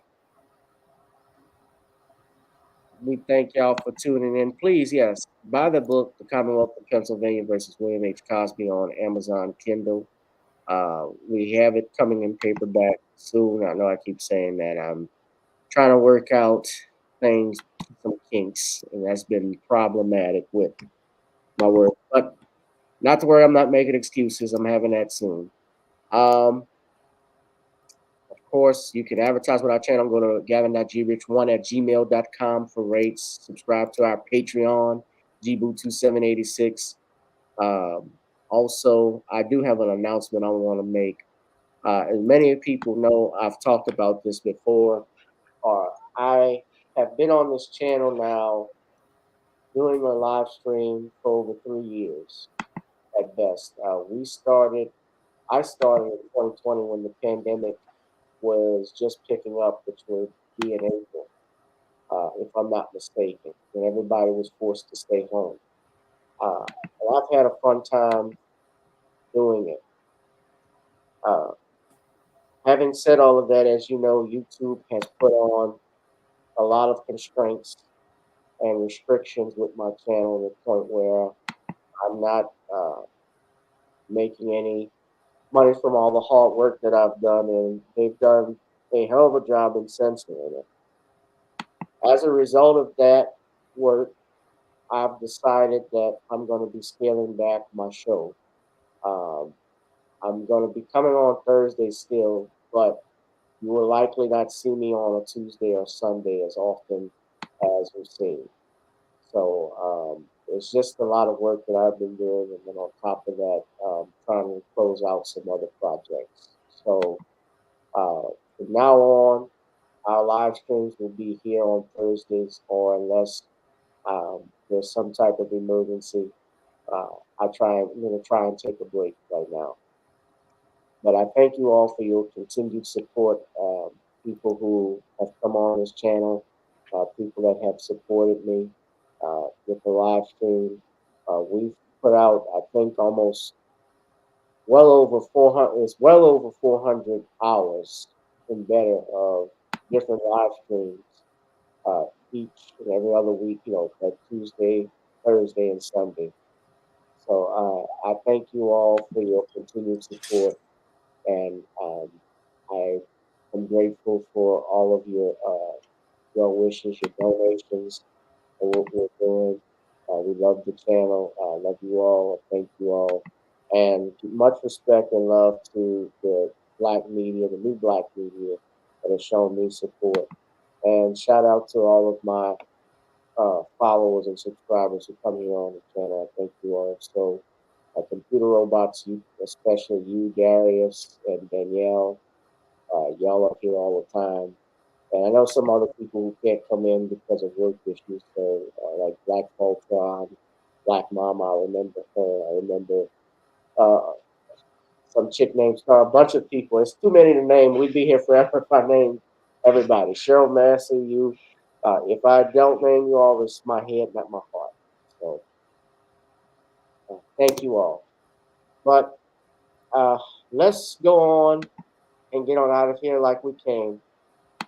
We thank y'all for tuning in. Please, yes, buy the book, The Commonwealth of Pennsylvania versus William H. Cosby, on Amazon Kindle. We have it coming in paperback soon. I know I keep saying that. I'm trying to work out things, some kinks, and that's been problematic with my work. But not to worry, I'm not making excuses. I'm having that soon. Of course, you can advertise with our channel. Go to gavin.grich1@gmail.com for rates. Subscribe to our Patreon, gboo2786. Also, I do have an announcement I want to make. As many people know, I've talked about this before. I have been on this channel now doing a live stream for over 3 years at best. I started in 2020 when the pandemic was just picking up, which would be in April. if I'm not mistaken, and everybody was forced to stay home. And I've had a fun time doing it. Having said all of that, as you know, YouTube has put on a lot of constraints and restrictions with my channel to the point where I'm not making any money from all the hard work that I've done, and they've done a hell of a job in censoring it. As a result of that work, I've decided that I'm going to be scaling back my show. I'm going to be coming on Thursday still, but you will likely not see me on a Tuesday or Sunday as often as you've seen. So it's just a lot of work that I've been doing, and then on top of that, trying to close out some other projects. So from now on, our live streams will be here on Thursdays, or unless there's some type of emergency, I'm going to try and take a break right now. But I thank you all for your continued support. People who have come on this channel, people that have supported me with the live stream. We've put out, I think, almost well over 400. It's well over 400 hours and better of different live streams each and every other week. Like Tuesday, Thursday, and Sunday. So I thank you all for your continued support. And I am grateful for all of your well wishes, your donations, and what we're doing. We love the channel. I love you all. Thank you all. And much respect and love to the Black media, the new Black media that has shown me support. And shout out to all of my followers and subscribers who come here on the channel. I thank you all. So Computer Robots, you, especially you, Darius and Danielle, y'all are here all the time. And I know some other people who can't come in because of work issues. So like Black Voltron, Black Mama, I remember her. I remember some chick named Star, a bunch of people. It's too many to name. We'd be here forever if I named everybody. Cheryl Massey, you. If I don't name you all, it's my head, not my heart. So thank you all. But let's go on and get on out of here like we came.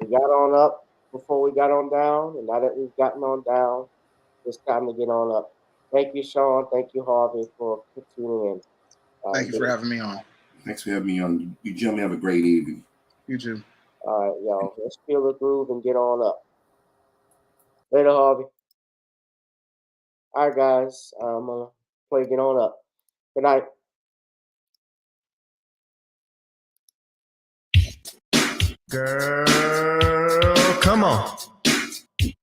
We got on up before we got on down, and now that we've gotten on down, it's time to get on up. Thank you, Shawn. Thank you, Harvey, for tuning in. Thank you for having me on. Thanks for having me on. You gentlemen have a great evening. You too. All right, y'all. Let's feel the groove and get on up. Later, Harvey. All right, guys. I'm going to play Get On Up. Good night. Girl, come on.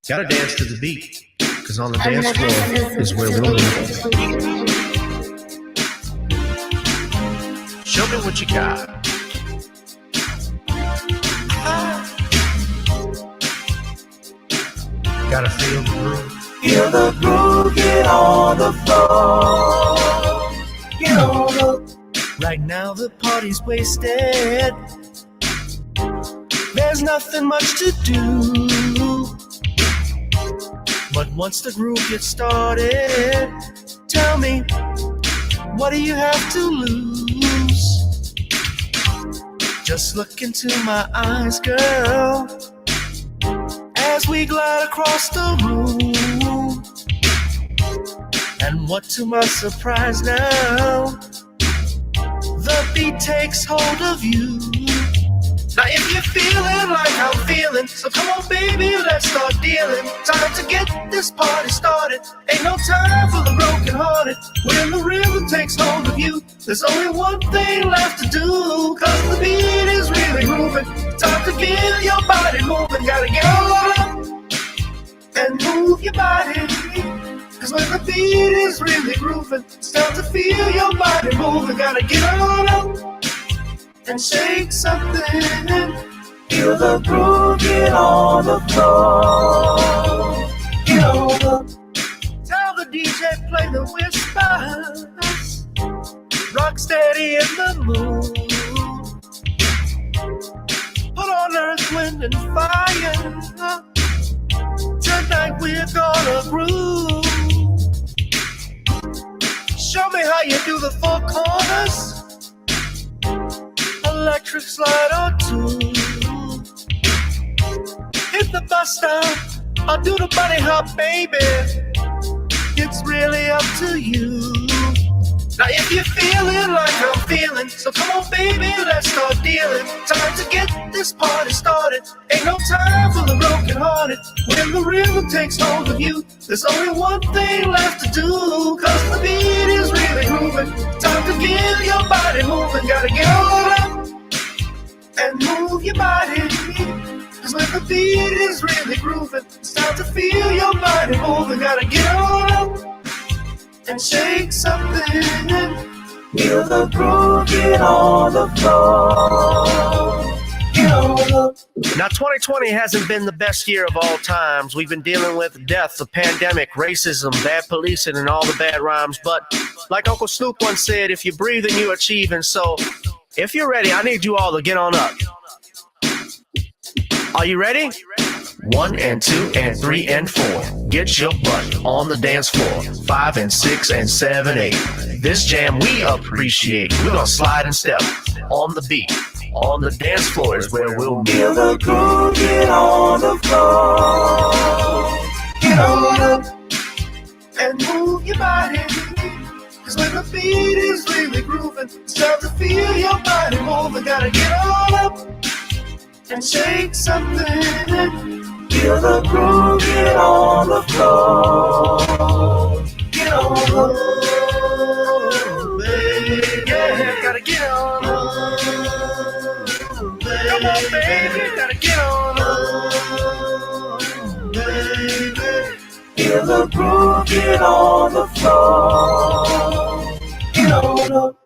Gotta dance to the beat, cause on the dance floor is where we'll meet. Show me what you got. Gotta feel the groove. Feel the groove, get on the floor. Get on up. Right now the party's wasted. There's nothing much to do. But once the groove gets started, tell me, what do you have to lose? Just look into my eyes, girl, as we glide across the room. And what to my surprise now, the beat takes hold of you. Now if you're feeling like I'm feeling, so come on baby, let's start dealing. Time to get this party started. Ain't no time for the broken hearted. When the rhythm takes hold of you, there's only one thing left to do. Cause the beat is really moving. Time to get your body moving. Gotta get on up and move your body. Cause when the beat is really grooving, it's time to feel your body moving. Gotta get on up and shake something. Feel the groove, get on the floor. Get on up. Tell the DJ play the whispers. Rock steady in the mood. Put on earth, wind, and fire. the four corners, electric slide or two. Hit the bus stop, or do the bunny hop, baby. It's really up to you. Now if you're feeling like I'm feeling, so come on baby, let's start dealing. Time to get this party started. Ain't no time for the broken hearted. When the rhythm takes hold of you, there's only one thing left to do. Cause the beat is really grooving. Time to get your body moving. Gotta get on up and move your body. Cause when the beat is really grooving, it's time to feel your body moving. Gotta get on up and shake something. Feel the groove, get on the floor. Get on the Now, 2020 hasn't been the best year of all times. We've been dealing with death, the pandemic, racism, bad policing, and all the bad rhymes. But like Uncle Snoop once said, if you breathe and you achieve. And so, if you're ready, I need you all to get on up. Are you ready? 1 and 2 and 3 and 4. Get your butt on the dance floor. 5 and 6 and 7, 8. This jam we appreciate. We're gonna slide and step on the beat. On the dance floor is where we'll be. feel the groove, get on the floor. Get on up and move your body. Cause when the beat is really grooving, it's time to feel your body moving. Gotta get on up and shake something. Feel the groove, get on the floor. Get on up, baby. Yeah, gotta get on up. Come on, baby, gotta get on up, baby. Feel the groove, get on the floor. Get on up.